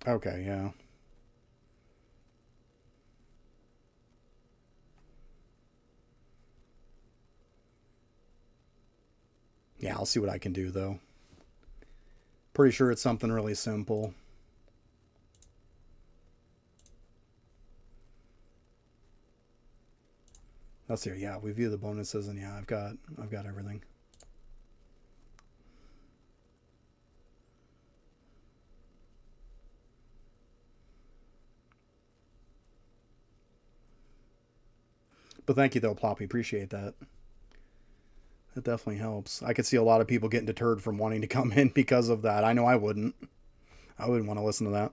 Okay, yeah. Yeah, I'll see what I can do, though. Pretty sure it's something really simple. Let's see. Yeah, we view the bonuses, and yeah, I've got everything. But thank you, though, Ploppy. Appreciate that. That definitely helps. I could see a lot of people getting deterred from wanting to come in because of that. I know I wouldn't. I wouldn't want to listen to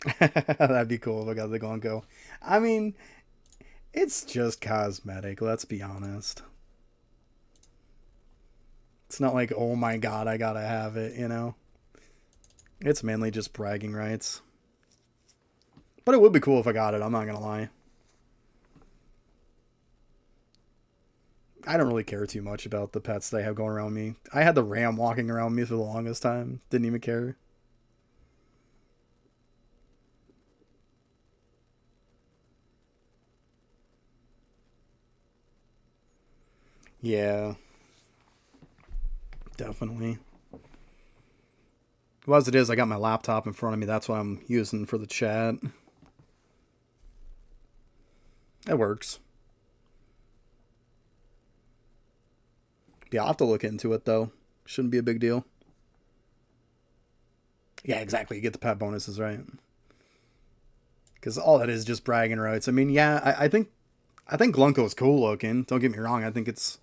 that. That'd be cool if I got the Gonko. I mean, it's just cosmetic, let's be honest. It's not like, oh my god, I gotta have it, you know? It's mainly just bragging rights. But it would be cool if I got it, I'm not gonna lie. I don't really care too much about the pets that I have going around me. I had the ram walking around me for the longest time. Didn't even care. Yeah, definitely. Well, as it is, I got my laptop in front of me. That's what I'm using for the chat. It works. Yeah, I'll have to look into it, though. Shouldn't be a big deal. Yeah, exactly. You get the pet bonuses, right? Because all that is just bragging rights. I mean, yeah, I think Glunko is cool looking. Don't get me wrong. I think it's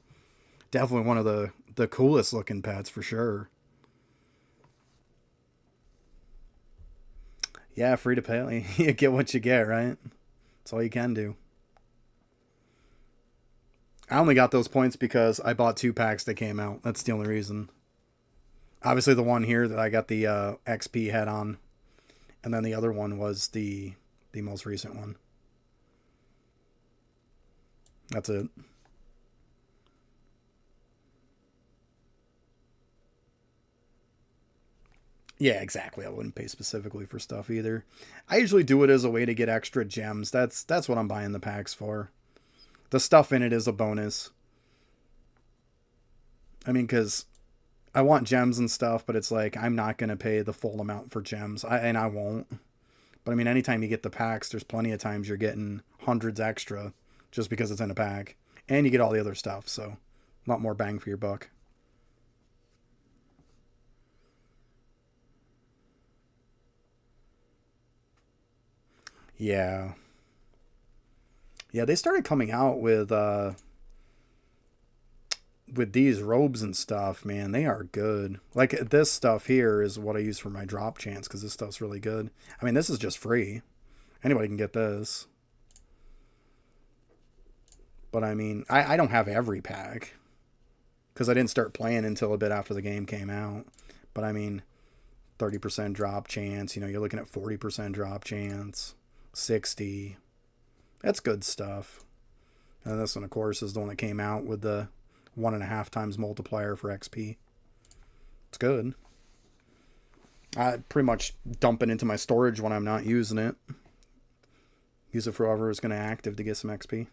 definitely one of the coolest looking pets for sure. Yeah, free to pay. You get what you get, right? That's all you can do. I only got those points because I bought 2 packs that came out. That's the only reason. Obviously, the one here that I got the XP head on, and then the other one was the most recent one. That's it. Yeah, exactly. I wouldn't pay specifically for stuff either. I usually do it as a way to get extra gems. That's what I'm buying the packs for. The stuff in it is a bonus. I mean, because I want gems and stuff, but it's like I'm not gonna pay the full amount for gems, and I won't. But I mean, anytime you get the packs, there's plenty of times you're getting hundreds extra just because it's in a pack, and you get all the other stuff. So, a lot more bang for your buck. Yeah, yeah. They started coming out with these robes and stuff. Man, they are good. Like this stuff here is what I use for my drop chance because this stuff's really good. I mean, this is just free. Anybody can get this. But I mean, I don't have every pack because I didn't start playing until a bit after the game came out. But I mean, 30% drop chance. You know, you're looking at 40% drop chance, 60. That's good stuff. And this one, of course, is the one that came out with the 1.5 times multiplier for XP. It's good. I pretty much dump it into my storage when I'm not using it. Use it for whoever is going to active to get some XP.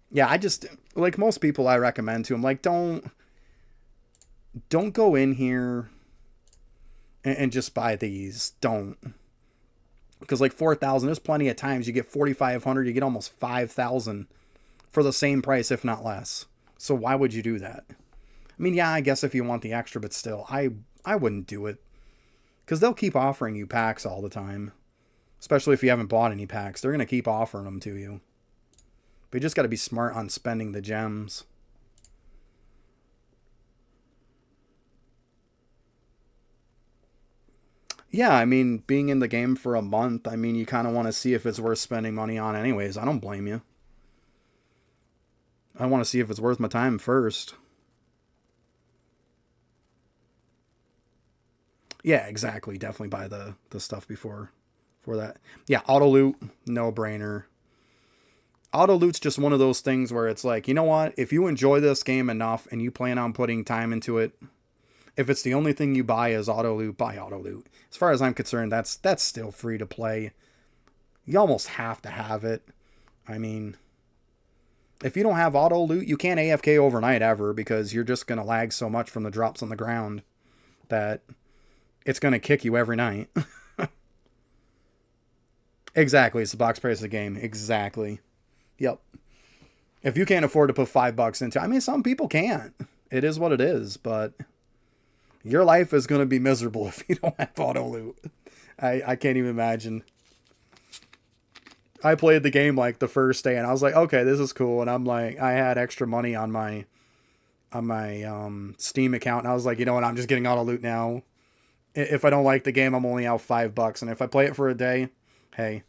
Yeah, I just like most people I recommend to them, like don't go in here and just buy these. Don't. Because like 4,000, there's plenty of times you get 4,500, you get almost 5,000 for the same price, if not less. So why would you do that? I mean, yeah, I guess if you want the extra, but still, I wouldn't do it because they'll keep offering you packs all the time. Especially if you haven't bought any packs, they're gonna keep offering them to you. But you just got to be smart on spending the gems. Yeah, I mean, being in the game for a month, I mean, you kind of want to see if it's worth spending money on, anyways. I don't blame you. I want to see if it's worth my time first. Yeah, exactly. Definitely buy the stuff before that. Yeah, auto loot, no brainer. auto loot's just one of those things where it's like, you know what? If you enjoy this game enough and you plan on putting time into it, if it's the only thing you buy is auto loot, buy auto loot. As far as I'm concerned, that's still free to play. You almost have to have it. I mean, if you don't have auto loot, you can't AFK overnight ever because you're just going to lag so much from the drops on the ground that it's going to kick you every night. Exactly. It's the box price of the game. Exactly. Yep. If you can't afford to put $5 into, I mean, some people can't. It is what it is, but your life is going to be miserable if you don't have auto loot. I can't even imagine. I played the game like the first day and I was like, okay, this is cool. And I'm like, I had extra money on my Steam account. And I was like, you know what? I'm just getting auto loot now. If I don't like the game, I'm only out $5. And if I play it for a day, hey,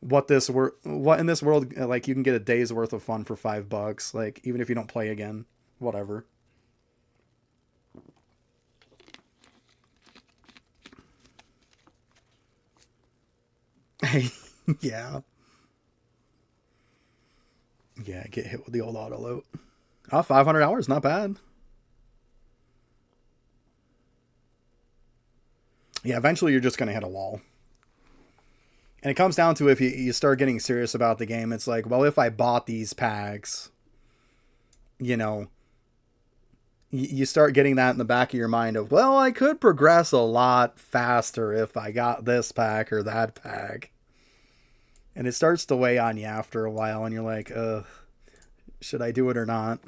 what in this world, like, you can get a day's worth of fun for $5. Like, even if you don't play again, whatever. Yeah. Yeah, get hit with the old auto loot. Oh, 500 hours, not bad. Yeah, eventually you're just going to hit a wall. And it comes down to if you start getting serious about the game, it's like, well, if I bought these packs, you know, you start getting that in the back of your mind of, well, I could progress a lot faster if I got this pack or that pack. And it starts to weigh on you after a while, and you're like, should I do it or not?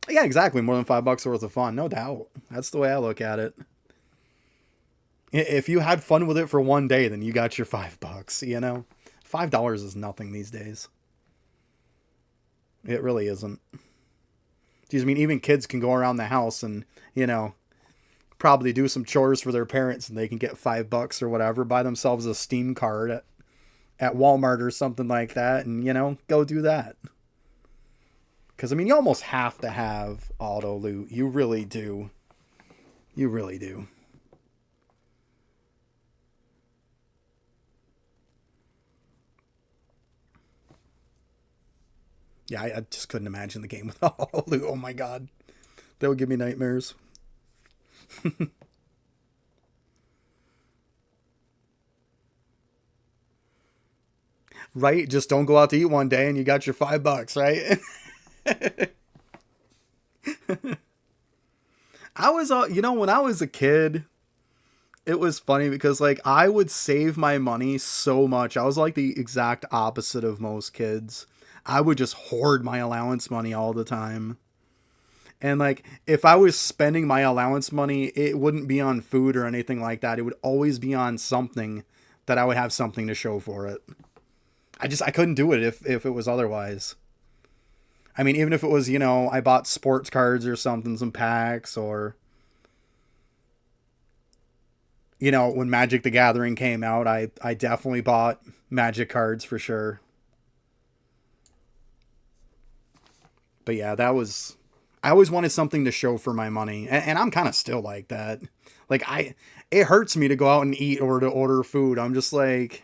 Yeah, exactly. More than $5 worth of fun, no doubt. That's the way I look at it. If you had fun with it for one day, then you got your $5, you know? $5 is nothing these days. It really isn't. Geez, I mean, even kids can go around the house and, you know, probably do some chores for their parents and they can get $5 or whatever, buy themselves a Steam card at Walmart or something like that, and, you know, go do that. Because, I mean, you almost have to have auto loot. You really do. You really do. Yeah, I just couldn't imagine the game without auto loot. Oh my god. That would give me nightmares. Right? Just don't go out to eat one day and you got your $5, right? I was, you know, when I was a kid, it was funny because, like, I would save my money so much. I was like the exact opposite of most kids. I would just hoard my allowance money all the time. And, like, if I was spending my allowance money, it wouldn't be on food or anything like that. It would always be on something that I would have something to show for it. I couldn't do it if it was otherwise. I mean, even if it was, you know, I bought sports cards or something, some packs, or, you know, when Magic the Gathering came out, I definitely bought Magic cards for sure. But yeah, I always wanted something to show for my money. And I'm kind of still like that. Like, it hurts me to go out and eat or to order food. I'm just like,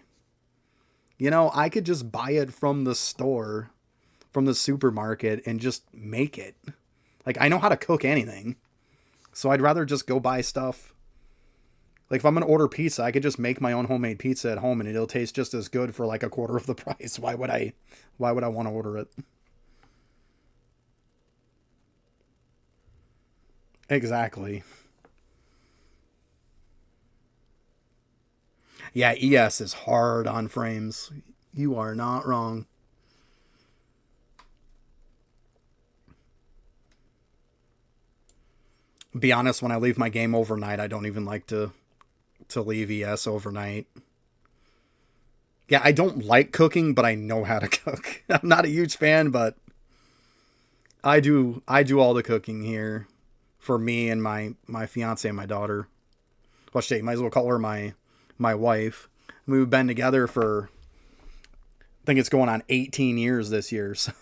you know, I could just buy it from the store, from the supermarket, and just make it. Like, I know how to cook anything. So I'd rather just go buy stuff. Like, if I'm going to order pizza, I could just make my own homemade pizza at home and it'll taste just as good for like a quarter of the price. Why would I want to order it? Exactly. Yeah, ES is hard on frames. You are not wrong. Be honest, when I leave my game overnight, I don't even like to leave ES overnight. Yeah, I don't like cooking, but I know how to cook. I'm not a huge fan, but I do all the cooking here for me and my fiance and my daughter. Well, shit, you might as well call her my wife. We've been together for, I think it's going on 18 years this year. So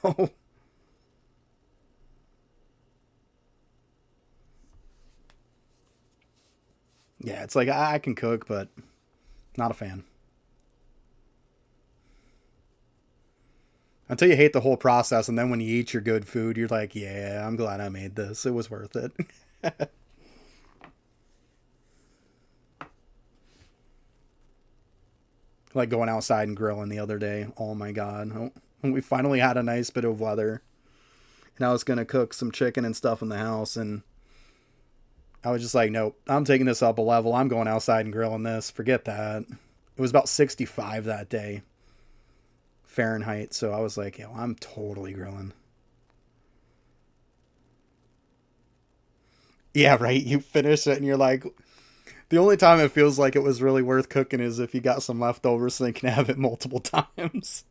yeah, it's like I can cook, but Not a fan. Until you hate the whole process, and then when you eat your good food, you're like, yeah, I'm glad I made this. It was worth it. Like going outside and grilling the other day. Oh my God. We finally had a nice bit of weather. And I was going to cook some chicken and stuff in the house. And I was just like, nope, I'm taking this up a level. I'm going outside and grilling this. Forget that. It was about 65 that day. Fahrenheit. So I was like, yo, I'm totally grilling. Yeah, right. You finish it and you're like, the only time it feels like it was really worth cooking is if you got some leftovers so you can have it multiple times.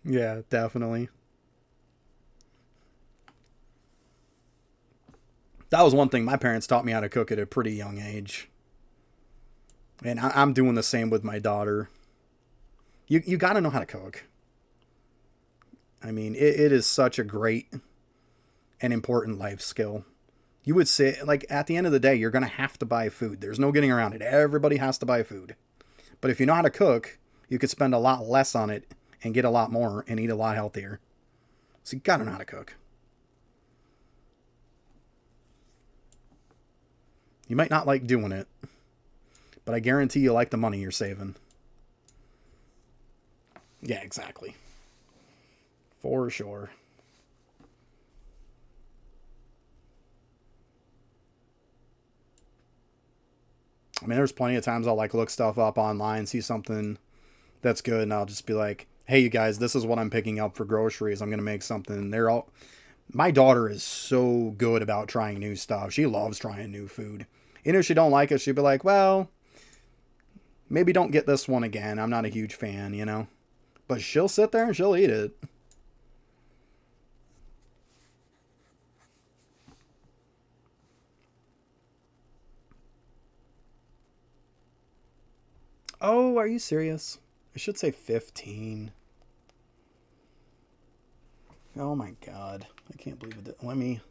Yeah, definitely. That was one thing my parents taught me how to cook at a pretty young age. And I'm doing the same with my daughter. You got to know how to cook. I mean, it is such a great and important life skill. You would say, like, at the end of the day, you're going to have to buy food. There's no getting around it. Everybody has to buy food. But if you know how to cook, you could spend a lot less on it and get a lot more and eat a lot healthier. So you got to know how to cook. You might not like doing it, but I guarantee you like the money you're saving. Yeah, exactly. For sure. I mean, there's plenty of times I'll like look stuff up online, see something that's good, and I'll just be like, "Hey, you guys, this is what I'm picking up for groceries. I'm gonna make something." They're all. My daughter is so good about trying new stuff. She loves trying new food. And if she don't like it, she'll be like, "Well, maybe don't get this one again. I'm not a huge fan, you know." But she'll sit there and she'll eat it. Oh, are you serious? I should say 15. Oh my god. I can't believe it. Let me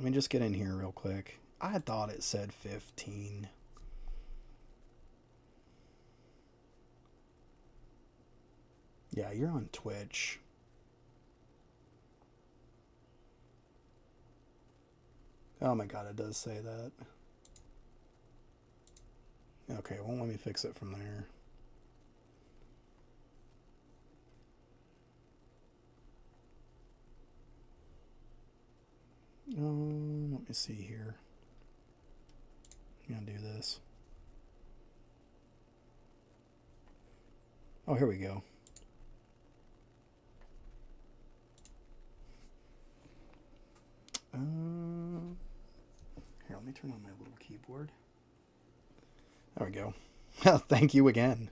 just get in here real quick. I thought it said 15. Yeah, you're on Twitch. Oh my god, it does say that. Okay, well, let me fix it from there. Let me see here. I'm gonna do this. Oh, here we go. Here, let me turn on my little keyboard. There we go. Thank you again.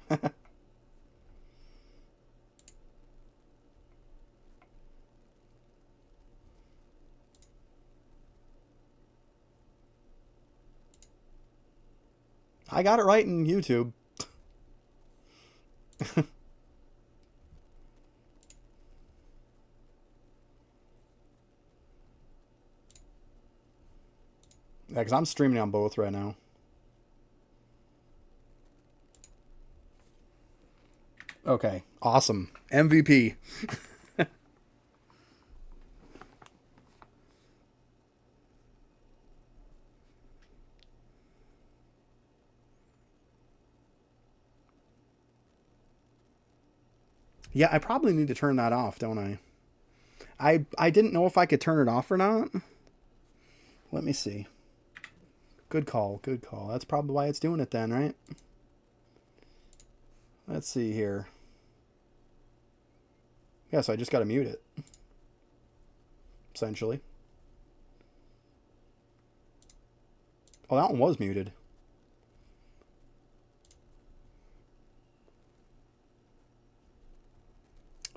I got it right in YouTube. Yeah, because I'm streaming on both right now. Okay, awesome. MVP. Yeah, I probably need to turn that off, don't I? I didn't know if I could turn it off or not. Let me see. Good call, good call. That's probably why it's doing it then, right? Let's see here. Yeah, so I just got to mute it. Essentially. Oh, that one was muted.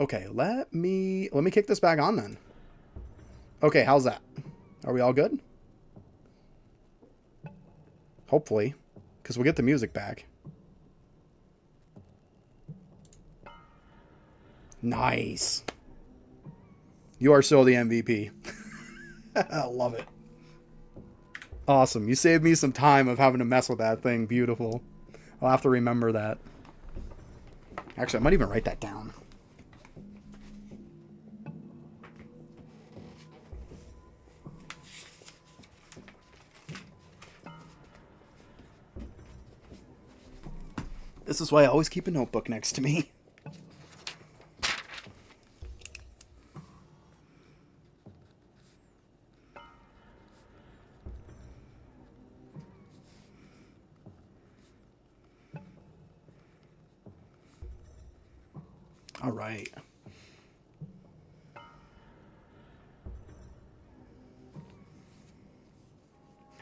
Okay, let me kick this back on then. Okay, how's that? Are we all good? Hopefully, because we'll get the music back. Nice. You are so the MVP. I love it. Awesome. You saved me some time of having to mess with that thing. Beautiful. I'll have to remember that. Actually, I might even write that down. This is why I always keep a notebook next to me. All right.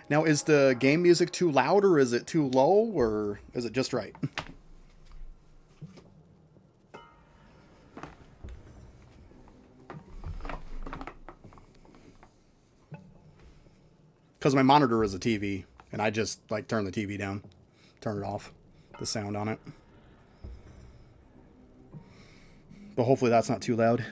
Now, is the game music too loud, or is it too low, or is it just right? Because my monitor is a TV, and I just like turn the TV down, turn it off, the sound on it. But hopefully that's not too loud.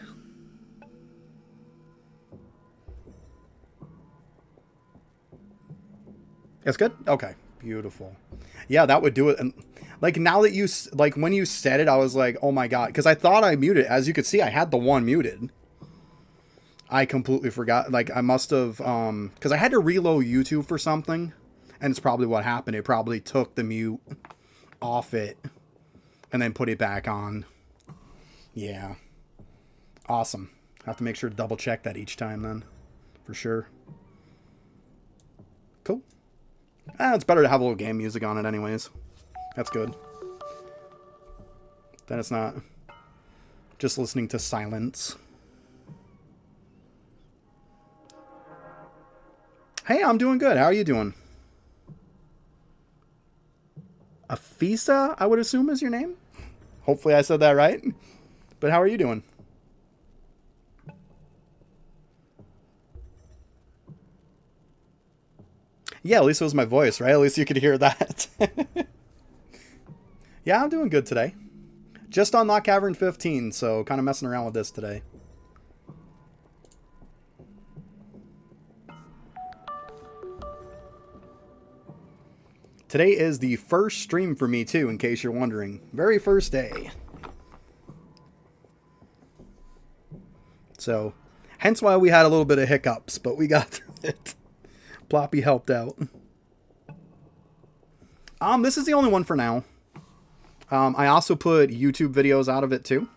It's good? Okay. Beautiful. Yeah, that would do it. And like now that you, like when you said it, I was like, oh my God. Because I thought I muted. As you could see, I had the one muted. I completely forgot. Like I must have, because I had to reload YouTube for something. And it's probably what happened. It probably took the mute off it and then put it back on. Yeah. Awesome. Have to make sure to double check that each time then. For sure. Cool. It's better to have a little game music on it anyways. That's good. Then it's not just listening to silence. Hey, I'm doing good. How are you doing? Afisa, I would assume is your name? Hopefully I said that right. But how are you doing? Yeah, at least it was my voice, right? At least you could hear that. Yeah, I'm doing good today. Just on Cavern 15, so kind of messing around with this today. Today is the first stream for me too, in case you're wondering. Very first day. So, hence why we had a little bit of hiccups, but we got through it. Ploppy helped out. This is the only one for now. I also put YouTube videos out of it too.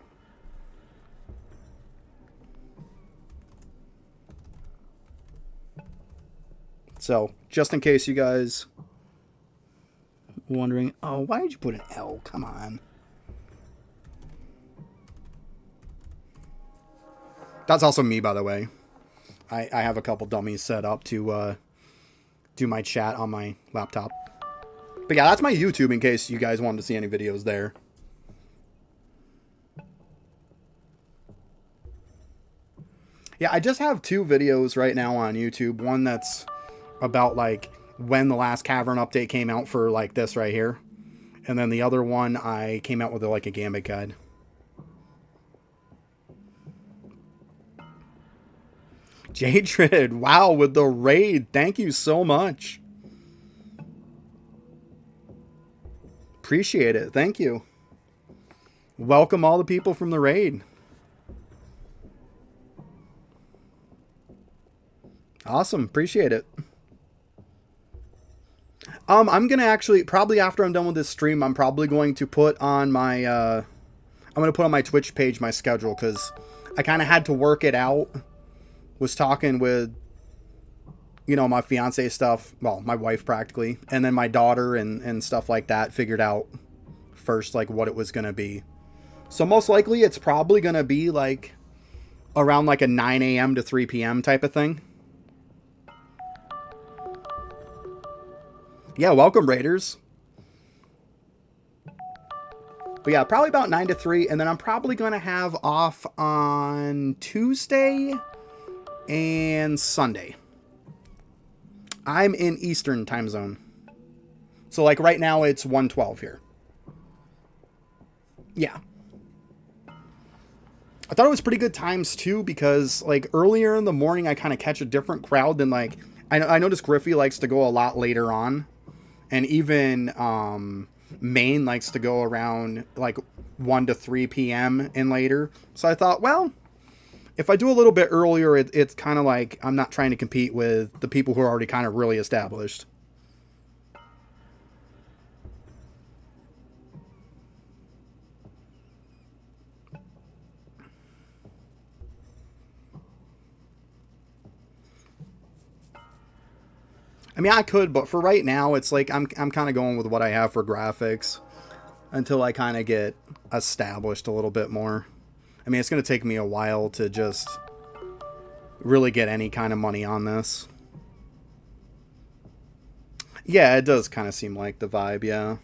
So, just in case you guys wondering, oh, why did you put an L? Come on. That's also me, by the way. I have a couple dummies set up to do my chat on my laptop. But yeah, that's my YouTube in case you guys wanted to see any videos there. Yeah, I just have two videos right now on YouTube. One that's about like when the last Cavern update came out for like this right here. And then the other one I came out with like a Gambit guide. Jadred, wow, with the raid. Thank you so much. Appreciate it. Thank you. Welcome all the people from the raid. Awesome. Appreciate it. I'm going to actually, probably after I'm done with this stream, I'm probably going to put on my, I'm going to put on my Twitch page my schedule, because I kind of had to work it out. Was talking with, you know, my fiance stuff, well, my wife practically, and then my daughter and stuff like that, figured out first like what it was going to be. So most likely it's probably going to be like around like a 9 a.m. to 3 p.m. type of thing. Yeah, welcome Raiders. But yeah, probably about 9 to 3, and then I'm probably going to have off on Tuesday and Sunday. I'm in Eastern time zone. So like right now it's 1:12 here. Yeah. I thought it was pretty good times too, because like earlier in the morning I kind of catch a different crowd than like I noticed Griffey likes to go a lot later on, and even Maine likes to go around like 1 to 3 p.m. and later. So I thought, well, if I do a little bit earlier, it's kind of like I'm not trying to compete with the people who are already kind of really established. I mean, I could, but for right now, it's like I'm kind of going with what I have for graphics until I kind of get established a little bit more. I mean, it's going to take me a while to just really get any kind of money on this. Yeah, it does kind of seem like the vibe, yeah.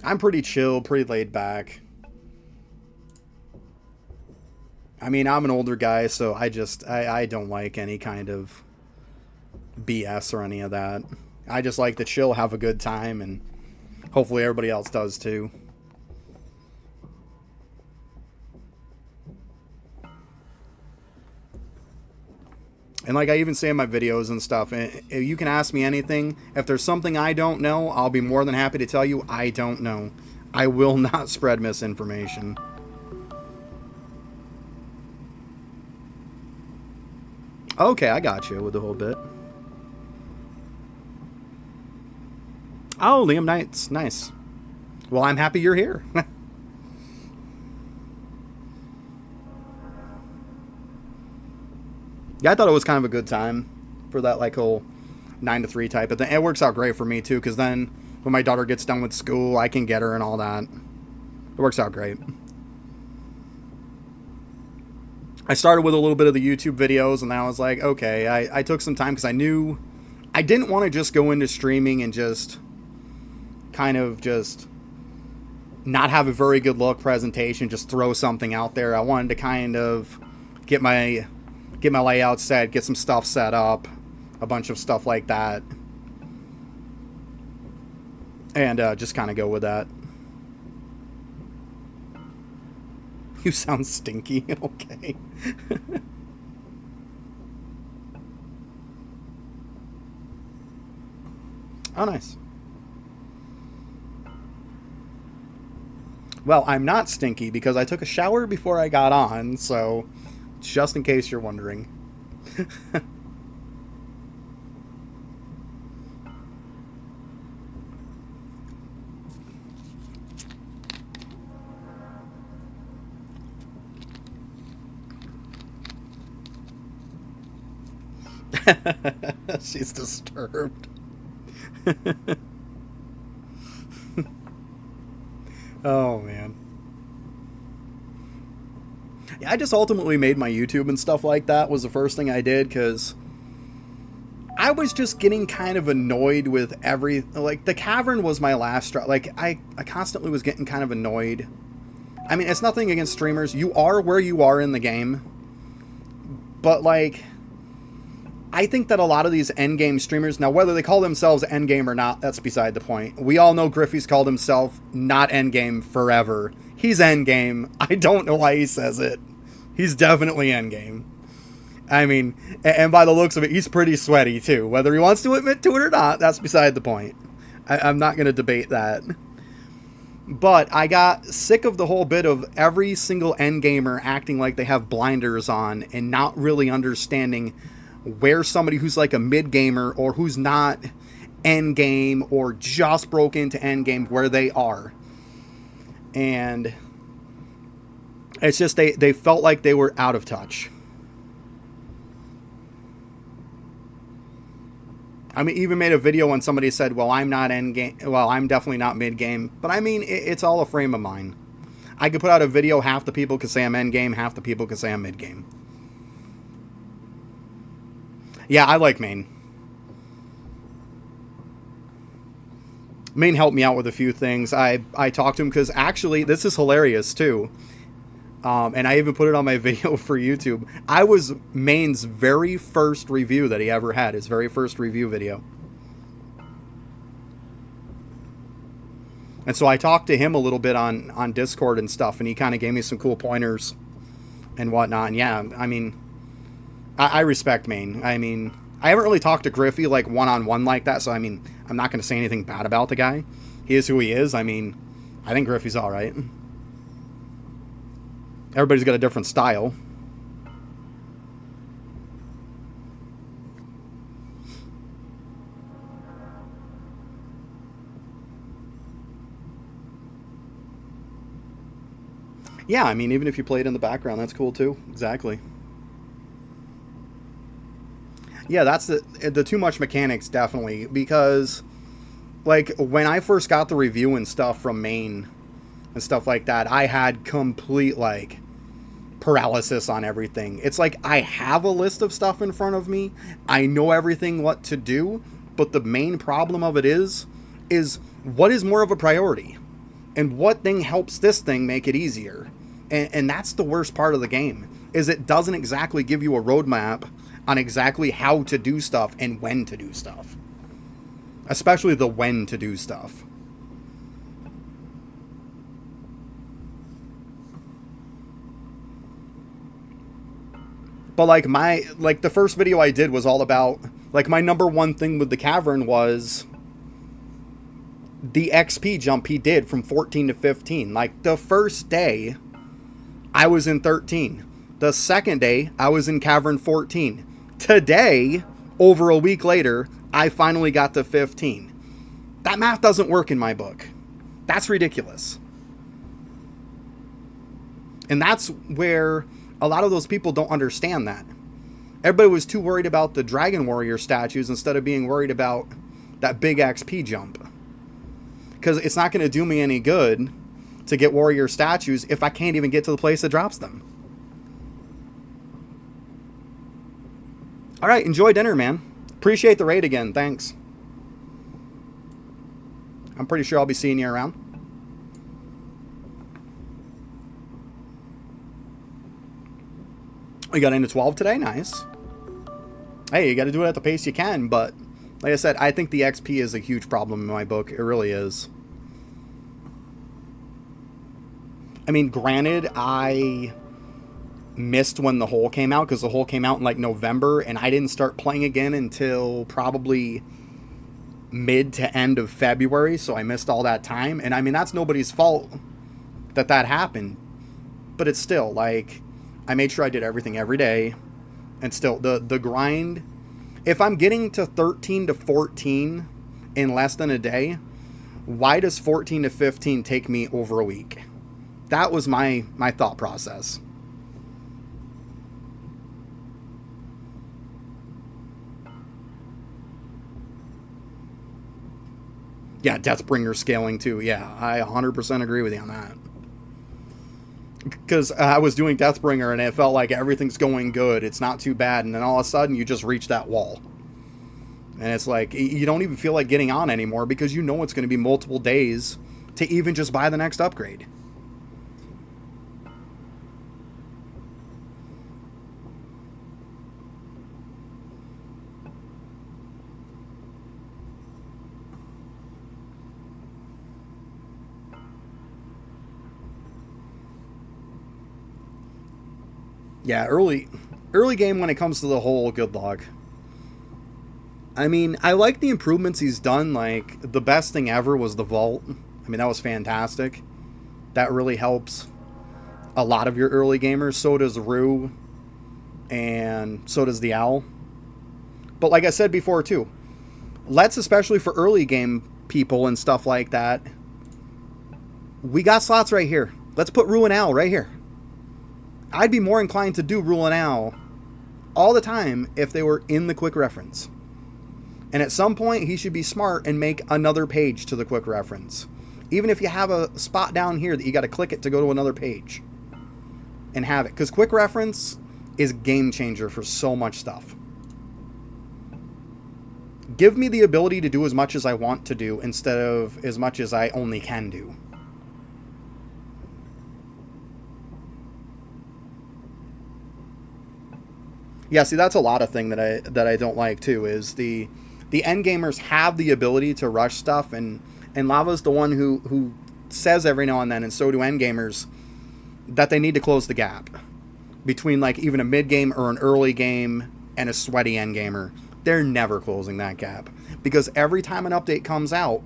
I'm pretty chill, pretty laid back. I mean, I'm an older guy, so I don't like any kind of BS or any of that. I just like to chill, have a good time, and hopefully everybody else does too. And like I even say in my videos and stuff, if you can ask me anything. If there's something I don't know, I'll be more than happy to tell you I don't know. I will not spread misinformation. Okay, I got you with the whole bit. Oh, Liam Knight's nice. Well, I'm happy you're here. Yeah, I thought it was kind of a good time for that like whole 9 to 3 type of thing. It works out great for me too, because then when my daughter gets done with school, I can get her and all that. It works out great. I started with a little bit of the YouTube videos, and then I was like, okay, I took some time because I knew I didn't want to just go into streaming and just kind of just not have a very good look presentation, just throw something out there. I wanted to kind of get my layout set, get some stuff set up, a bunch of stuff like that, and just kind of go with that. You sound stinky. Okay. Oh, nice. Well, I'm not stinky because I took a shower before I got on, so just in case you're wondering. She's disturbed. Oh, man. Yeah, I just ultimately made my YouTube and stuff like that was the first thing I did, because I was just getting kind of annoyed with like, the Cavern was my last straw. Like, I constantly was getting kind of annoyed. I mean, it's nothing against streamers. You are where you are in the game. But, like, I think that a lot of these endgame streamers, now whether they call themselves endgame or not, that's beside the point. We all know Griffey's called himself not endgame forever. He's endgame. I don't know why he says it. He's definitely endgame. I mean, and by the looks of it, he's pretty sweaty too. Whether he wants to admit to it or not, that's beside the point. I'm not going to debate that. But I got sick of the whole bit of every single endgamer acting like they have blinders on and not really understanding where somebody who's like a mid-gamer or who's not endgame or just broke into endgame, where they are. And it's just they felt like they were out of touch. I mean, even made a video when somebody said, well, I'm not endgame. Well, I'm definitely not mid-game. But I mean, it's all a frame of mind. I could put out a video, half the people could say I'm endgame, half the people could say I'm mid-game. Yeah, I like Maine. Maine helped me out with a few things. I talked to him because actually, this is hilarious too. And I even put it on my video for YouTube. I was Maine's very first review that he ever had. His very first review video. And so I talked to him a little bit on Discord and stuff, and he kind of gave me some cool pointers and whatnot. And yeah, I mean, I respect Maine. I mean, I haven't really talked to Griffey like one-on-one like that, so I mean, I'm not going to say anything bad about the guy. He is who he is. I mean, I think Griffey's all right. Everybody's got a different style. Yeah, I mean, even if you play it in the background, that's cool too. Exactly. Yeah, that's the too much mechanics, definitely, because like when I first got the review and stuff from Maine and stuff like that, I had complete like paralysis on everything. It's like I have a list of stuff in front of me. I know everything what to do, but the main problem of it is what is more of a priority? And what thing helps this thing make it easier? And that's the worst part of the game, is it doesn't exactly give you a roadmap on exactly how to do stuff and when to do stuff. Especially the when to do stuff. But like the first video I did was all about, like, my number one thing with the Cavern was the XP jump he did from 14 to 15. Like, the first day I was in 13. The second day I was in Cavern 14. Today, over a week later, I finally got to 15. That math doesn't work in my book. That's ridiculous. And that's where a lot of those people don't understand that. Everybody was too worried about the Dragon Warrior statues instead of being worried about that big XP jump. Because it's not going to do me any good to get warrior statues if I can't even get to the place that drops them. Alright, enjoy dinner, man. Appreciate the raid again, thanks. I'm pretty sure I'll be seeing you around. We got into 12 today, nice. Hey, you got to do it at the pace you can, but like I said, I think the XP is a huge problem in my book. It really is. I mean, granted, I missed when the hole came out, because the hole came out in like November, and I didn't start playing again until probably mid to end of February, so I missed all that time. And I mean, that's nobody's fault that happened, but it's still like, I made sure I did everything every day, and still the grind, if I'm getting to 13 to 14 in less than a day, why does 14 to 15 take me over a week? That was my thought process. Yeah, Deathbringer scaling too. Yeah, I 100% agree with you on that. Because I was doing Deathbringer and it felt like everything's going good. It's not too bad. And then all of a sudden you just reach that wall. And it's like, you don't even feel like getting on anymore because you know it's going to be multiple days to even just buy the next upgrade. Yeah, early game when it comes to the whole good luck. I mean, I like the improvements he's done. Like, the best thing ever was the vault. I mean, that was fantastic. That really helps a lot of your early gamers. So does Rue, and so does the Owl. But like I said before too, let's, especially for early game people and stuff like that, we got slots right here. Let's put Rue and Owl right here. I'd be more inclined to do Rule and Owl all the time if they were in the quick reference. And at some point, he should be smart and make another page to the quick reference. Even if you have a spot down here that you got to click it to go to another page. And have it. Because quick reference is a game changer for so much stuff. Give me the ability to do as much as I want to do instead of as much as I only can do. Yeah, see, that's a lot of thing that I don't like too, is the end gamers have the ability to rush stuff, and And Lava's the one who says every now and then, and so do endgamers, that they need to close the gap between like even a mid game or an early game and a sweaty endgamer. They're never closing that gap, because every time an update comes out,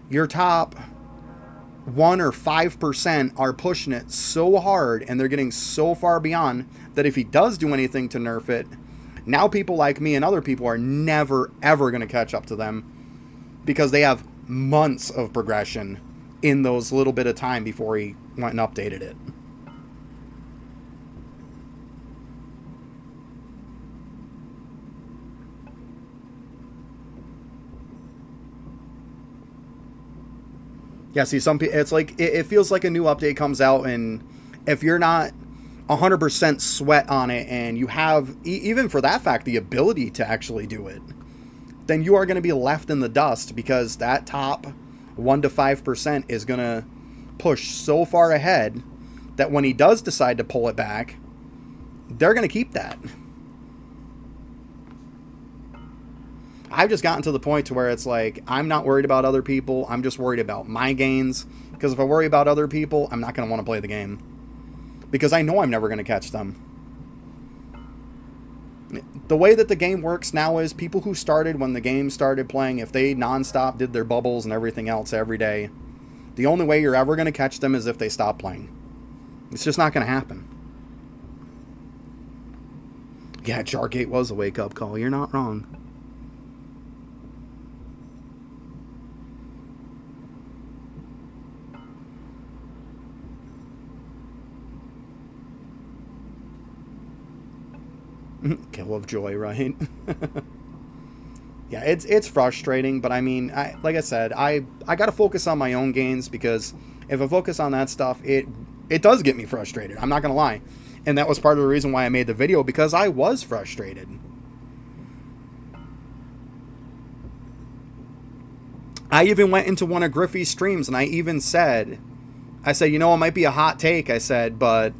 your top 1 or 5% are pushing it so hard and they're getting so far beyond that if he does do anything to nerf it, now people like me and other people are never ever going to catch up to them, because they have months of progression in those little bit of time before he went and updated it. Yeah, see, some people, it's like, it feels like a new update comes out, and if you're not 100% sweat on it, and you have, even for that fact, the ability to actually do it, then you are going to be left in the dust, because that top 1 to 5% is going to push so far ahead that when he does decide to pull it back, they're going to keep that. I've just gotten to the point to where it's like, I'm not worried about other people. I'm just worried about my gains. Because if I worry about other people, I'm not going to want to play the game. Because I know I'm never going to catch them. The way that the game works now is people who started when the game started playing, if they nonstop did their bubbles and everything else every day, the only way you're ever going to catch them is if they stop playing. It's just not going to happen. Yeah, Jargate was a wake-up call. You're not wrong. Kill of joy, right? Yeah, it's frustrating, but I mean, like I said, I got to focus on my own gains, because if I focus on that stuff, it does get me frustrated. I'm not going to lie. And that was part of the reason why I made the video, because I was frustrated. I even went into one of Griffey's streams and I even said, you know, it might be a hot take, I said, but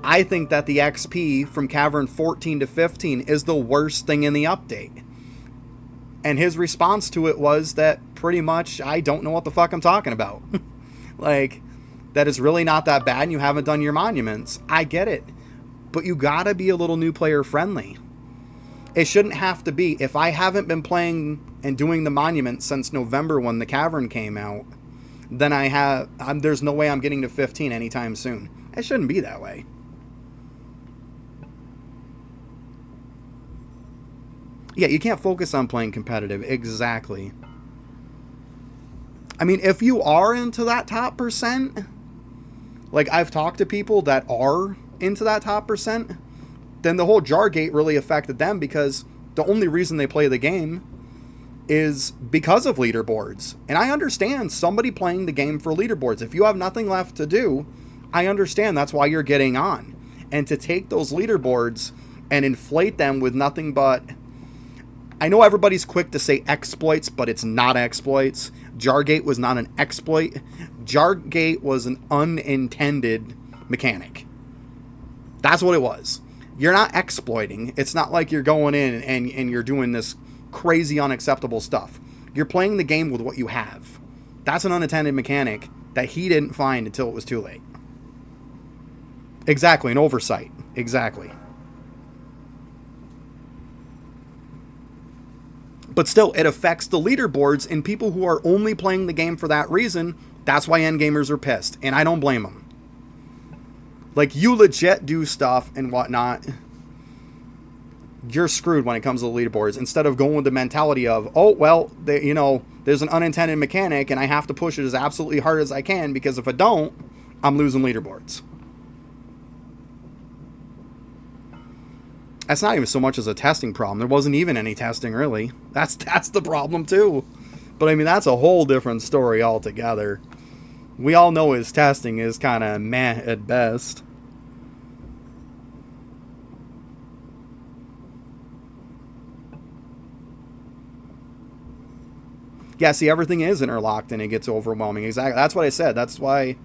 I think that the XP from Cavern 14 to 15 is the worst thing in the update. And his response to it was that pretty much, I don't know what the fuck I'm talking about. Like, that is really not that bad and you haven't done your monuments. I get it. But you gotta be a little new player friendly. It shouldn't have to be, if I haven't been playing and doing the monuments since November when the Cavern came out, then there's no way I'm getting to 15 anytime soon. It shouldn't be that way. Yeah, you can't focus on playing competitive. Exactly. I mean, if you are into that top percent, like I've talked to people that are into that top percent, then the whole Jargate really affected them, because the only reason they play the game is because of leaderboards. And I understand somebody playing the game for leaderboards. If you have nothing left to do, I understand that's why you're getting on. And to take those leaderboards and inflate them with nothing but... I know everybody's quick to say exploits, but it's not exploits. Jargate was not an exploit. Jargate was an unintended mechanic. That's what it was. You're not exploiting. It's not like you're going in and you're doing this crazy unacceptable stuff. You're playing the game with what you have. That's an unintended mechanic that he didn't find until it was too late. Exactly, an oversight. Exactly. But still, it affects the leaderboards, and people who are only playing the game for that reason, that's why endgamers are pissed. And I don't blame them. Like, you legit do stuff and whatnot, you're screwed when it comes to the leaderboards. Instead of going with the mentality of, oh, well, there's an unintended mechanic, and I have to push it as absolutely hard as I can, because if I don't, I'm losing leaderboards. That's not even so much as a testing problem. There wasn't even any testing, really. That's the problem, too. But, I mean, that's a whole different story altogether. We all know his testing is kind of meh at best. Yeah, see, everything is interlocked and it gets overwhelming. Exactly. That's what I said. That's why,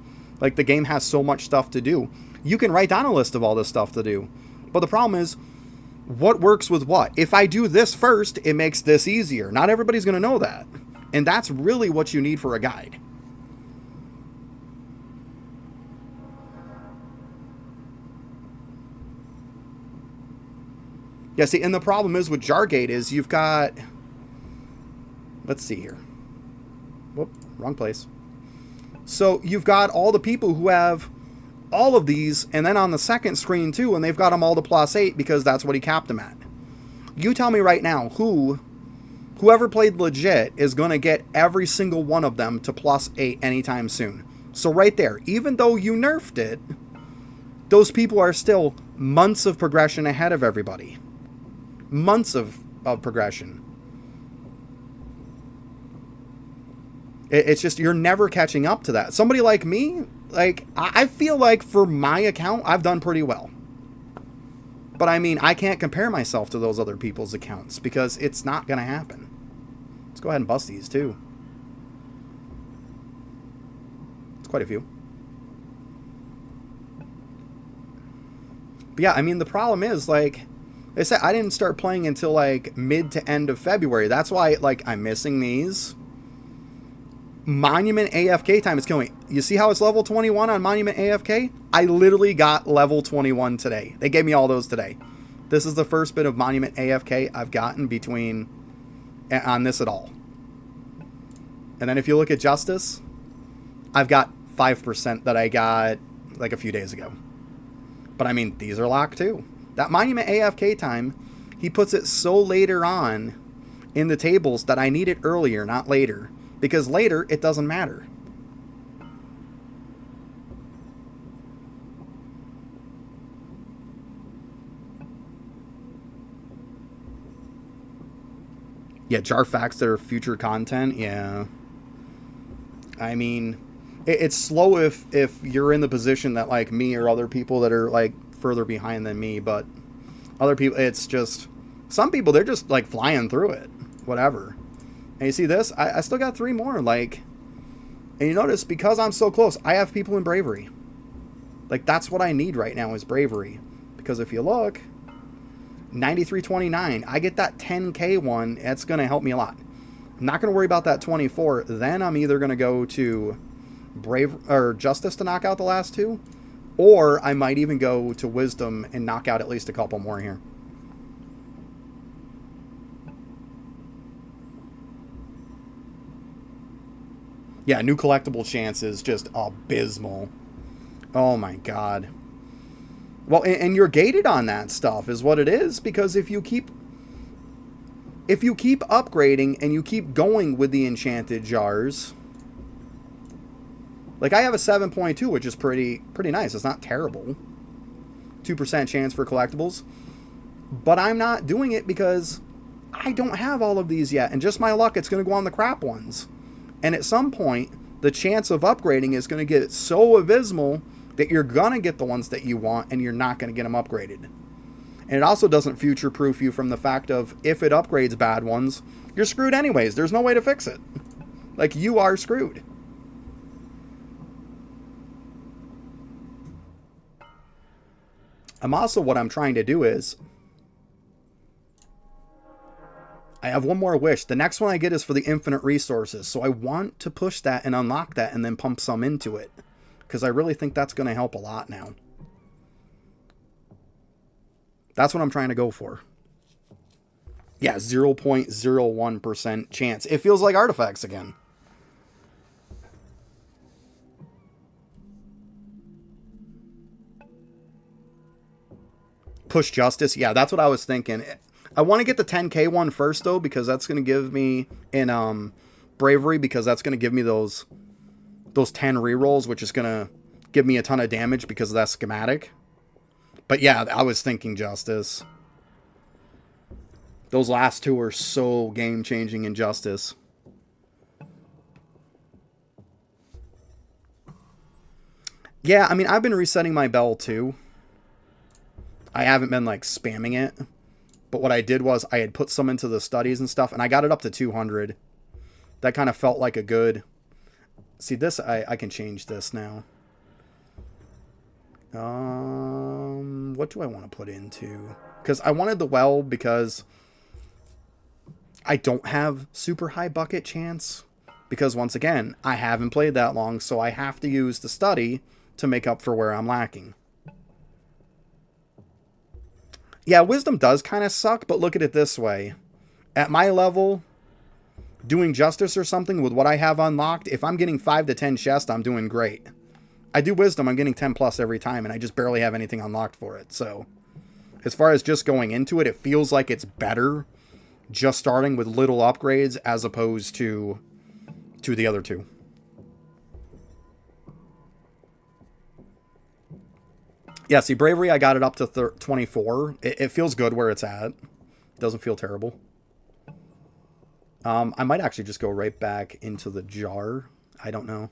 like, the game has so much stuff to do. You can write down a list of all this stuff to do. But the problem is, what works with what? If I do this first, it makes this easier. Not everybody's going to know that. And that's really what you need for a guide. Yeah, see, and the problem is with Jargate is you've got... Let's see here. Whoop, wrong place. So you've got all the people who have all of these, and then on the second screen too, and they've got them all to +8 because that's what he capped them at. You tell me right now, whoever played legit is going to get every single one of them to +8 anytime soon. So right there, even though you nerfed it, those people are still months of progression ahead of everybody. Months of progression. It's just, you're never catching up to that. Somebody like me, like, I feel like for my account, I've done pretty well. But I mean, I can't compare myself to those other people's accounts because it's not going to happen. Let's go ahead and bust these too. It's quite a few. But yeah, I mean, the problem is, like I said, I didn't start playing until like mid to end of February. That's why, like, I'm missing these. Monument AFK time is killing me. You see how it's level 21 on Monument AFK? I literally got level 21 today. They gave me all those today. This is the first bit of Monument AFK I've gotten between on this at all. And then if you look at Justice, I've got 5% that I got like a few days ago. But I mean, these are locked too. That Monument AFK time, he puts it so later on in the tables that I need it earlier, not later. Because later, it doesn't matter. Yeah, jar facts that are future content, yeah. I mean, it's slow if you're in the position that, like, me or other people that are, like, further behind than me. But other people, it's just... Some people, they're just, like, flying through it. Whatever. And you see this? I still got 3 more, like... And you notice, because I'm so close, I have people in Bravery. Like, that's what I need right now is Bravery. Because if you look... 93.29. I get that 10k one. That's going to help me a lot. I'm not going to worry about that 24. Then I'm either going to go to Justice to knock out the last 2. Or I might even go to Wisdom and knock out at least a couple more here. Yeah, new collectible chance is just abysmal. Oh my god. Well, and you're gated on that stuff is what it is, because if you keep upgrading and you keep going with the enchanted jars, like I have a 7.2, which is pretty nice. It's not terrible. 2% chance for collectibles. But I'm not doing it because I don't have all of these yet, and just my luck, it's going to go on the crap ones. And at some point, the chance of upgrading is going to get so abysmal that you're going to get the ones that you want and you're not going to get them upgraded. And it also doesn't future-proof you from the fact of if it upgrades bad ones, you're screwed anyways. There's no way to fix it. Like, you are screwed. What I'm trying to do is... I have one more wish. The next one I get is for the infinite resources. So I want to push that and unlock that and then pump some into it. Because I really think that's going to help a lot now. That's what I'm trying to go for. Yeah, 0.01% chance. It feels like artifacts again. Push Justice. Yeah, that's what I was thinking. I want to get the 10k one first, though, because that's going to give me in Bravery, because that's going to give me those 10 rerolls, which is going to give me a ton of damage because of that schematic. But yeah, I was thinking Justice. Those last 2 are so game-changing in Justice. Yeah, I mean, I've been resetting my bell, too. I haven't been, like, spamming it. But what I did was I had put some into the studies and stuff, and I got it up to 200. That kind of felt like a good... See, this, I can change this now. What do I want to put into? Because I wanted the well because I don't have super high bucket chance because once again, I haven't played that long, so I have to use the study to make up for where I'm lacking. Yeah, wisdom does kind of suck, but look at it this way. At my level, doing justice or something with what I have unlocked, if I'm getting 5 to 10 chests, I'm doing great. I do wisdom, I'm getting 10 plus every time, and I just barely have anything unlocked for it. So, as far as just going into it, it feels like it's better just starting with little upgrades as opposed to the other two. Yeah, see, Bravery, I got it up to 24. It feels good where it's at. It doesn't feel terrible. I might actually just go right back into the jar. I don't know.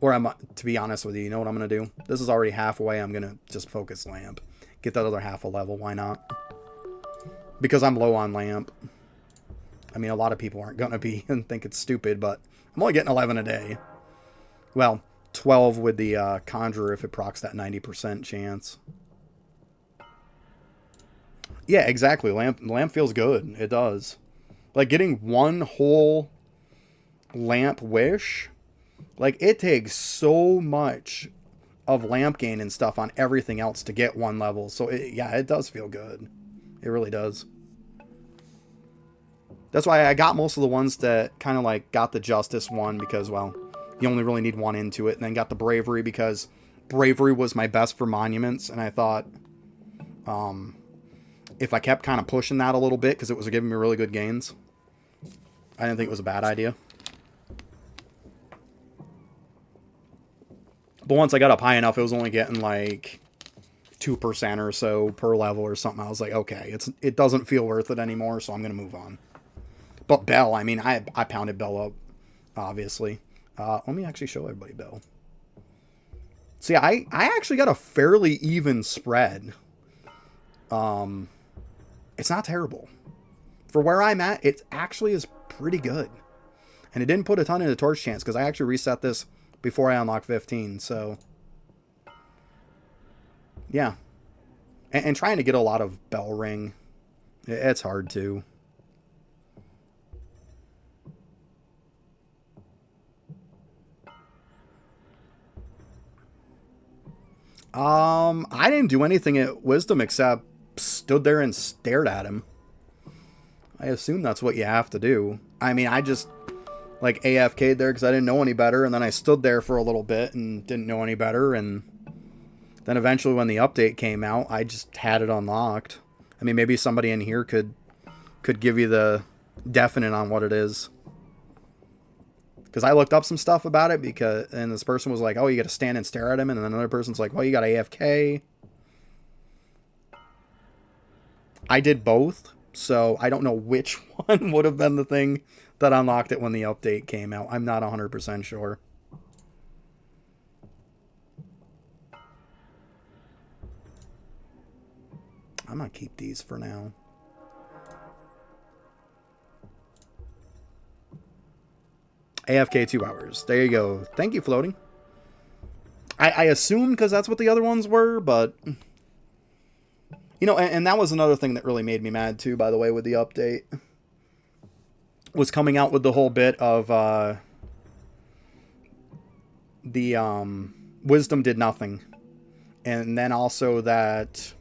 Or to be honest with you, you know what I'm going to do? This is already halfway. I'm going to just focus lamp. Get that other half a level. Why not? Because I'm low on lamp. I mean, a lot of people aren't going to be and think it's stupid, but I'm only getting 11 a day. Well, 12 with the Conjurer if it procs that 90% chance. Yeah, exactly. Lamp feels good. It does. Like, getting one whole lamp wish, like, it takes so much of lamp gain and stuff on everything else to get one level. So, yeah, it does feel good. It really does. That's why I got most of the ones that kind of, like, got the Justice one because, well, you only really need one into it. And then got the Bravery because Bravery was my best for monuments. And I thought, if I kept kind of pushing that a little bit because it was giving me really good gains, I didn't think it was a bad idea. But once I got up high enough, it was only getting like 2% or so per level or something. I was like, okay, it doesn't feel worth it anymore, so I'm going to move on. But Bell, I mean, I pounded Bell up, obviously. Let me actually show everybody Bell. See, I actually got a fairly even spread. It's not terrible. For where I'm at, it actually is pretty good. And it didn't put a ton into torch chance because I actually reset this before I unlocked 15. So, yeah. And trying to get a lot of Bell Ring, it's hard too. I didn't do anything at Wisdom except stood there and stared at him. I assume that's what you have to do. I mean, I just like AFK'd there because I didn't know any better, and then I stood there for a little bit and didn't know any better, and then eventually when the update came out, I just had it unlocked. I mean, maybe somebody in here could give you the definite on what it is. Because I looked up some stuff about it and this person was like, oh, you got to stand and stare at him. And then another person's like, well, you got AFK. I did both. So I don't know which one would have been the thing that unlocked it when the update came out. I'm not 100% sure. I'm going to keep these for now. AFK 2 hours. There you go. Thank you, Floating. I assume because that's what the other ones were, but... You know, and that was another thing that really made me mad, too, by the way, with the update. Was coming out with the whole bit of... the Wisdom did nothing. And then also that...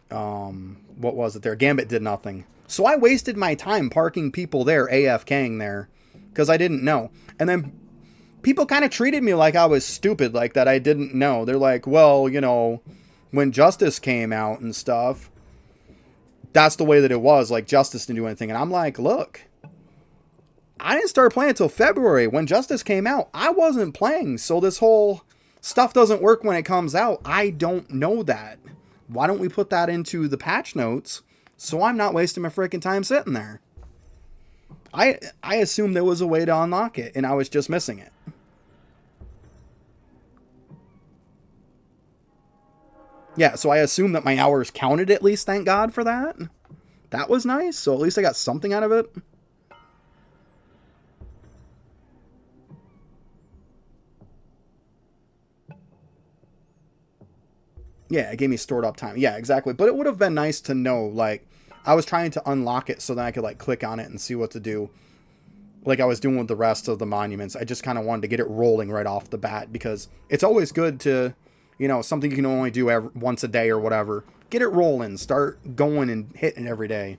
what was it there? Gambit did nothing. So I wasted my time parking people there, AFKing there, because I didn't know. And then people kind of treated me like I was stupid, like that I didn't know. They're like, well, you know, when Justice came out and stuff, that's the way that it was. Like, Justice didn't do anything. And I'm like, look, I didn't start playing until February. When Justice came out, I wasn't playing. So this whole stuff doesn't work when it comes out. I don't know that. Why don't we put that into the patch notes so I'm not wasting my freaking time sitting there? I assumed there was a way to unlock it, and I was just missing it. Yeah, so I assumed that my hours counted at least, thank God for that. That was nice, so at least I got something out of it. Yeah, it gave me stored up time. Yeah, exactly. But it would have been nice to know, like, I was trying to unlock it so that I could, like, click on it and see what to do. Like I was doing with the rest of the monuments. I just kind of wanted to get it rolling right off the bat because it's always good to, something you can only do once a day or whatever. Get it rolling. Start going and hitting every day.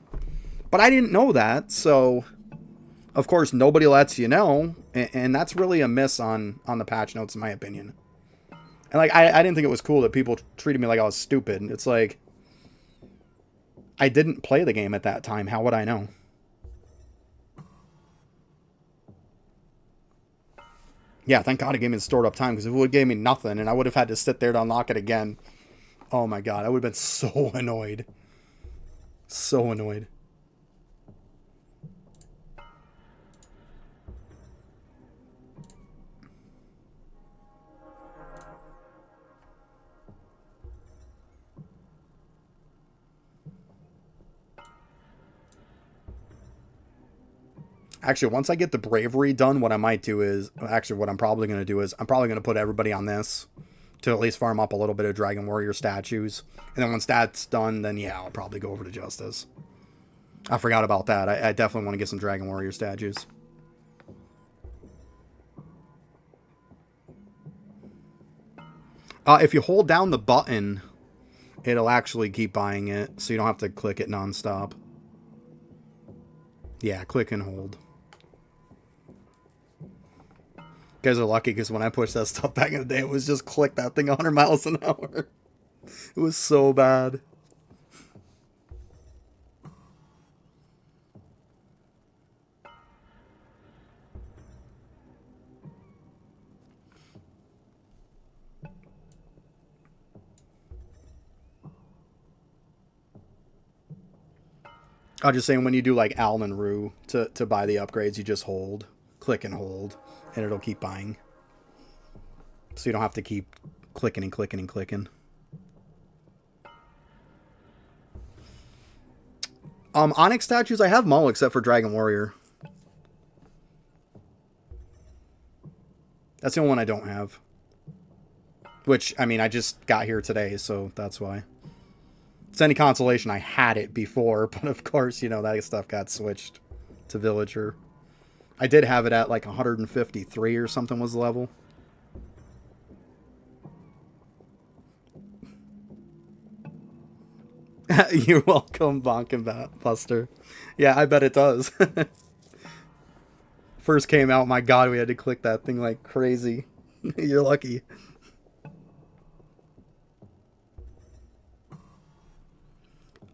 But I didn't know that, so of course nobody lets you know, and that's really a miss on the patch notes in my opinion. And like I didn't think it was cool that people treated me like I was stupid. It's like I didn't play the game at that time. How would I know? Yeah, thank God it gave me the stored up time, because if it would have gave me nothing and I would have had to sit there to unlock it again, oh my God, I would have been so annoyed. So annoyed. Actually, once I get the bravery done, what I might do is, actually what I'm probably going to do is, I'm probably going to put everybody on this to at least farm up a little bit of Dragon Warrior statues. And then once that's done, then yeah, I'll probably go over to Justice. I forgot about that. I definitely want to get some Dragon Warrior statues. If you hold down the button, it'll actually keep buying it, so you don't have to click it nonstop. Yeah, click and hold. You guys are lucky, because when I pushed that stuff back in the day, it was just click that thing 100 miles an hour. It was so bad. I'm just saying, when you do like Al and Rue to buy the upgrades, you just hold, click and hold, and it'll keep buying. So you don't have to keep clicking and clicking and clicking. Onyx statues, I have them all except for Dragon Warrior. That's the only one I don't have. Which, I mean, I just got here today, so that's why. It's any consolation, I had it before, but of course, that stuff got switched to Villager. I did have it at like 153 or something was the level. You're welcome, Bonkin Buster. Yeah, I bet it does. First came out, my God, we had to click that thing like crazy. You're lucky.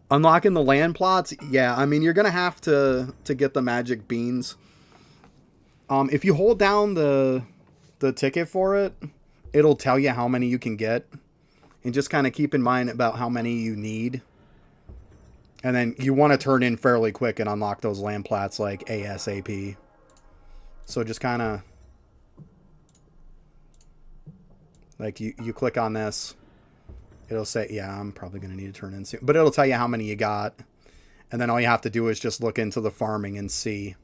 Unlocking the land plots, yeah, I mean, you're going to have to get the magic beans. If you hold down the ticket for it, it'll tell you how many you can get. And just kind of keep in mind about how many you need. And then you want to turn in fairly quick and unlock those land plots like ASAP. So just kind of, like, you click on this. It'll say, yeah, I'm probably going to need to turn in soon. But it'll tell you how many you got. And then all you have to do is just look into the farming and see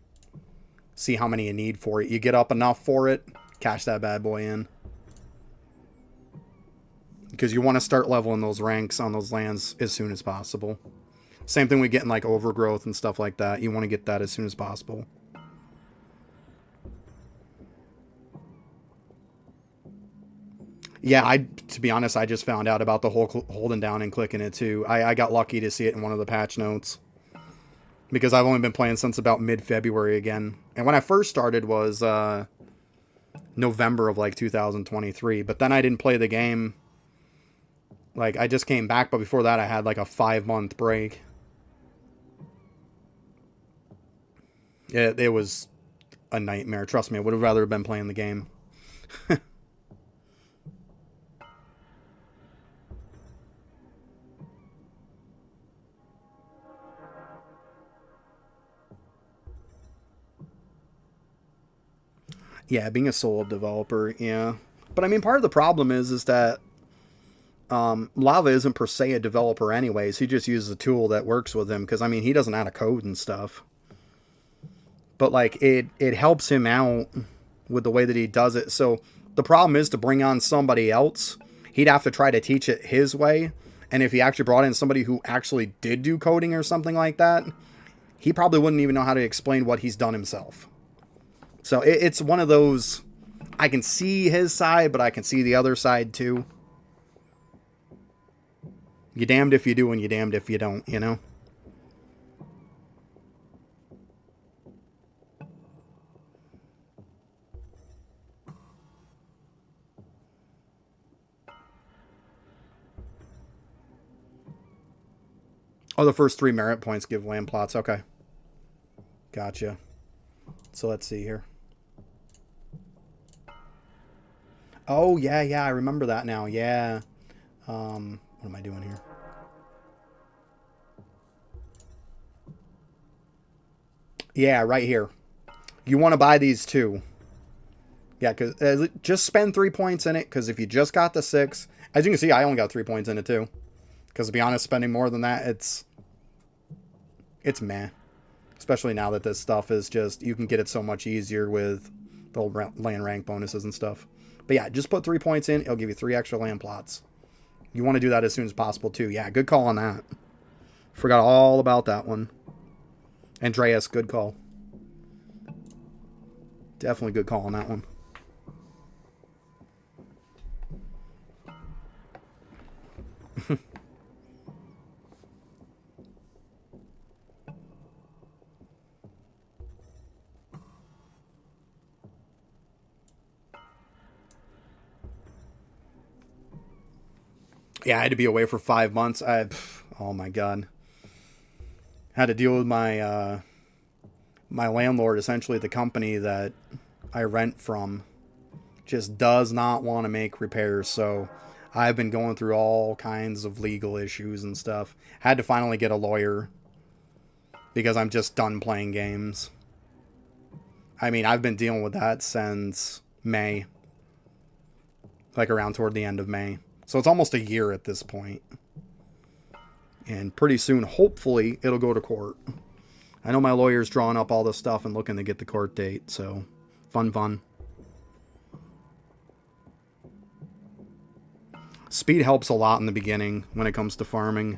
how many you need for it. You get up enough for it, cash that bad boy in. Because you want to start leveling those ranks on those lands as soon as possible. Same thing with getting like overgrowth and stuff like that. You want to get that as soon as possible. Yeah, to be honest, I just found out about the whole holding down and clicking it too. I got lucky to see it in one of the patch notes. Because I've only been playing since about mid-February again. And when I first started was November of like 2023. But then I didn't play the game. Like, I just came back, but before that I had like a 5-month break. It was a nightmare. Trust me, I would have rather been playing the game. Yeah, being a solo developer, yeah. But I mean, part of the problem is that Lava isn't per se a developer anyways. He just uses a tool that works with him, because I mean, he doesn't know how to code and stuff. But like, it helps him out with the way that he does it. So the problem is to bring on somebody else. he'd have to try to teach it his way. And if he actually brought in somebody who actually did do coding or something like that, he probably wouldn't even know how to explain what he's done himself. So it's one of those, I can see his side, but I can see the other side too. You're damned if you do and you're damned if you don't, you know? Oh, the first 3 merit points give land plots. Okay. Gotcha. So let's see here. Oh, yeah, I remember that now. Yeah. What am I doing here? Yeah, right here. You want to buy these too. Yeah, because just spend 3 points in it, because if you just got the 6, as you can see, I only got 3 points in it too. Because to be honest, spending more than that, it's meh. Especially now that this stuff is just, you can get it so much easier with the land rank bonuses and stuff. But yeah, just put 3 points in, it'll give you 3 extra land plots. You want to do that as soon as possible too. Yeah, good call on that. Forgot all about that one. Andreas, good call. Definitely good call on that one. Yeah, I had to be away for 5 months. Oh my god. Had to deal with my my landlord, essentially the company that I rent from, just does not want to make repairs. So I've been going through all kinds of legal issues and stuff. Had to finally get a lawyer because I'm just done playing games. I mean, I've been dealing with that since May. Like around toward the end of May. So it's almost a year at this point. And pretty soon, hopefully, it'll go to court. I know my lawyer's drawing up all this stuff and looking to get the court date. So, fun. Speed helps a lot in the beginning when it comes to farming.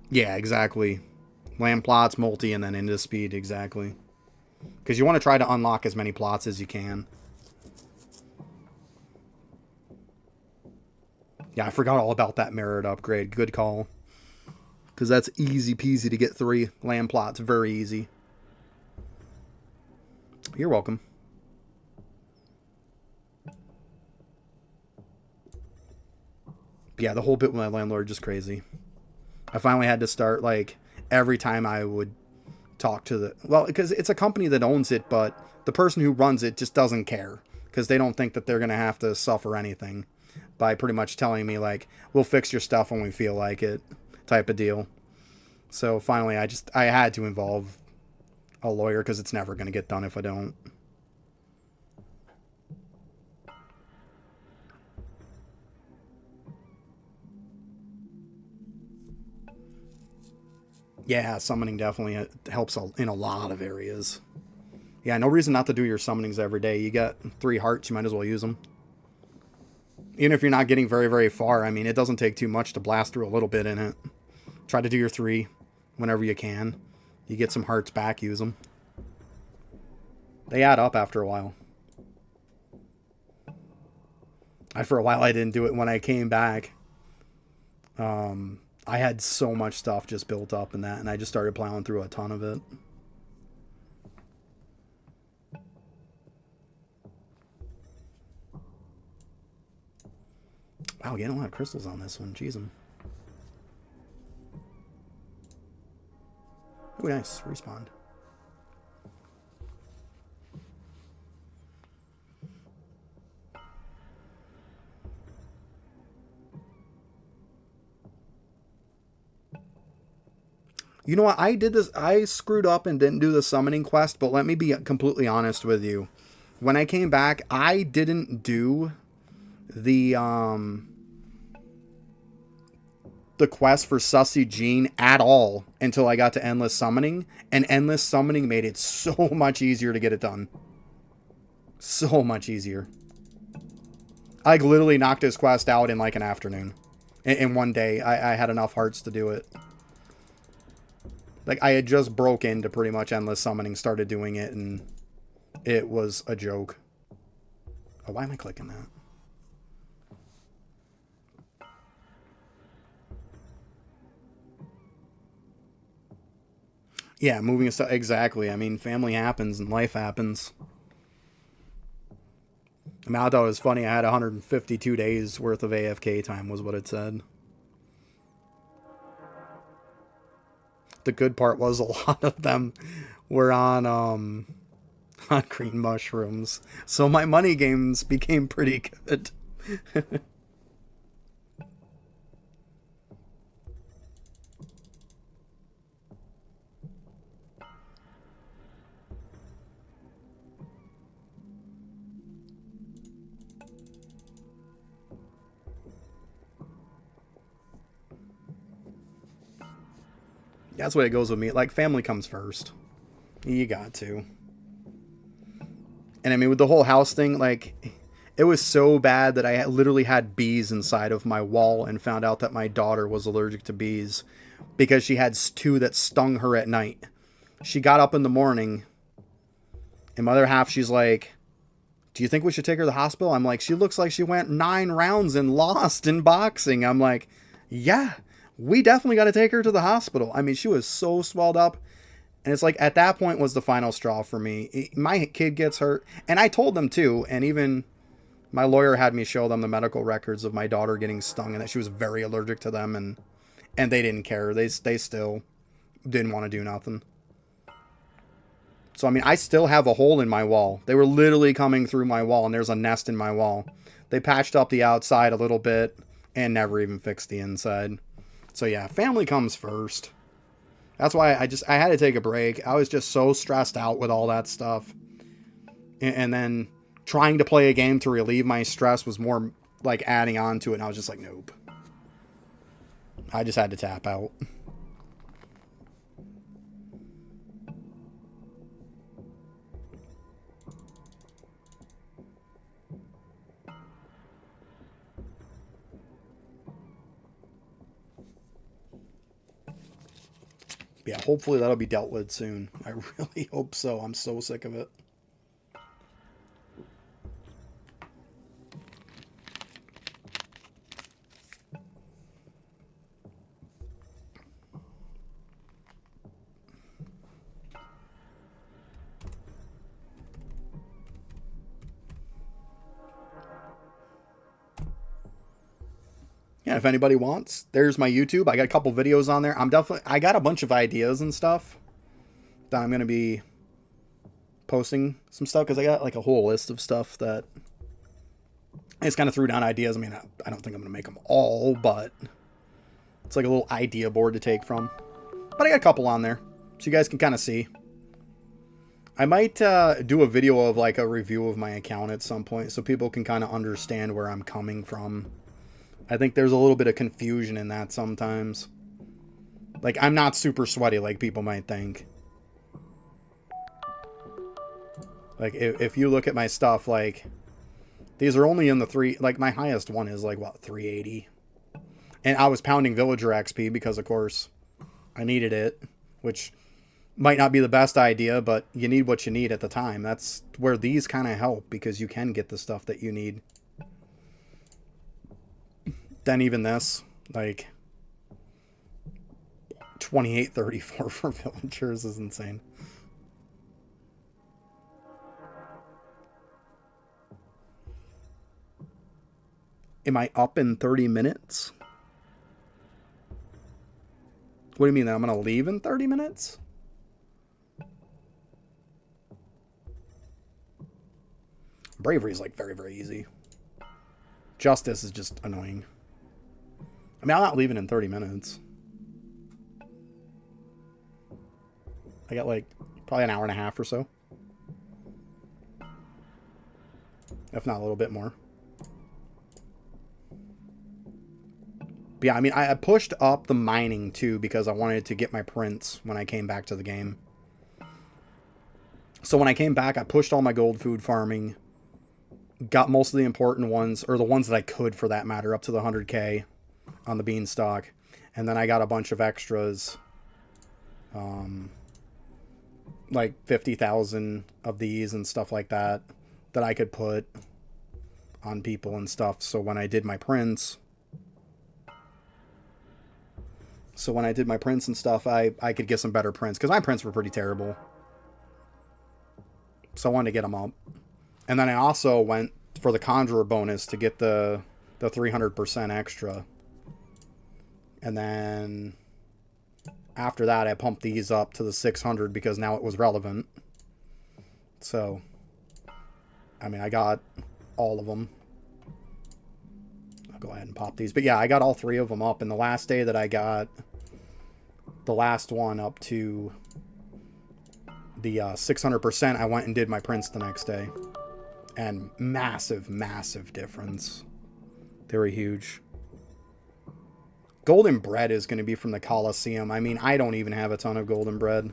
Yeah, exactly. Land plots, multi, and then into speed, exactly. Because you want to try to unlock as many plots as you can. Yeah, I forgot all about that merit upgrade. Good call. Because that's easy peasy to get 3 land plots. Very easy. You're welcome. Yeah, the whole bit with my landlord just crazy. I finally had to start, like, every time I would talk to the... Well, because it's a company that owns it, but the person who runs it just doesn't care. Because they don't think that they're going to have to suffer anything by pretty much telling me, like, we'll fix your stuff when we feel like it, type of deal. So finally, I had to involve a lawyer because it's never going to get done if I don't. Yeah, summoning definitely helps in a lot of areas. Yeah, no reason not to do your summonings every day. You got 3 hearts, you might as well use them. Even if you're not getting very, very far, I mean, it doesn't take too much to blast through a little bit in it. Try to do your 3 whenever you can. You get some hearts back, use them. They add up after a while. For a while, I didn't do it. When I came back, I had so much stuff just built up in that, and I just started plowing through a ton of it. Wow, getting a lot of crystals on this one. Jeez. Oh, nice. Respawned. You know what? I did this. I screwed up and didn't do the summoning quest, but let me be completely honest with you. When I came back, I didn't do the quest for Sussy Jean at all until I got to Endless Summoning, and Endless Summoning made it so much easier to get it done. So much easier. I like literally knocked his quest out in like an afternoon. In one day, I had enough hearts to do it. Like, I had just broke into pretty much endless summoning, started doing it, and it was a joke. Oh, why am I clicking that? Yeah, moving stuff. Exactly. I mean, family happens and life happens. I mean, I thought it was funny. I had 152 days worth of AFK time was what it said. The good part was a lot of them were on on green mushrooms. So my money games became pretty good. That's what it goes with me. Like, family comes first. You got to. And I mean, with the whole house thing, like, it was so bad that I literally had bees inside of my wall and found out that my daughter was allergic to bees because she had two that stung her at night. She got up in the morning, and my other half, she's like, do you think we should take her to the hospital? I'm like, she looks like she went 9 rounds and lost in boxing. I'm like, yeah, we definitely got to take her to the hospital. I mean, she was so swelled up. And it's like, at that point was the final straw for me. My kid gets hurt. And I told them too. And even my lawyer had me show them the medical records of my daughter getting stung and that she was very allergic to them. And they didn't care. They still didn't want to do nothing. So, I mean, I still have a hole in my wall. They were literally coming through my wall, and there's a nest in my wall. They patched up the outside a little bit and never even fixed the inside. So, yeah, family comes first. That's why I had to take a break. I was just so stressed out with all that stuff. And then trying to play a game to relieve my stress was more like adding on to it. And I was just like, nope. I just had to tap out. Yeah, hopefully that'll be dealt with soon. I really hope so. I'm so sick of it. Yeah, if anybody wants, there's my YouTube. I got a couple videos on there. I got a bunch of ideas and stuff that I'm going to be posting some stuff because I got like a whole list of stuff that I just kind of threw down ideas. I mean, I don't think I'm going to make them all, but it's like a little idea board to take from. But I got a couple on there so you guys can kind of see. I might do a video of like a review of my account at some point so people can kind of understand where I'm coming from. I think there's a little bit of confusion in that sometimes. Like, I'm not super sweaty like people might think. Like, if you look at my stuff, like, these are only in the 3... Like, my highest one is, like, what, 380? And I was pounding villager XP because, of course, I needed it. Which might not be the best idea, but you need what you need at the time. That's where these kind of help because you can get the stuff that you need. Then even this, like, 2834 for villagers is insane. Am I up in 30 minutes? What do you mean? That I'm going to leave in 30 minutes? Bravery is, like, very, very easy. Justice is just annoying. I mean, I'm not leaving in 30 minutes. I got, like, probably an hour and a half or so. If not a little bit more. But yeah, I mean, I pushed up the mining, too, because I wanted to get my prints when I came back to the game. So when I came back, I pushed all my gold food farming got most of the important ones, or the ones that I could for that matter, up to the 100k on the beanstalk. And then I got a bunch of extras, like 50,000 of these and stuff like that, that I could put on people and stuff. So when I did my prints, and stuff, I could get some better prints, because my prints were pretty terrible. So I wanted to get them up. And then I also went for the Conjurer bonus to get the 300% extra. And then after that, I pumped these up to the 600 because now it was relevant. So, I mean, I got all of them. I'll go ahead and pop these. But yeah, I got all 3 of them up. And the last day that I got the last one up to the 600%, I went and did my prints the next day. And massive, massive difference. They were huge. Golden bread is going to be from the Coliseum. I mean, I don't even have a ton of golden bread.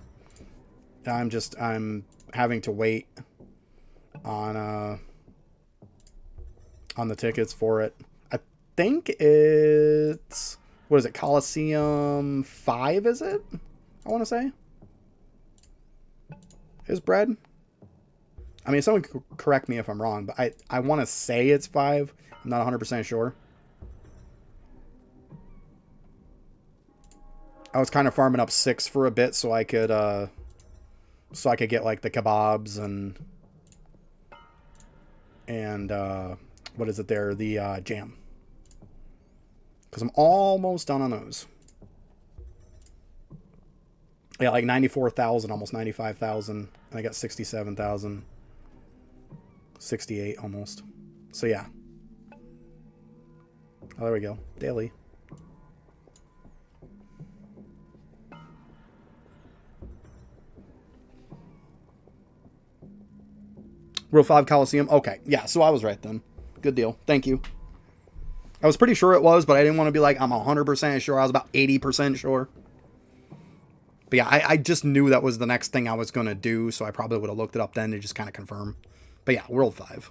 I'm having to wait on the tickets for it. I think it's, what is it, Coliseum 5, is it? I want to say. Is bread? I mean, someone could correct me if I'm wrong, but I want to say it's 5. I'm not 100% sure. I was kind of farming up 6 for a bit so I could get like the kebabs and what is it there? The jam. Because I'm almost done on those. Yeah, like 94,000, almost 95,000. And I got 67,000. 68 almost. So yeah. Oh, there we go. Daily. World 5 Coliseum. Okay. Yeah, so I was right then. Good deal. Thank you. I was pretty sure it was, but I didn't want to be like, I'm 100% sure. I was about 80% sure. But yeah, I just knew that was the next thing I was going to do, so I probably would have looked it up then to just kind of confirm. But yeah, World 5.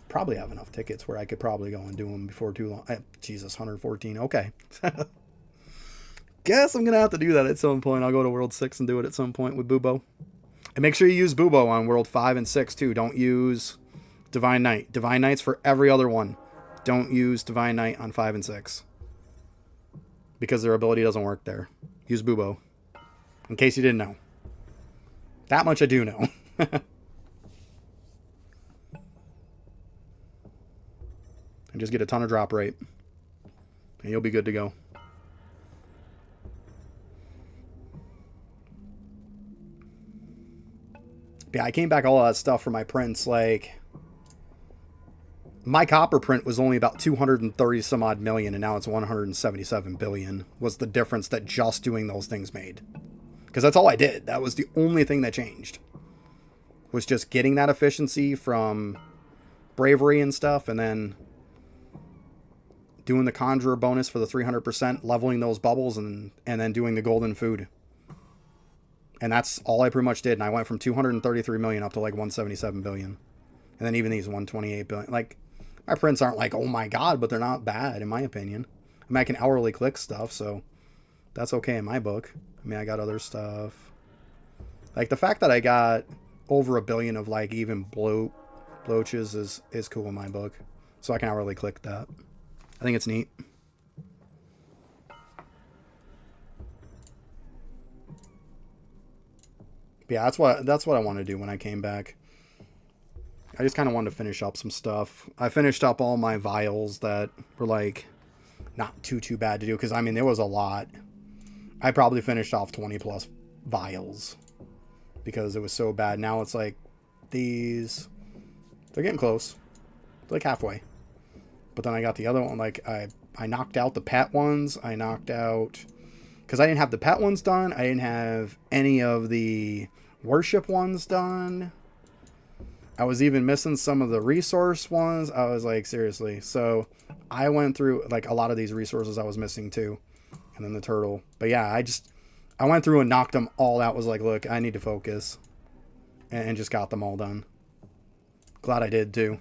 Probably have enough tickets where I could probably go and do them before too long. Jesus, 114. Okay. Guess I'm going to have to do that at some point. I'll go to World 6 and do it at some point with Bubo. And make sure you use Bubo on World 5 and 6 too. Don't use Divine Knight. Divine Knight's for every other one. Don't use Divine Knight on 5 and 6. Because their ability doesn't work there. Use Bubo. In case you didn't know. That much I do know. And just get a ton of drop rate. And you'll be good to go. Yeah, I came back all of that stuff for my prints. Like, my copper print was only about 230 some odd million, and now it's 177 billion. Was the difference that just doing those things made. Because that's all I did. That was the only thing that changed. Was just getting that efficiency from bravery and stuff, and then doing the Conjurer bonus for the 300%, leveling those bubbles, and then doing the golden food. And that's all I pretty much did. And I went from 233 million up to like 177 billion. And then even these 128 billion. Like, my prints aren't like, oh my god, but they're not bad in my opinion. I mean, I can hourly click stuff, so that's okay in my book. I mean, I got other stuff. Like, the fact that I got over 1 billion of like even bloaches is cool in my book. So I can hourly click that. I think it's neat. Yeah, that's what I want to do when I came back. I just kind of wanted to finish up some stuff. I finished up all my vials that were like not too bad to do, because I mean there was a lot. I probably finished off 20 plus vials because it was so bad. Now it's like they're getting close. They're like halfway. But then I got the other one. Like I knocked out the pet ones. I knocked out, because I didn't have the pet ones done. I didn't have any of the worship ones done. I was even missing some of the resource ones. I was like, seriously. So I went through like a lot of these resources I was missing too. And then the turtle. But yeah, I went through and knocked them all out. Was like, look, I need to focus. and just got them all done. Glad I did too.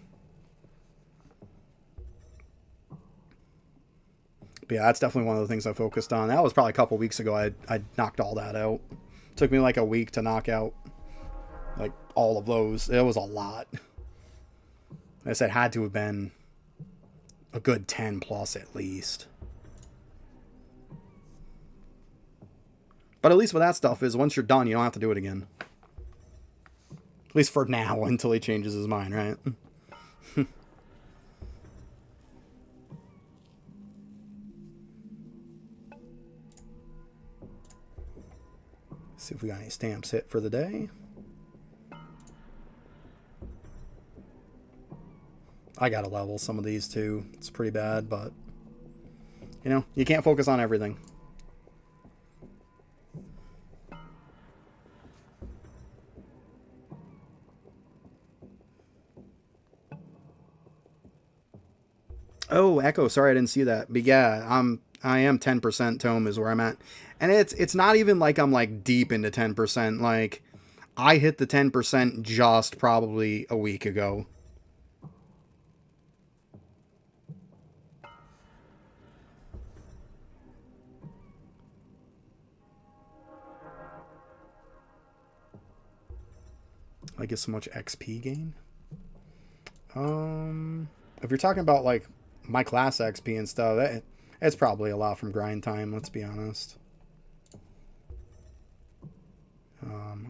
But yeah, that's definitely one of the things I focused on. That was probably a couple weeks ago. I knocked all that out. It took me like a week to knock out like all of those. It was a lot. I said had to have been a good 10 plus at least. But at least with that stuff is once you're done, you don't have to do it again. At least for now, until he changes his mind, right? See if we got any stamps hit for the day. I gotta level some of these too. It's pretty bad, but you know, you can't focus on everything. Oh, Echo, sorry I didn't see that. But yeah, I am 10% tome is where I'm at. And it's not even like I'm like deep into 10%. Like I hit the 10% just probably a week ago. I get so much XP gain. If you're talking about like my class XP and stuff, it's probably a lot from grind time, let's be honest.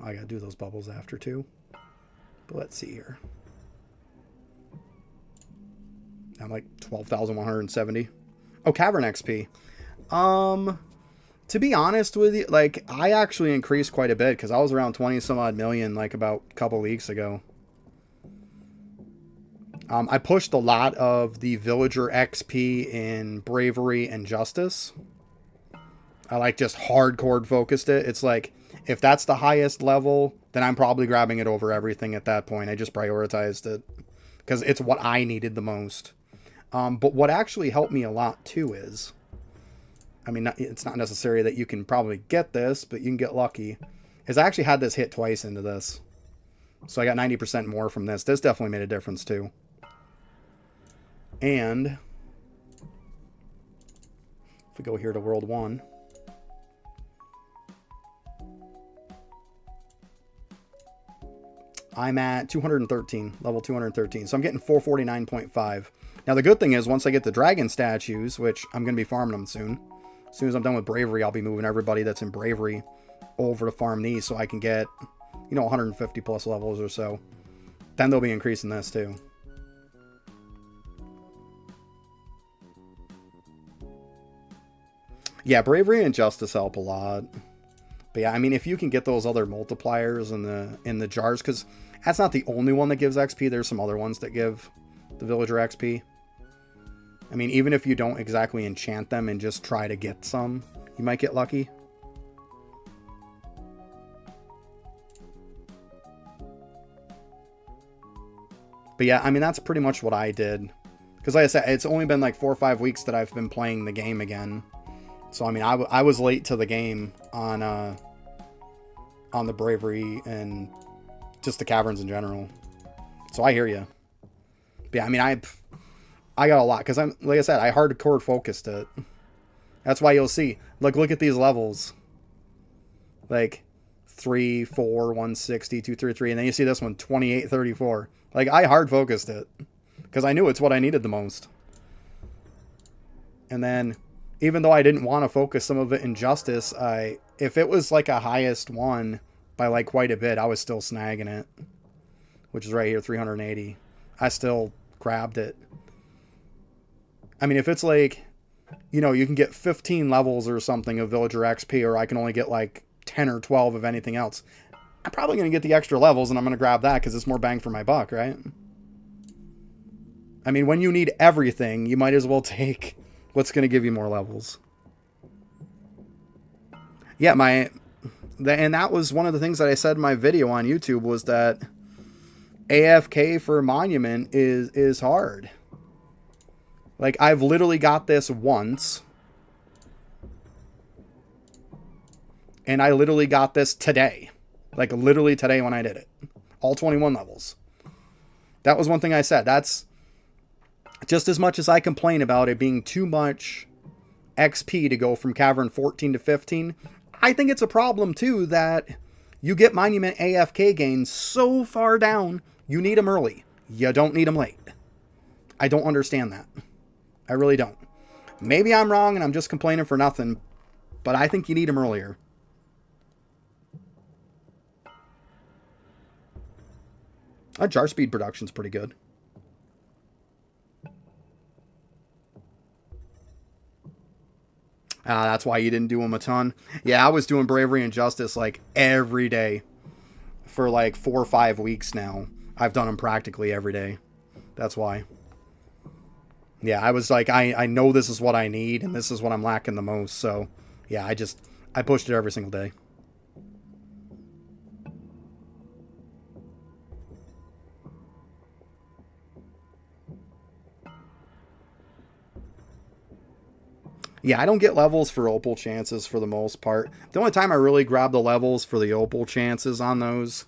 I gotta do those bubbles after too. But let's see here. I'm like 12,170. Oh, Cavern XP. To be honest with you, like I actually increased quite a bit because I was around 20 some odd million like about a couple weeks ago. I pushed a lot of the villager XP in bravery and justice. I like just hardcore focused it. It's like if that's the highest level, then I'm probably grabbing it over everything at that point. I just prioritized it because it's what I needed the most. But what actually helped me a lot too is, I mean, it's not necessary that you can probably get this, but you can get lucky, is I actually had this hit twice into this. So I got 90% more from this. This definitely made a difference too. And if we go here to World 1, I'm at 213, level 213. So I'm getting 449.5. Now the good thing is once I get the dragon statues, which I'm going to be farming them soon. As soon as I'm done with bravery, I'll be moving everybody that's in bravery over to farm these so I can get, you know, 150 plus levels or so. Then they'll be increasing this too. Yeah, bravery and justice help a lot. But yeah, I mean, if you can get those other multipliers in the jars, because that's not the only one that gives XP. There's some other ones that give the villager XP. I mean, even if you don't exactly enchant them and just try to get some, you might get lucky. But yeah, I mean, that's pretty much what I did. Because like I said, it's only been like 4 or 5 weeks that I've been playing the game again. So, I mean, I was late to the game on the bravery and just the caverns in general. So I hear you. But yeah, I mean, I got a lot because I'm, like I said, I hardcore focused it. That's why you'll see. Look at these levels. Like 3, 4, 160, 233, and then you see this one 28, 34. Like I hard focused it because I knew it's what I needed the most. And then even though I didn't want to focus some of it in justice, if it was like a highest one by like quite a bit, I was still snagging it, which is right here, 380. I still grabbed it. I mean, if it's like, you know, you can get 15 levels or something of villager XP, or I can only get like 10 or 12 of anything else, I'm probably going to get the extra levels and I'm going to grab that because it's more bang for my buck, right? I mean, when you need everything, you might as well take what's going to give you more levels. Yeah, and that was one of the things that I said in my video on YouTube was that AFK for Monument is hard. Like, I've literally got this once. And I literally got this today. Like, literally today when I did it. all 21 levels. That was one thing I said. That's just as much as I complain about it being too much XP to go from Cavern 14 to 15. I think it's a problem too that you get Monument AFK gains so far down, you need them early. You don't need them late. I don't understand that. I really don't. Maybe I'm wrong and I'm just complaining for nothing, but I think you need them earlier. Our jar speed production's pretty good. That's why you didn't do them a ton. Yeah, I was doing Bravery and Justice like every day for like 4 or 5 weeks now. I've done them practically every day. That's why. Yeah, I was like, I know this is what I need and this is what I'm lacking the most. So yeah, I pushed it every single day. Yeah, I don't get levels for opal chances for the most part. The only time I really grab the levels for the opal chances on those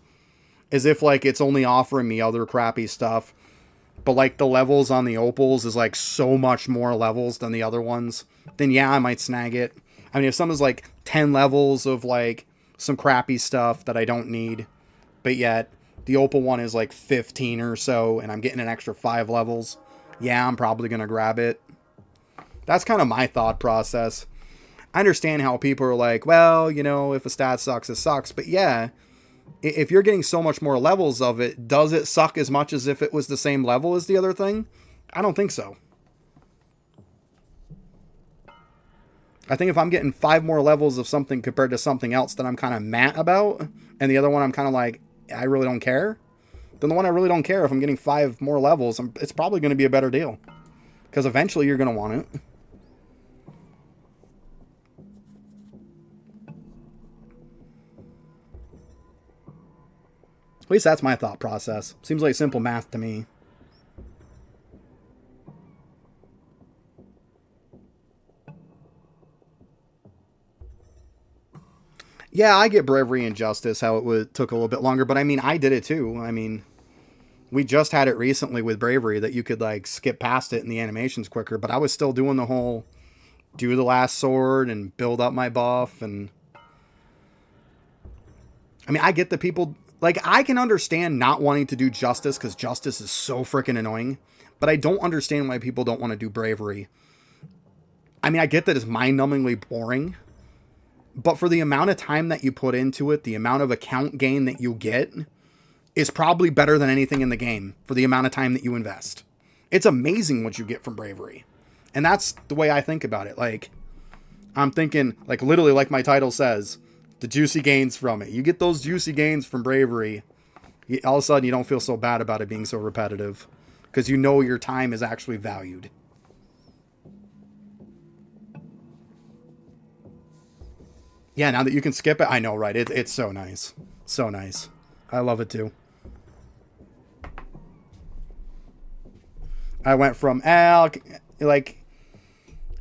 is if like it's only offering me other crappy stuff. But like the levels on the opals is like so much more levels than the other ones. Then yeah, I might snag it. I mean, if something's like 10 levels of like some crappy stuff that I don't need, but yet the opal one is like 15 or so and I'm getting an extra 5 levels, yeah, I'm probably going to grab it. That's kind of my thought process. I understand how people are like, well, you know, if a stat sucks, it sucks. But yeah, if you're getting so much more levels of it, does it suck as much as if it was the same level as the other thing? I don't think so. I think if I'm getting 5 more levels of something compared to something else that I'm kind of mad about, and the other one I'm kind of like, I really don't care, then the one I really don't care, if I'm getting 5 more levels, it's probably going to be a better deal. Because eventually you're going to want it. At least that's my thought process. Seems like simple math to me. Yeah, I get Bravery and Justice, how took a little bit longer, but I mean, I did it too. I mean, we just had it recently with Bravery that you could like skip past it and the animation's quicker, but I was still doing the whole do the last sword and build up my buff. And I mean, I get the people, like, I can understand not wanting to do Justice because Justice is so freaking annoying, but I don't understand why people don't want to do Bravery. I mean, I get that it's mind-numbingly boring, but for the amount of time that you put into it, the amount of account gain that you get is probably better than anything in the game for the amount of time that you invest. It's amazing what you get from Bravery. And that's the way I think about it. Like, I'm thinking, like, literally, like my title says, the juicy gains from it. You get those juicy gains from Bravery, all of a sudden you don't feel so bad about it being so repetitive because you know your time is actually valued. Yeah, now that you can skip it, I know, right? It's so nice. So nice. I love it too. I went from, like,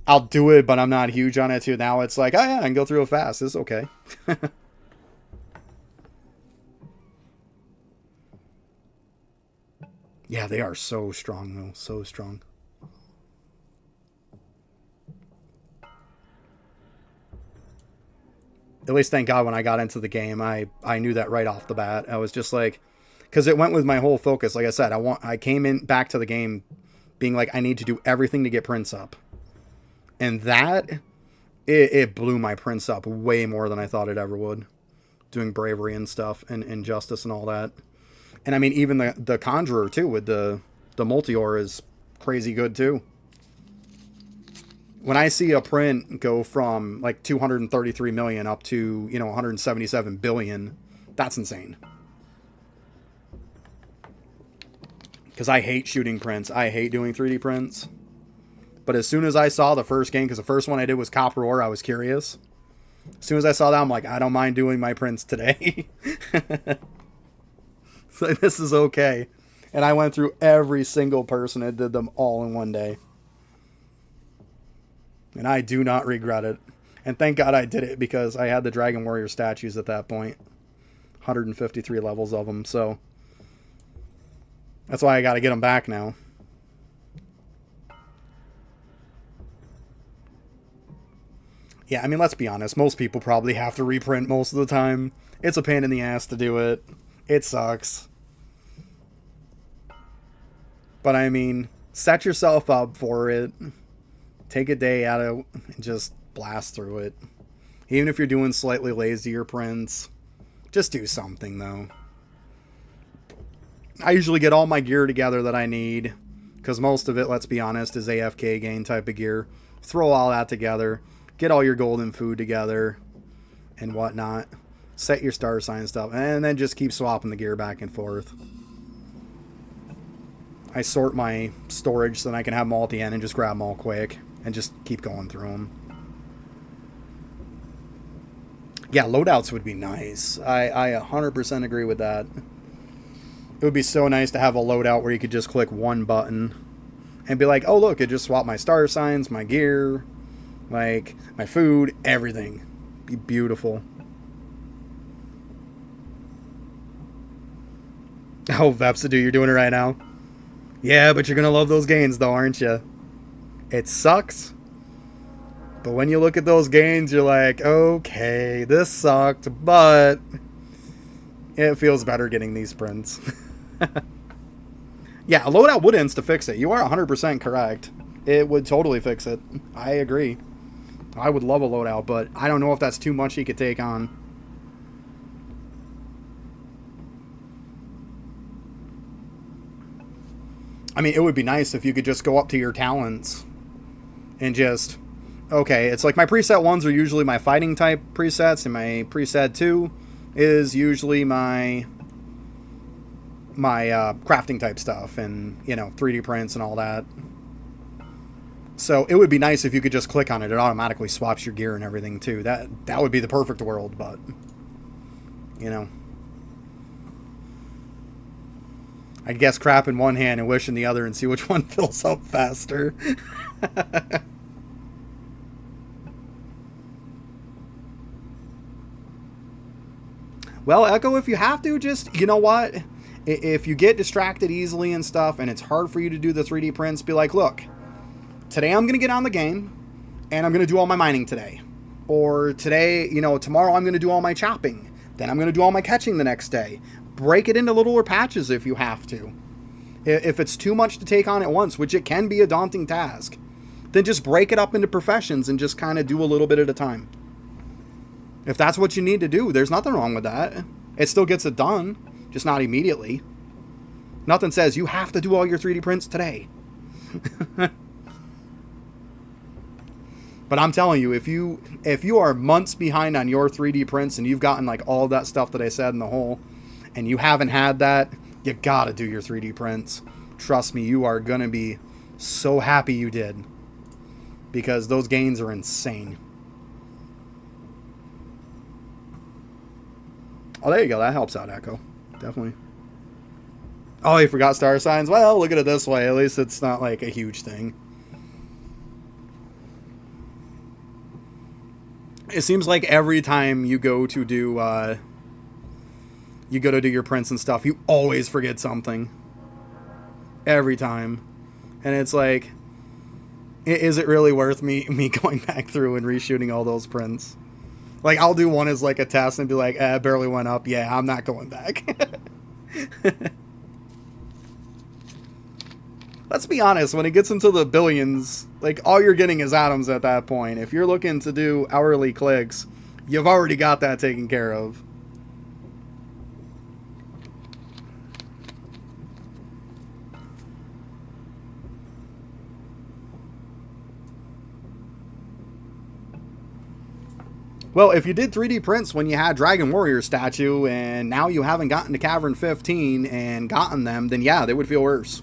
I'll do it, but I'm not huge on it too. Now it's like, oh yeah, I can go through it fast. It's okay. Yeah, they are so strong though. So strong. At least thank God when I got into the game, I knew that right off the bat. I was just like, because it went with my whole focus. Like I said, I came in back to the game being like, I need to do everything to get Prince up. And that, it blew my Prince up way more than I thought it ever would. Doing Bravery and stuff and Justice and all that. And I mean, even the Conjurer too with the Multior is crazy good too. When I see a print go from like 233 million up to, 177 billion, that's insane. Because I hate shooting prints. I hate doing 3D prints. But as soon as I saw the first game, because the first one I did was Copper Ore, I was curious. As soon as I saw that, I'm like, I don't mind doing my prints today. So this is okay. And I went through every single person and did them all in one day. And I do not regret it. And thank God I did it because I had the Dragon Warrior statues at that point. 153 levels of them. So That's why I got to get them back now. Yeah, I mean, let's be honest. Most people probably have to reprint most of the time. It's a pain in the ass to do it. It sucks. But I mean, set yourself up for it. Take a day out of and just blast through it. Even if you're doing slightly lazier prints, just do something though. I usually get all my gear together that I need, because most of it, let's be honest, is AFK gain type of gear. Throw all that together. Get all your golden food together and whatnot. Set your star sign stuff, and then just keep swapping the gear back and forth. I sort my storage so that I can have them all at the end and just grab them all quick and just keep going through them. Yeah, loadouts would be nice. I 100% agree with that. It would be so nice to have a loadout where you could just click one button and be like, oh look, it just swapped my star signs, my gear, like my food, everything. Be beautiful. Oh, Vepsidoo, you're doing it right now? Yeah, but you're going to love those gains though, aren't you? It sucks. But when you look at those gains, you're like, okay, this sucked, but it feels better getting these prints. Yeah, a loadout would insta-fix it. You are 100% correct. It would totally fix it. I agree. I would love a loadout, but I don't know if that's too much he could take on. I mean, it would be nice if you could just go up to your talents and just... Okay, it's like my preset 1s are usually my fighting type presets, and my preset 2 is usually my crafting type stuff, and, you know, 3D prints and all that. So it would be nice if you could just click on it. It automatically swaps your gear and everything, too. That would be the perfect world, but, you know. I guess crap in one hand and wish in the other and see which one fills up faster. Well, Echo, if you have to, just, you know what? If you get distracted easily and stuff, and it's hard for you to do the 3D prints, be like, look, today I'm going to get on the game, and I'm going to do all my mining today. Or today, you know, tomorrow I'm going to do all my chopping. Then I'm going to do all my catching the next day. Break it into littler patches if you have to. If it's too much to take on at once, which it can be a daunting task, then just break it up into professions and just kind of do a little bit at a time. If that's what you need to do, there's nothing wrong with that. It still gets it done, just not immediately. Nothing says you have to do all your 3D prints today. But I'm telling you, if you are months behind on your 3D prints and you've gotten like all that stuff that I said in the hole, and you haven't had that, you gotta do your 3D prints. Trust me, you are gonna be so happy you did. Because those gains are insane. Oh, there you go. That helps out, Echo. Definitely. Oh, you forgot star signs? Well, look at it this way. At least it's not like a huge thing. It seems like every time you go to do your prints and stuff, you always forget something. Every time. And it's like, is it really worth me going back through and reshooting all those prints? Like, I'll do one as like a test and be like, barely went up. Yeah, I'm not going back. Let's be honest, when it gets into the billions, like, all you're getting is atoms at that point. If you're looking to do hourly clicks, you've already got that taken care of. Well, if you did 3D prints when you had Dragon Warrior statue and now you haven't gotten to Cavern 15 and gotten them, then yeah, they would feel worse.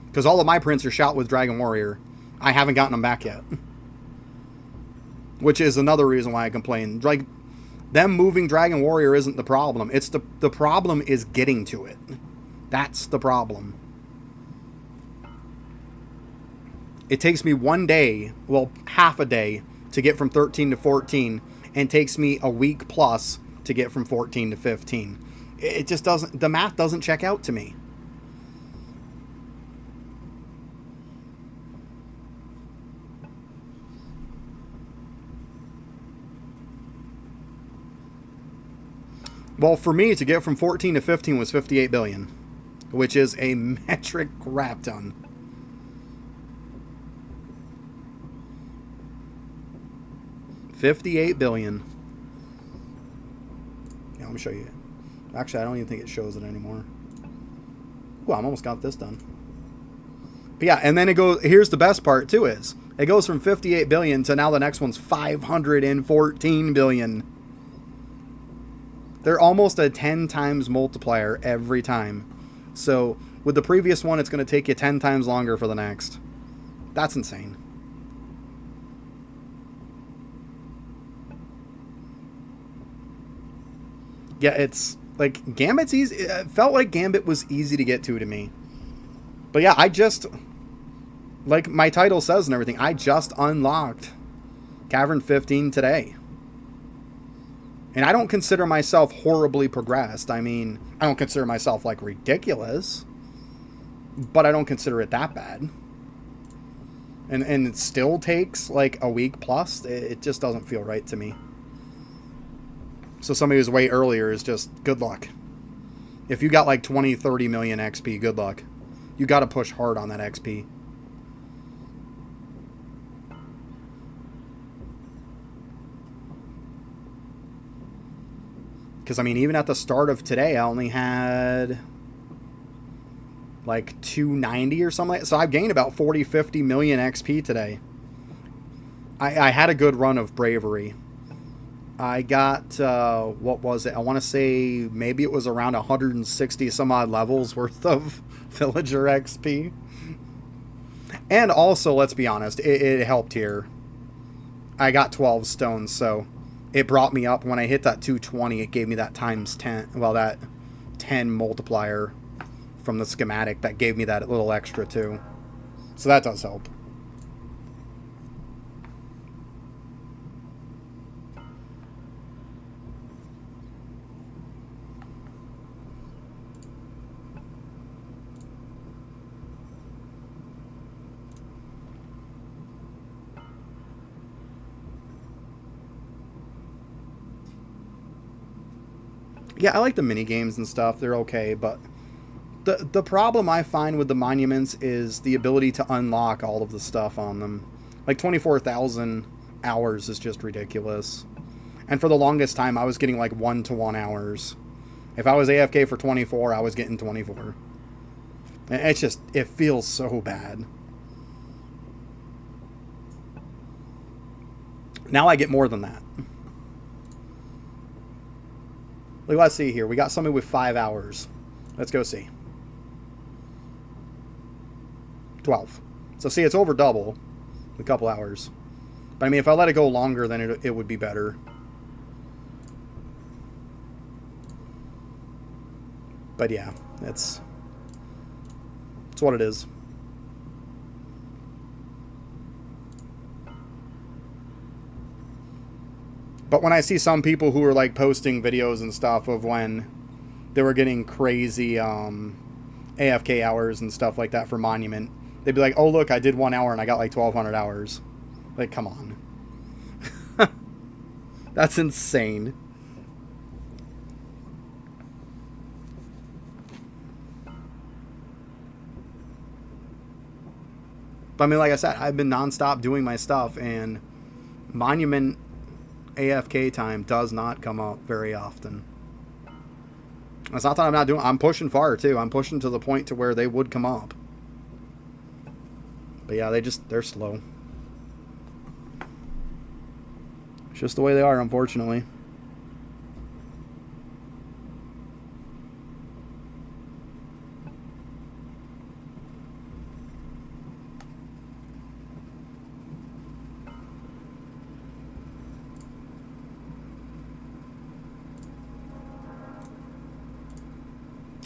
Because all of my prints are shot with Dragon Warrior. I haven't gotten them back yet. Which is another reason why I complain. Like, them moving Dragon Warrior isn't the problem. It's the problem is getting to it. That's the problem. It takes me one day, well, half a day, to get from 13 to 14, and takes me a week plus to get from 14 to 15. It just doesn't, the math doesn't check out to me. Well, for me, to get from 14 to 15 was 58 billion, which is a metric crap ton. $58 billion. Yeah, let me show you. Actually, I don't even think it shows it anymore. Well, I'm almost got this done. But yeah, and then it goes, here's the best part too is, it goes from 58 billion to now the next one's 514 billion. They're almost a 10 times multiplier every time. So with the previous one, it's going to take you 10 times longer for the next. That's insane. Yeah, it's like Gambit's easy. It felt like Gambit was easy to get to me. But yeah, I just, like my title says and everything, I just unlocked Cavern 15 today. And I don't consider myself horribly progressed. I mean, I don't consider myself like ridiculous, but I don't consider it that bad. And it still takes like a week plus. It just doesn't feel right to me. So somebody who's way earlier is just good luck. If you got like 20, 30 million XP, good luck. You got to push hard on that XP. Because, I mean, even at the start of today, I only had like 290 or something like that. So I've gained about 40, 50 million XP today. I had a good run of Bravery. I got, what was it? I want to say maybe it was around 160 some odd levels worth of Villager XP. And also, let's be honest, it helped here. I got 12 stones, so it brought me up. When I hit that 220, it gave me that times 10, well, that 10 multiplier from the schematic. That gave me that little extra too. So that does help. Yeah, I like the mini games and stuff. They're okay, but the problem I find with the monuments is the ability to unlock all of the stuff on them. Like 24,000 hours is just ridiculous. And for the longest time, I was getting like 1-to-1 hours. If I was AFK for 24, I was getting 24. It's just, it feels so bad. Now I get more than that. Like, let's see here. We got somebody with 5 hours. Let's go see. 12. So see, it's over double. A couple hours. But I mean, if I let it go longer, then it would be better. But yeah, it's what it is. But when I see some people who are like posting videos and stuff of when they were getting crazy AFK hours and stuff like that for Monument, they'd be like, oh look, I did 1 hour and I got like 1,200 hours. Like, come on. That's insane. But I mean, like I said, I've been nonstop doing my stuff, and Monument AFK time does not come up very often. It's not that I'm not doing, I'm pushing far too. I'm pushing to the point to where they would come up. But yeah, they're slow. It's just the way they are, unfortunately.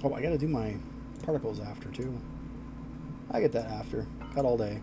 Oh, I gotta do my particles after, too. I get that after. Got all day.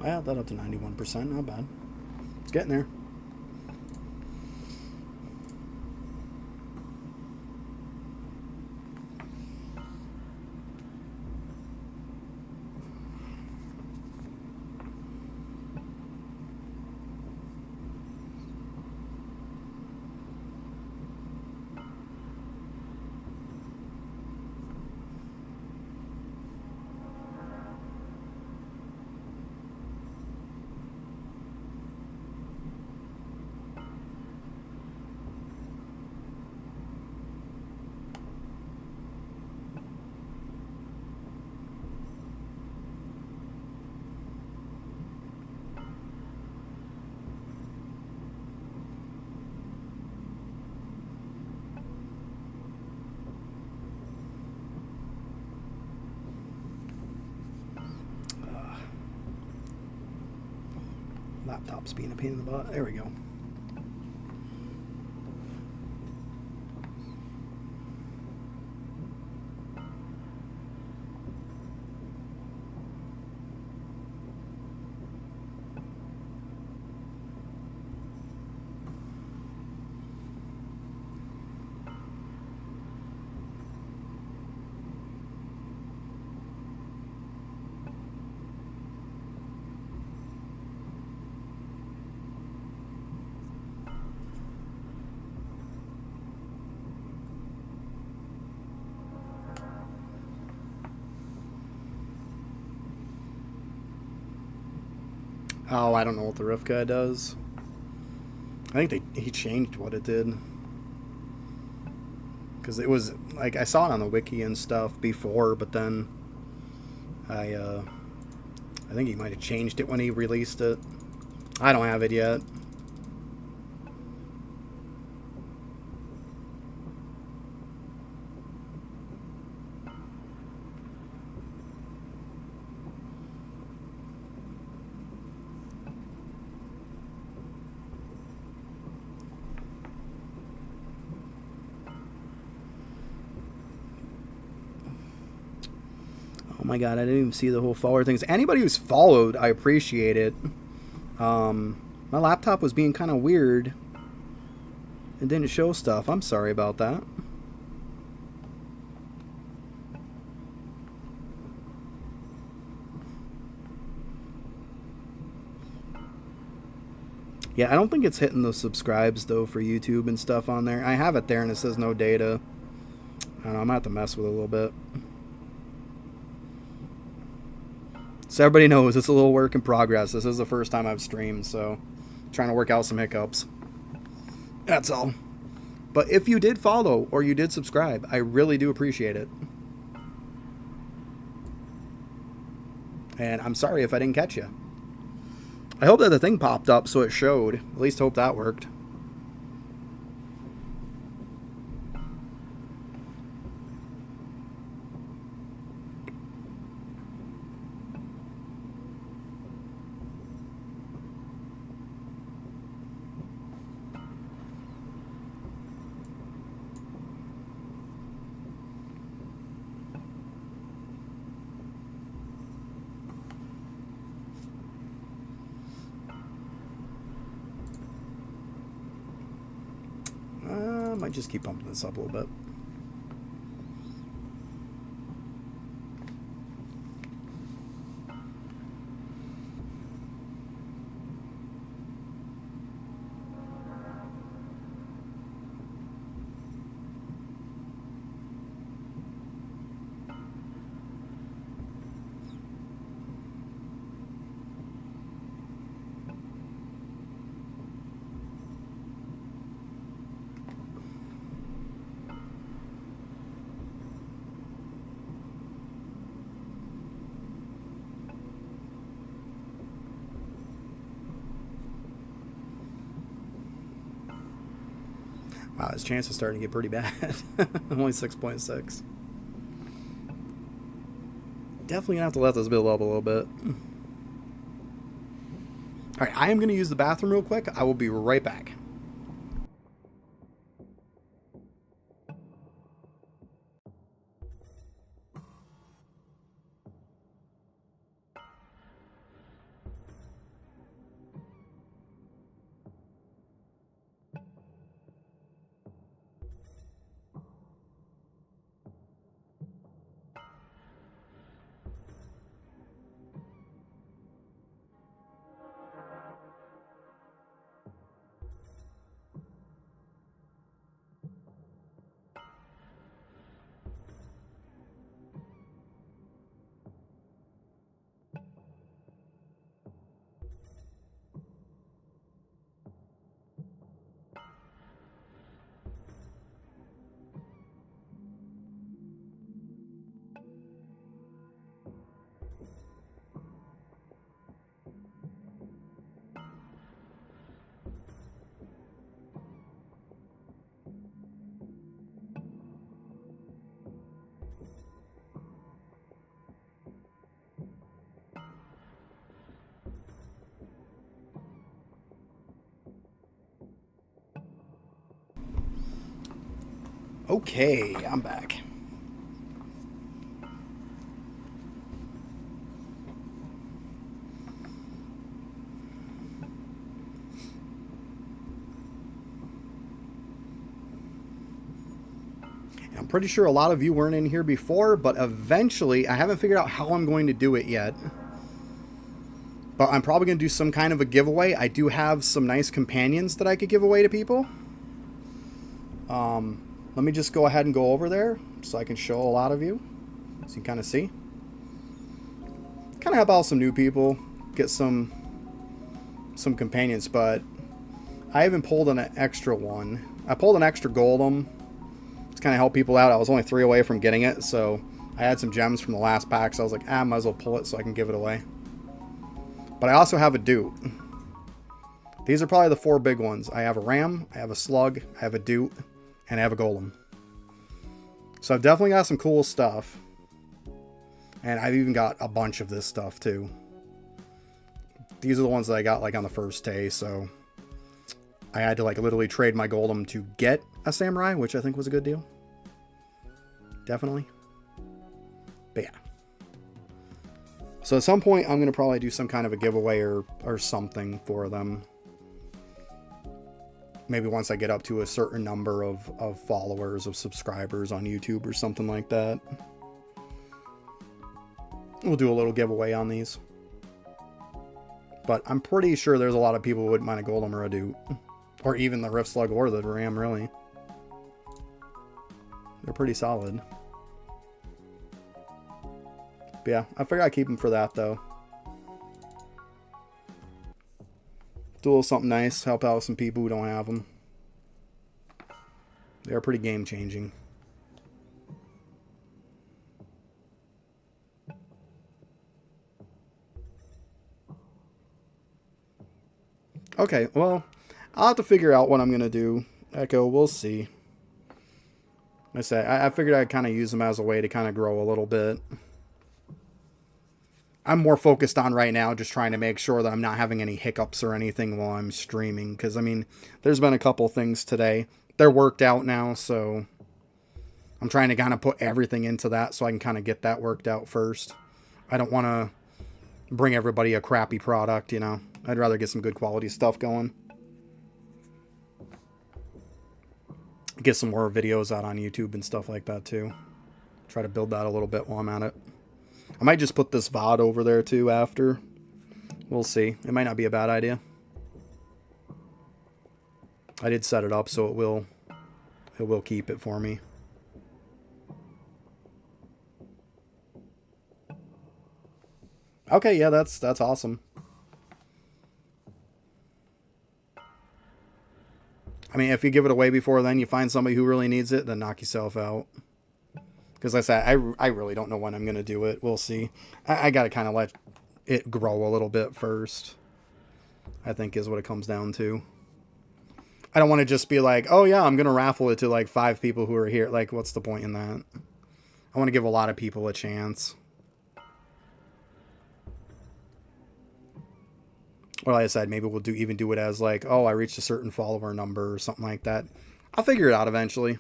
I had that up to 91%. Not bad. It's getting there. Laptop's being a pain in the butt. There we go. Oh, I don't know what the riff guy does. I think he changed what it did. Because it was, like, I saw it on the wiki and stuff before, but then I think he might have changed it when he released it. I don't have it yet. Oh my god, I didn't even see the whole follower things. Anybody who's followed, I appreciate it. My laptop was being kind of weird. It didn't show stuff. I'm sorry about that. Yeah, I don't think it's hitting the subscribes, though, for YouTube and stuff on there. I have it there, and it says no data. I don't know, I'm going to have to mess with it a little bit. So everybody knows it's a little work in progress. This is the first time I've streamed, so trying to work out some hiccups. That's all. But if you did follow or you did subscribe, I really do appreciate it. And I'm sorry if I didn't catch you. I hope that the thing popped up so it showed. At least hope that worked. Might just keep bumping this up a little bit. Wow, his chance is starting to get pretty bad. Only 6.6. Definitely gonna have to let this build up a little bit. Alright, I am gonna use the bathroom real quick. I will be right back. Okay, I'm back. I'm pretty sure a lot of you weren't in here before, but eventually, I haven't figured out how I'm going to do it yet. But I'm probably going to do some kind of a giveaway. I do have some nice companions that I could give away to people. Let me just go ahead and go over there so I can show a lot of you. So you can kind of see. Kind of help out some new people. Get some companions, but I haven't pulled an extra one. I pulled an extra golem. It's kind of help people out. I was only 3 away from getting it, so I had some gems from the last pack, so I was like, might as well pull it so I can give it away. But I also have a Doot. These are probably the 4 big ones. I have a Ram, I have a Slug, I have a Doot, and I have a Golem. So I've definitely got some cool stuff. And I've even got a bunch of this stuff too. These are the ones that I got like on the first day, so I had to like literally trade my Golem to get a Samurai, which I think was a good deal. Definitely. But yeah. So at some point I'm going to probably do some kind of a giveaway or something for them. Maybe once I get up to a certain number of followers, of subscribers on YouTube or something like that. We'll do a little giveaway on these. But I'm pretty sure there's a lot of people who wouldn't mind a Golem or a Doot. Or even the Rift Slug or the Ram, really. They're pretty solid. But yeah, I figure I'd keep them for that, though. Do a little something nice. Help out some people who don't have them. They're pretty game-changing. Okay, well, I'll have to figure out what I'm going to do. Echo, we'll see. I figured I'd kind of use them as a way to kind of grow a little bit. I'm more focused on right now just trying to make sure that I'm not having any hiccups or anything while I'm streaming. Because, I mean, there's been a couple things today. They're worked out now, so I'm trying to kind of put everything into that so I can kind of get that worked out first. I don't want to bring everybody a crappy product, you know. I'd rather get some good quality stuff going. Get some more videos out on YouTube and stuff like that, too. Try to build that a little bit while I'm at it. I might just put this VOD over there too after. We'll see. It might not be a bad idea. I did set it up so it will keep it for me. Okay, yeah, that's awesome. I mean, if you give it away before then, you find somebody who really needs it, then knock yourself out. Because like I said, I really don't know when I'm going to do it. We'll see. I got to kind of let it grow a little bit first, I think is what it comes down to. I don't want to just be like, oh yeah, I'm going to raffle it to like 5 people who are here. Like, what's the point in that? I want to give a lot of people a chance. Or like I said, maybe we'll even do it as like, oh, I reached a certain follower number or something like that. I'll figure it out eventually.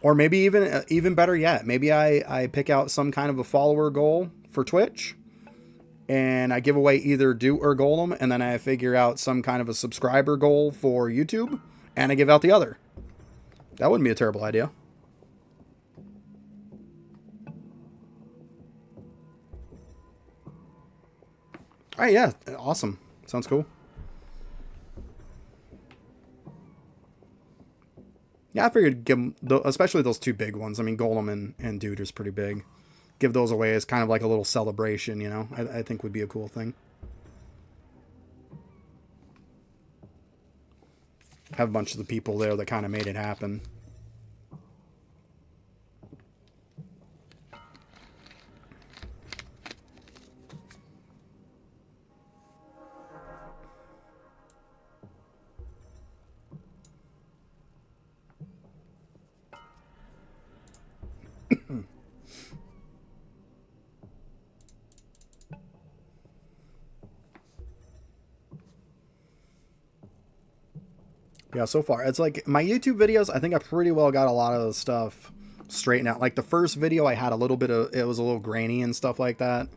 Or maybe even better yet, maybe I pick out some kind of a follower goal for Twitch, and I give away either Doot or Golem, and then I figure out some kind of a subscriber goal for YouTube, and I give out the other. That wouldn't be a terrible idea. All right, yeah, awesome. Sounds cool. Yeah, I figured give them, especially those 2 big ones. I mean, Golem and Dude is pretty big. Give those away as kind of like a little celebration, you know? I think would be a cool thing. Have a bunch of the people there that kind of made it happen. Yeah, so far. It's like my YouTube videos, I think I pretty well got a lot of the stuff straightened out. Like the first video I had a little bit of, it was a little grainy and stuff like that.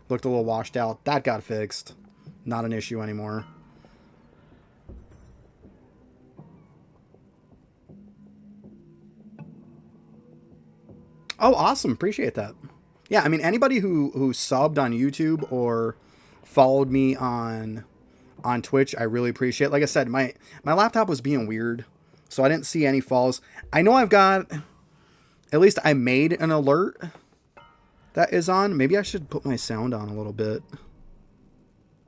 Looked a little washed out. That got fixed. Not an issue anymore. Oh, awesome. Appreciate that. Yeah, I mean, anybody who subbed on YouTube or followed me on Twitch, I really appreciate. Like I said, my laptop was being weird, so I didn't see any falls. I know I've got, at least I made an alert that is on. Maybe I should put my sound on a little bit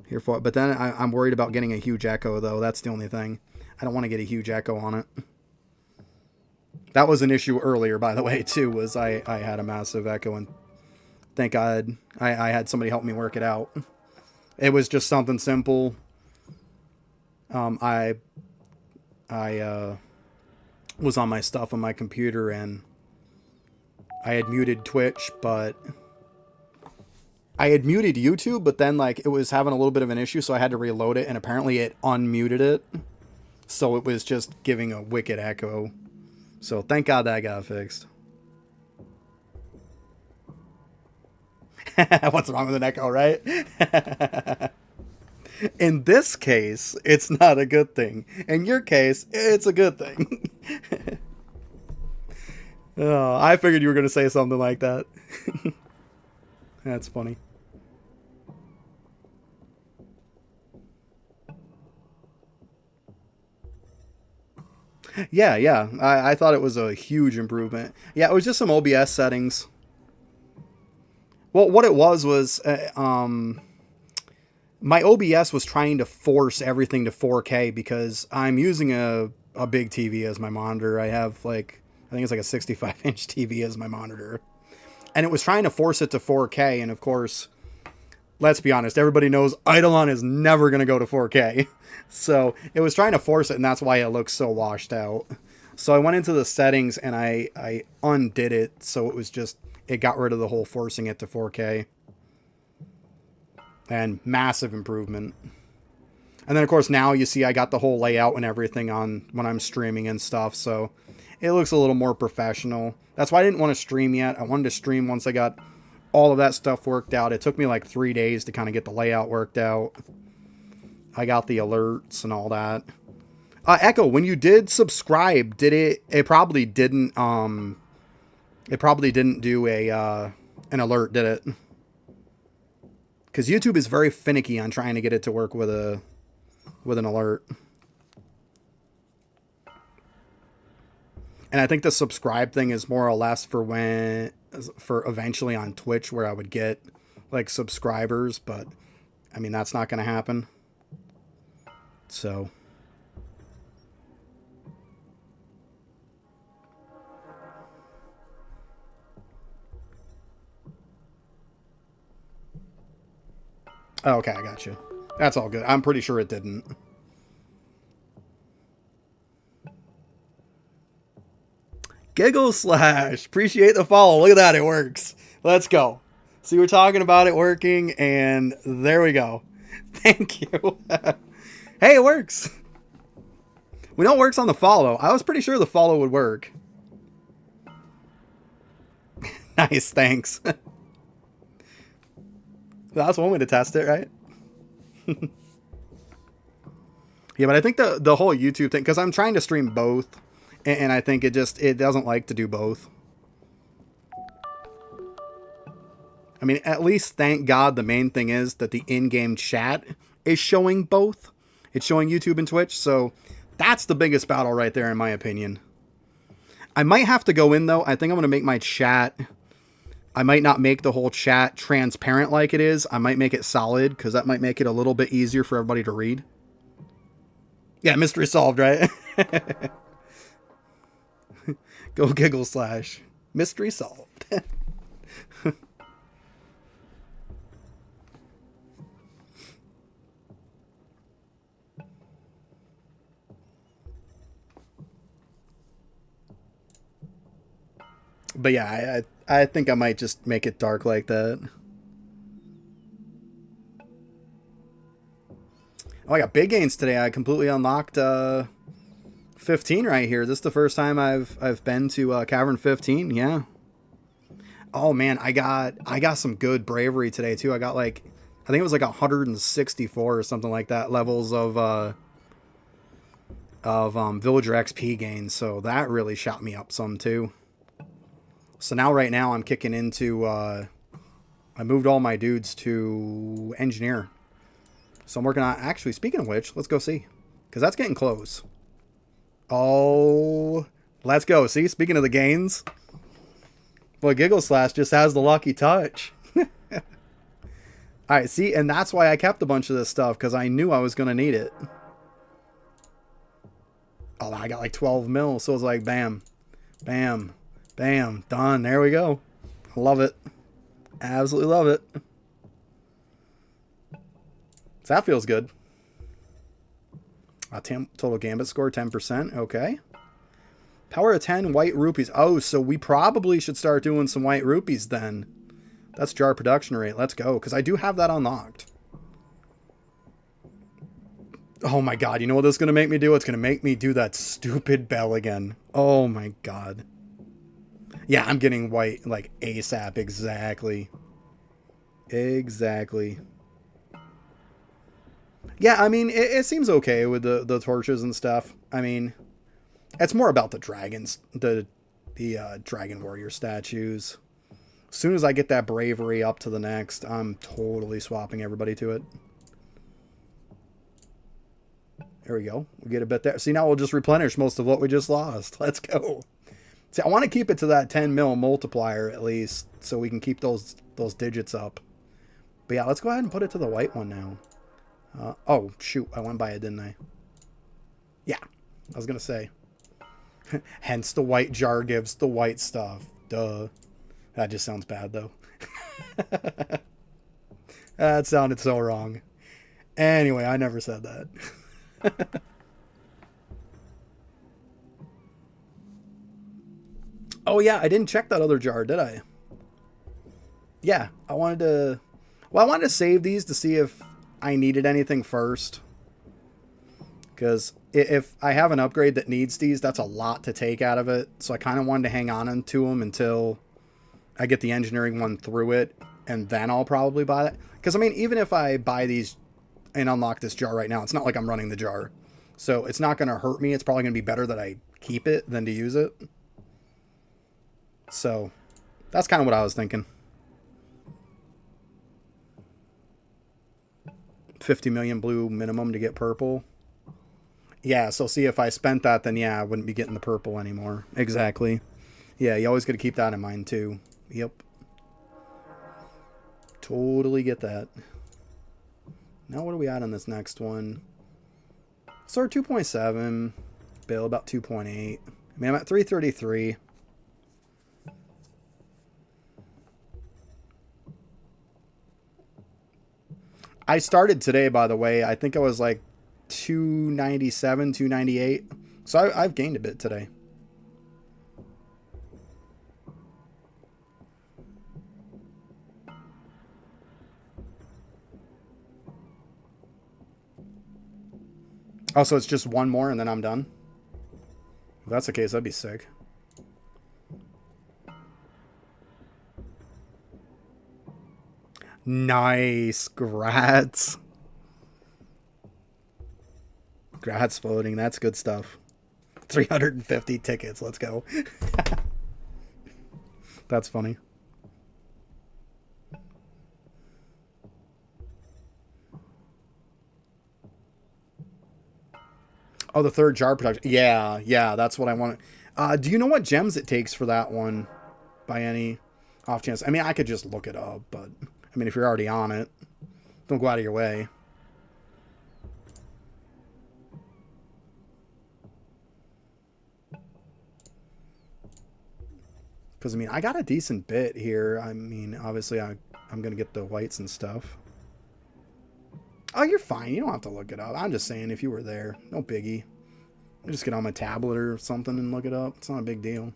here for it. But then I'm worried about getting a huge echo, though. That's the only thing. I don't want to get a huge echo on it. That was an issue earlier, by the way, too, was I had a massive echo, and thank God I had somebody help me work it out. It was just something simple. I was on my stuff on my computer, and I had muted Twitch, but I had muted YouTube, but then like it was having a little bit of an issue, so I had to reload it, and apparently it unmuted it. So it was just giving a wicked echo. So thank God that got fixed. What's wrong with an echo, right? In this case, it's not a good thing. In your case, it's a good thing. Oh, I figured you were going to say something like that. That's funny. Yeah. I thought it was a huge improvement. Yeah, it was just some OBS settings. Well, what it was my OBS was trying to force everything to 4K because I'm using a big TV as my monitor. I have like, I think it's like a 65-inch TV as my monitor. And it was trying to force it to 4K. And of course, let's be honest, everybody knows IdleOn is never going to go to 4K. So it was trying to force it, and that's why it looks so washed out. So I went into the settings and I undid it. So it was just, it got rid of the whole forcing it to 4K. And massive improvement. And then of course now you see I got the whole layout and everything on when I'm streaming and stuff. So it looks a little more professional. That's why I didn't want to stream yet. I wanted to stream once I got all of that stuff worked out. It took me like 3 days to kind of get the layout worked out. I got the alerts and all that. Echo, when you did subscribe, did it probably didn't do a an alert, did it? Because YouTube is very finicky on trying to get it to work with an alert. And I think the subscribe thing is more or less for eventually on Twitch, where I would get like subscribers, but I mean that's not going to happen. So okay, I got you. That's all good. I'm pretty sure it didn't. Giggle Slash. Appreciate the follow. Look at that. It works. Let's go. So we're talking about it working, and there we go. Thank you. Hey, it works. We know it works on the follow. I was pretty sure the follow would work. Nice. Thanks. That's one way to test it, right? Yeah, but I think the whole YouTube thing, because I'm trying to stream both, and I think it doesn't like to do both. I mean, at least thank God the main thing is that the in-game chat is showing both. It's showing YouTube and Twitch, so that's the biggest battle right there in my opinion. I might have to go in though. I think I'm going to make my chat, I might not make the whole chat transparent like it is. I might make it solid because that might make it a little bit easier for everybody to read. Yeah, mystery solved, right? Go Giggle Slash. Mystery solved. But yeah, I think I might just make it dark like that. Oh, I got big gains today. I completely unlocked 15 right here. This is the first time I've been to Cavern 15. Yeah. Oh man, I got some good bravery today too. I got like, I think it was like 164 or something like that levels of villager XP gains. So that really shot me up some too. So now right now I'm kicking into I moved all my dudes to engineer. So I'm working on, actually, speaking of which, let's go see. Because that's getting close. Oh, let's go. See, speaking of the gains. Well, Giggle Slash just has the lucky touch. Alright, see, and that's why I kept a bunch of this stuff. Because I knew I was going to need it. Oh, I got like 12 mil. So it's like, bam, bam, bam, done. There we go. I love it. Absolutely love it. So that feels good. Total gambit score 10%. Okay. Power of 10 white rupees. Oh, so we probably should start doing some white rupees then. That's jar production rate. Let's go. Because I do have that unlocked. Oh my god. You know what this is going to make me do? It's going to make me do that stupid bell again. Oh my god. Yeah, I'm getting white like ASAP. Exactly. Exactly. Yeah, I mean, it seems okay with the torches and stuff. I mean, it's more about the dragons, the dragon warrior statues. As soon as I get that bravery up to the next, I'm totally swapping everybody to it. There we go. We get a bit there. See, now we'll just replenish most of what we just lost. Let's go. See, I want to keep it to that 10 mil multiplier at least, so we can keep those digits up. But yeah, let's go ahead and put it to the white one now. Oh, shoot. I went by it, didn't I? Yeah, I was going to say. Hence the white jar gives the white stuff. Duh. That just sounds bad, though. That sounded so wrong. Anyway, I never said that. Oh, yeah, I didn't check that other jar, did I? Yeah, I wanted to... Well, I wanted to save these to see if I needed anything first. Because if I have an upgrade that needs these, that's a lot to take out of it. So I kind of wanted to hang on to them until I get the engineering one through it. And then I'll probably buy that. Because, I mean, even if I buy these and unlock this jar right now, it's not like I'm running the jar. So it's not going to hurt me. It's probably going to be better that I keep it than to use it. So that's kind of what I was thinking. 50 million blue minimum to get purple. Yeah, so see, if I spent that, then yeah, I wouldn't be getting the purple anymore. Exactly. Yeah, you always got to keep that in mind too. Yep. Totally get that. Now what are we at on this next one? So 2.7. Bill about 2.8. I mean, I'm at 333. I started today, by the way. I think I was like 297, 298. So I've gained a bit today. Oh, so it's just one more and then I'm done? If that's the case, that'd be sick. Nice. Grats. Grats floating. That's good stuff. 350 tickets. Let's go. That's funny. Oh, the third jar production. Yeah, yeah, that's what I want. Do you know what gems it takes for that one by any off chance? I mean, I could just look it up, but I mean, if you're already on it, don't go out of your way. Because, I mean, I got a decent bit here. I mean, obviously, I'm going to get the whites and stuff. Oh, you're fine. You don't have to look it up. I'm just saying, if you were there, no biggie. I'll just get on my tablet or something and look it up. It's not a big deal.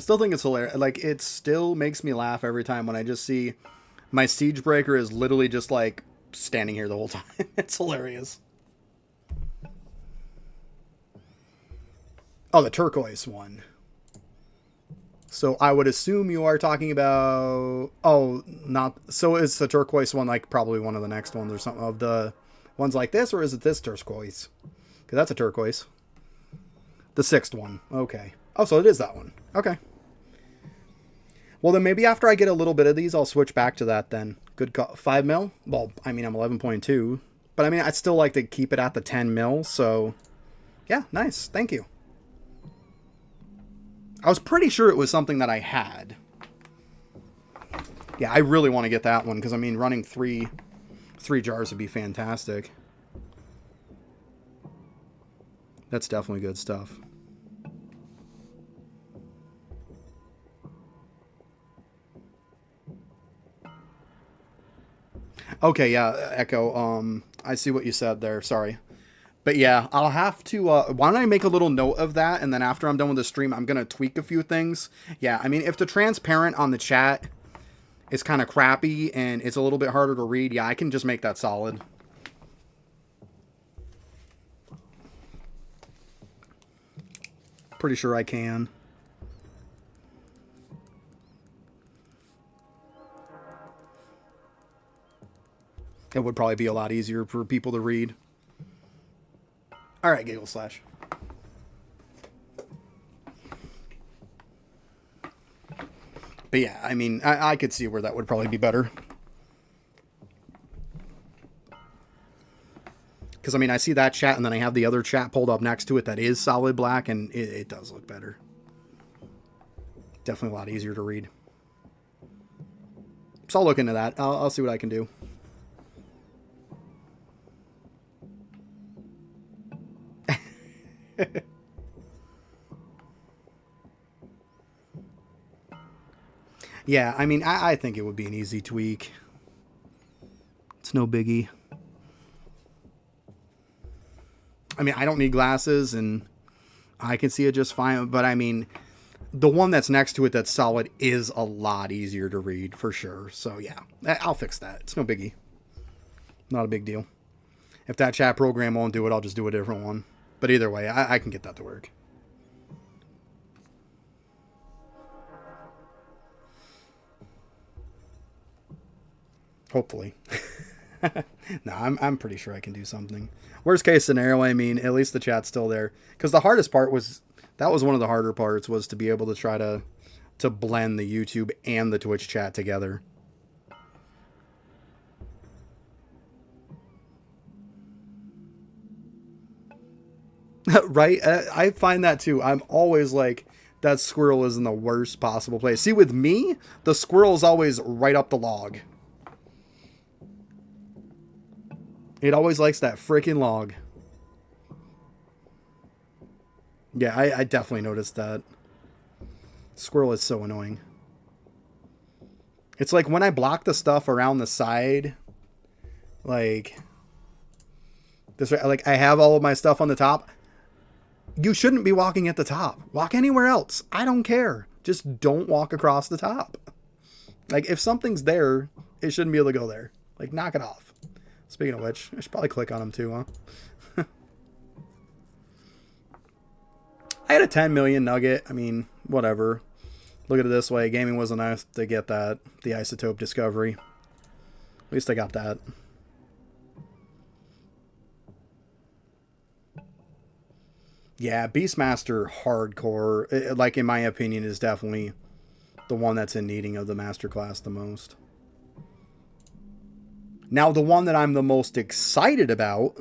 still think it's hilarious. Like, it still makes me laugh every time when I just see my siege breaker is literally just like standing here the whole time. It's hilarious. Oh, the turquoise one. So I would assume you are talking about... Oh, not... So is the turquoise one like probably one of the next ones or something of the ones like this, or is it this turquoise? Because that's a turquoise. The sixth one. Okay. Oh, so it is that one. Okay. Well, then maybe after I get a little bit of these, I'll switch back to that then. Good call. 5 mil? Well, I mean, I'm 11.2. But I mean, I'd still like to keep it at the 10 mil, so... Yeah, nice. Thank you. I was pretty sure it was something that I had. Yeah, I really want to get that one, because, I mean, running three jars would be fantastic. That's definitely good stuff. Okay, yeah, Echo, I see what you said there, sorry. But yeah, I'll have to, why don't I make a little note of that, and then after I'm done with the stream, I'm going to tweak a few things. Yeah, I mean, if the transparent on the chat is kind of crappy, and it's a little bit harder to read, yeah, I can just make that solid. Pretty sure I can. It would probably be a lot easier for people to read. All right, Giggle Slash. But yeah, I mean, I could see where that would probably be better. Because, I mean, I see that chat, and then I have the other chat pulled up next to it that is solid black, and it does look better. Definitely a lot easier to read. So I'll look into that. I'll see what I can do. Yeah, I mean, I think it would be an easy tweak. It's no biggie. I mean, I don't need glasses, and I can see it just fine. But, I mean, the one that's next to it that's solid is a lot easier to read, for sure. So, yeah, I'll fix that. It's no biggie. Not a big deal. If that chat program won't do it, I'll just do a different one. But either way, I can get that to work. Hopefully. No, I'm pretty sure I can do something. Worst case scenario, I mean, at least the chat's still there. Because the hardest part was, that was one of the harder parts, was to be able to try to blend the YouTube and the Twitch chat together. Right? I find that too. I'm always like, that squirrel is in the worst possible place. See, with me, the squirrel is always right up the log. It always likes that freaking log. Yeah, I definitely noticed that. Squirrel is so annoying. It's like when I block the stuff around the side, like this, like I have all of my stuff on the top. You shouldn't be walking at the top. Walk anywhere else. I don't care. Just don't walk across the top. Like, if something's there, it shouldn't be able to go there. Like, knock it off. Speaking of which, I should probably click on them too, huh? I had a 10 million nugget. I mean, whatever. Look at it this way. Gaming wasn't nice to get that. The isotope discovery. At least I got that. Yeah, Beastmaster Hardcore, like in my opinion, is definitely the one that's in needing of the Masterclass the most. Now, the one that I'm the most excited about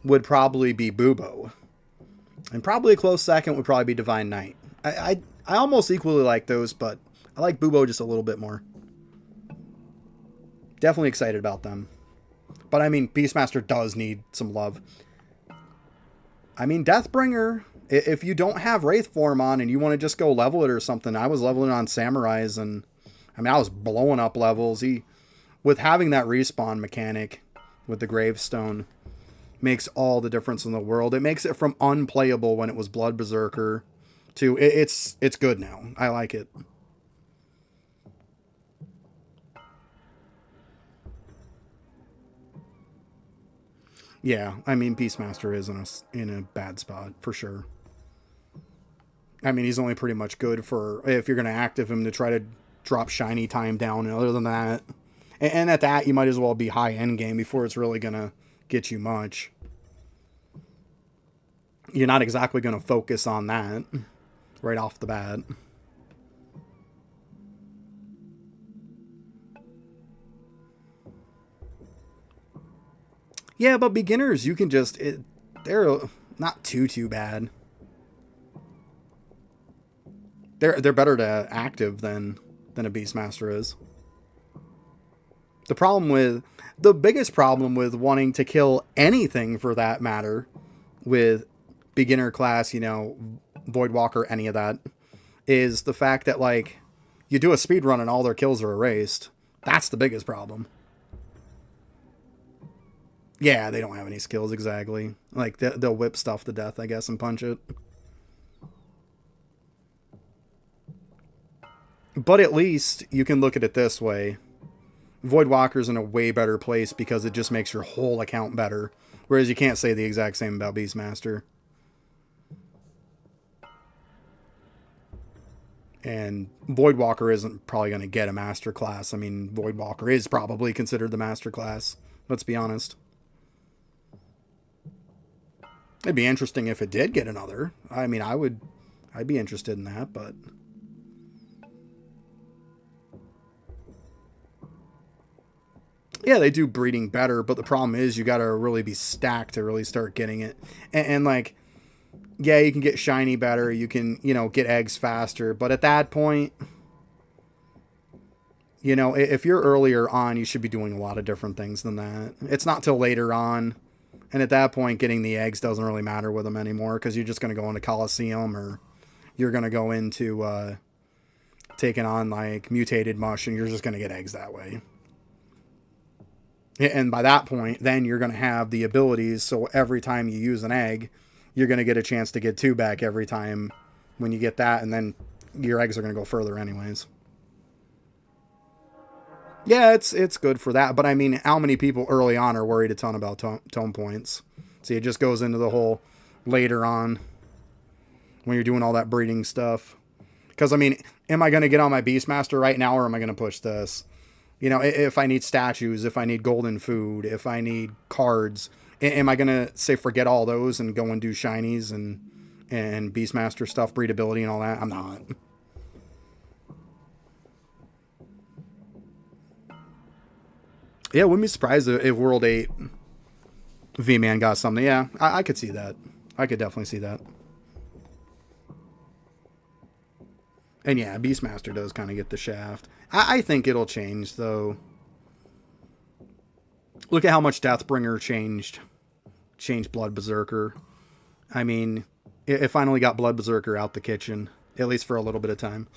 would probably be Bubo. And probably a close second would probably be Divine Knight. I almost equally like those, but I like Bubo just a little bit more. Definitely excited about them. But I mean, Beastmaster does need some love. I mean, Deathbringer, if you don't have Wraith form on and you want to just go level it or something, I was leveling on Samurais, and I mean, I was blowing up levels. With having that respawn mechanic with the Gravestone, makes all the difference in the world. It makes it from unplayable when it was Blood Berserker too. It's good now. I like it. Yeah, I mean Beastmaster is in a bad spot for sure. I mean he's only pretty much good for if you're gonna active him to try to drop shiny time down. And other than that, and at that you might as well be high end game before it's really gonna get you much. You're not exactly gonna focus on that right off the bat. Yeah, but beginners, you can just they're not too bad. They're better to active than a Beastmaster is. The biggest problem with wanting to kill anything for that matter with beginner class, Voidwalker, any of that, is the fact that like you do a speed run and all their kills are erased. That's the biggest problem. Yeah, they don't have any skills exactly. Like they'll whip stuff to death, I guess, and punch it. But at least you can look at it this way. Voidwalker's in a way better place because it just makes your whole account better. Whereas you can't say the exact same about Beastmaster. And Voidwalker isn't probably going to get a master class. I mean, Voidwalker is probably considered the master class. Let's be honest. It'd be interesting if it did get another. I mean, I'd be interested in that, but yeah, they do breeding better, but the problem is you got to really be stacked to really start getting it. And like, yeah, you can get shiny better, you can, get eggs faster, but at that point, if you're earlier on, you should be doing a lot of different things than that. It's not till later on. And at that point, getting the eggs doesn't really matter with them anymore because you're just going to go into Coliseum or you're going to go into taking on like mutated mush and you're just going to get eggs that way. And by that point, then you're going to have the abilities. So every time you use an egg, you're going to get a chance to get 2 back every time when you get that. And then your eggs are going to go further anyways. Yeah, it's good for that. But I mean, how many people early on are worried a ton about tone points? See, it just goes into the whole later on when you're doing all that breeding stuff. Because, I mean, am I going to get on my Beastmaster right now or am I going to push this? If I need statues, if I need golden food, if I need cards, am I going to say forget all those and go and do shinies and Beastmaster stuff, breedability and all that? I'm not. Yeah, wouldn't be surprised if World 8 V-Man got something. Yeah, I could see that. I could definitely see that. And yeah, Beastmaster does kind of get the shaft. I think it'll change, though. Look at how much Deathbringer changed Blood Berserker. I mean, it finally got Blood Berserker out the kitchen, at least for a little bit of time.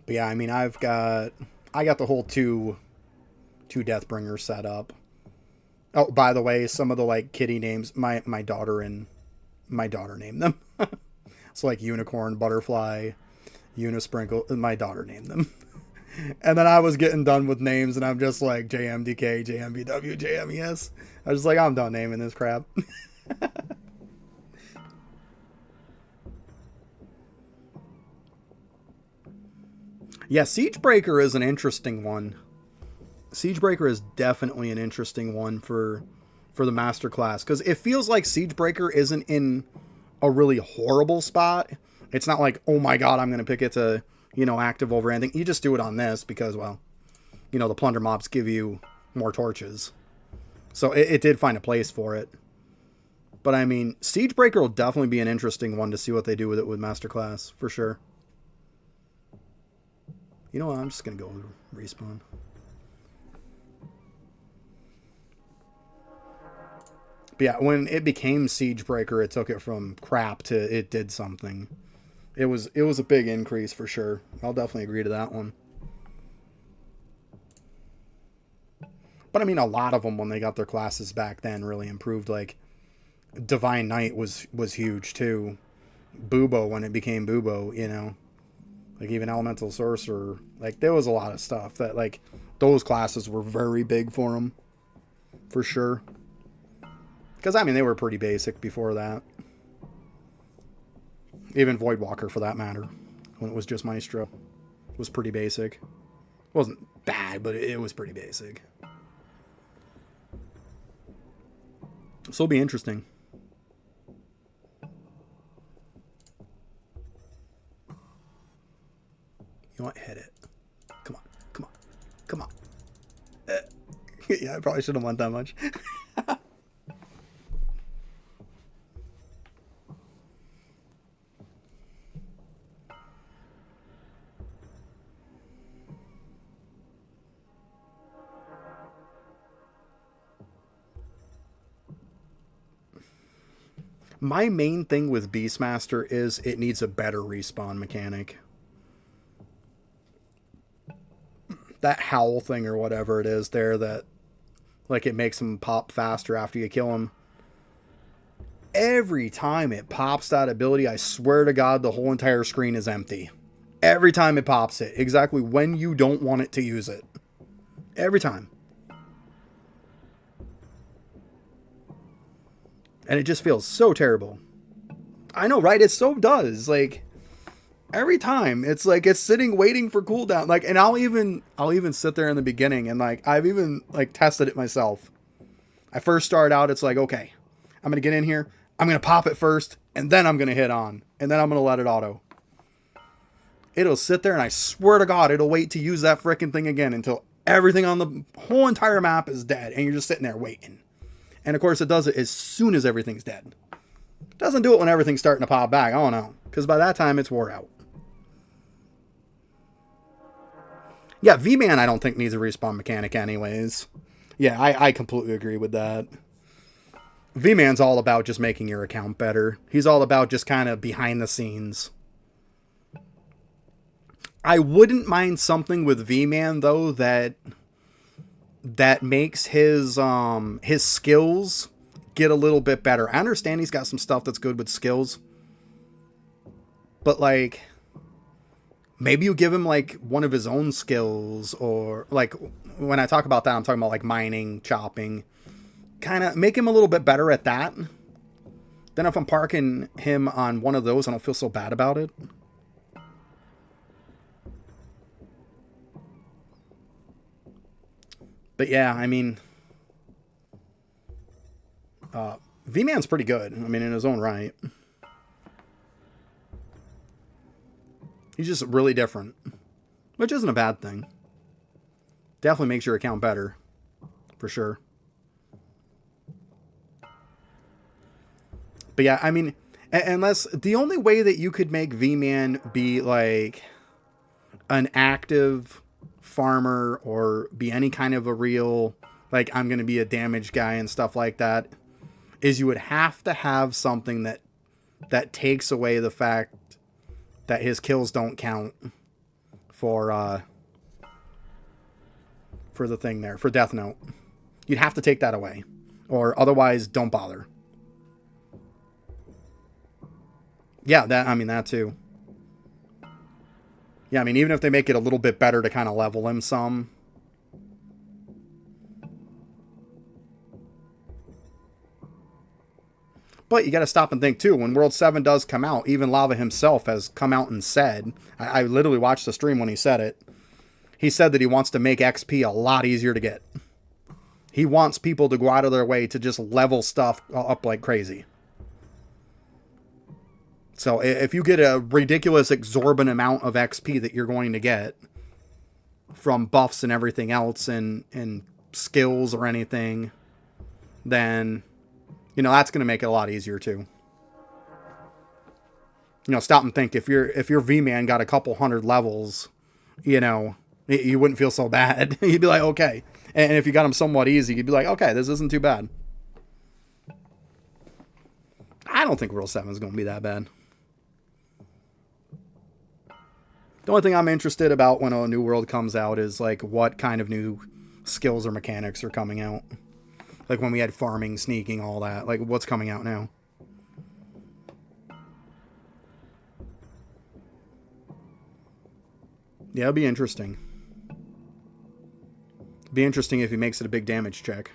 But yeah, I mean, I got the whole two Deathbringers set up. Oh, by the way, some of the like kitty names, my daughter named them. So like Unicorn, Butterfly, Unisprinkle, my daughter named them. And then I was getting done with names, and I'm just like JMDK, JMBW, JMES. I was just like, I'm done naming this crap. Yeah, Siegebreaker is an interesting one. Siegebreaker is definitely an interesting one for the master class because it feels like Siegebreaker isn't in a really horrible spot. It's not like, oh my god, I'm going to pick it to, active over anything. You just do it on this because, well, the plunder mobs give you more torches. So it did find a place for it. But I mean, Siegebreaker will definitely be an interesting one to see what they do with it with masterclass for sure. You know what? I'm just going to go respawn. But yeah, when it became Siegebreaker, it took it from crap to it did something. It was a big increase for sure. I'll definitely agree to that one. But I mean, a lot of them when they got their classes back then really improved. Like Divine Knight was huge too. Bubo when it became Bubo, you know, like even Elemental Sorcerer. Like there was a lot of stuff that like those classes were very big for them, for sure. Because I mean they were pretty basic before that. Even Voidwalker for that matter, when it was just Maestro, was pretty basic. It wasn't bad, but it was pretty basic. So it'll be interesting. You know what? Hit it. Come on. Come on. Come on. Yeah, I probably shouldn't have went that much. My main thing with Beastmaster is it needs a better respawn mechanic. That howl thing or whatever it is there that like it makes them pop faster after you kill them. Every time it pops that ability, I swear to God, the whole entire screen is empty. Every time it pops it, exactly when you don't want it to use it. Every time. And it just feels so terrible. I know, right? It so does. Like every time it's like it's sitting waiting for cooldown. Like, and I'll even sit there in the beginning and like I've even like tested it myself. I first start out, it's like, okay, I'm gonna get in here, I'm gonna pop it first, and then I'm gonna hit on, and then I'm gonna let it auto. It'll sit there and I swear to God, it'll wait to use that frickin' thing again until everything on the whole entire map is dead, and you're just sitting there waiting. And of course, it does it as soon as everything's dead. It doesn't do it when everything's starting to pop back. Oh no, because by that time it's wore out. Yeah, V-Man I don't think needs a respawn mechanic anyways. Yeah, I completely agree with that. V-Man's all about just making your account better. He's all about just kind of behind the scenes. I wouldn't mind something with V-Man though that makes his skills get a little bit better. I understand he's got some stuff that's good with skills, but like maybe you give him like one of his own skills, or like when I talk about that, I'm talking about like mining, chopping, kind of make him a little bit better at that. Then if I'm parking him on one of those, I don't feel so bad about it. But yeah, I mean, V-Man's pretty good. I mean, in his own right. He's just really different, which isn't a bad thing. Definitely makes your account better, for sure. But yeah, I mean, unless the only way that you could make V-Man be like an active farmer or be any kind of a real, like, I'm going to be a damage guy and stuff like that, is you would have to have something that takes away the fact that his kills don't count for the thing there, for Death Note. You'd have to take that away, or otherwise don't bother. Yeah, that too. Yeah, I mean, even if they make it a little bit better to kind of level him some. But you got to stop and think too. When World 7 does come out, even Lava himself has come out and said, I literally watched the stream when he said it. He said that he wants to make XP a lot easier to get. He wants people to go out of their way to just level stuff up like crazy. So if you get a ridiculous, exorbitant amount of XP that you're going to get from buffs and everything else and skills or anything, then, you know, that's going to make it a lot easier too. You know, stop and think, if your V-Man got a couple hundred levels, you know, you wouldn't feel so bad. You'd be like, okay. And if you got him somewhat easy, you'd be like, okay, this isn't too bad. don't think World 7 is going to be that bad. The only thing I'm interested about when a new world comes out is like what kind of new skills or mechanics are coming out. Like when we had farming, sneaking, all that. Like what's coming out now? Yeah, it'll be interesting. Be interesting if he makes it a big damage check.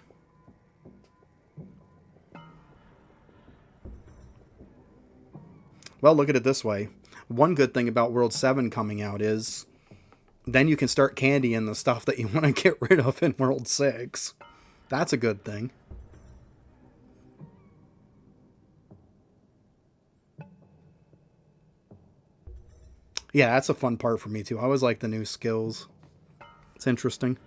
Well, look at it this way. One good thing about World 7 coming out is then you can start candying the stuff that you want to get rid of in World 6. That's a good thing. Yeah, that's a fun part for me too. I always like the new skills. It's interesting.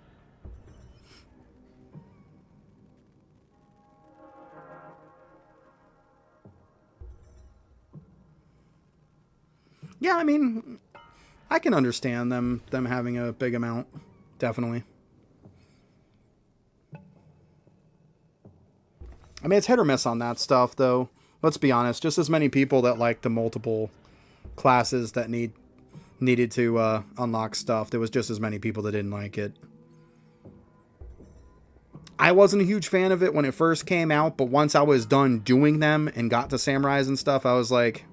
Yeah, I mean, I can understand them having a big amount. Definitely. I mean, it's hit or miss on that stuff, though. Let's be honest. Just as many people that like the multiple classes that needed to unlock stuff, there was just as many people that didn't like it. I wasn't a huge fan of it when it first came out, but once I was done doing them and got to samurais and stuff, I was like,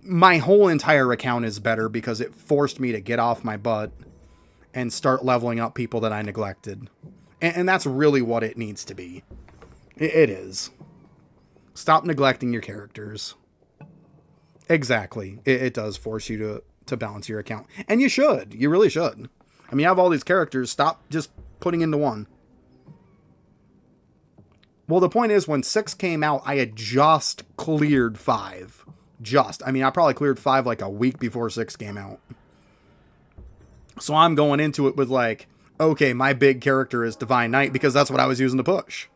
my whole entire account is better because it forced me to get off my butt and start leveling up people that I neglected. And that's really what it needs to be. It is. Stop neglecting your characters. Exactly. It does force you to balance your account. And you should. You really should. I mean, you have all these characters. Stop just putting into one. Well, the point is, when 6 came out, I had just cleared 5. I mean, I probably cleared 5 like a week before 6 came out. So I'm going into it with like, okay, my big character is Divine Knight because that's what I was using to push.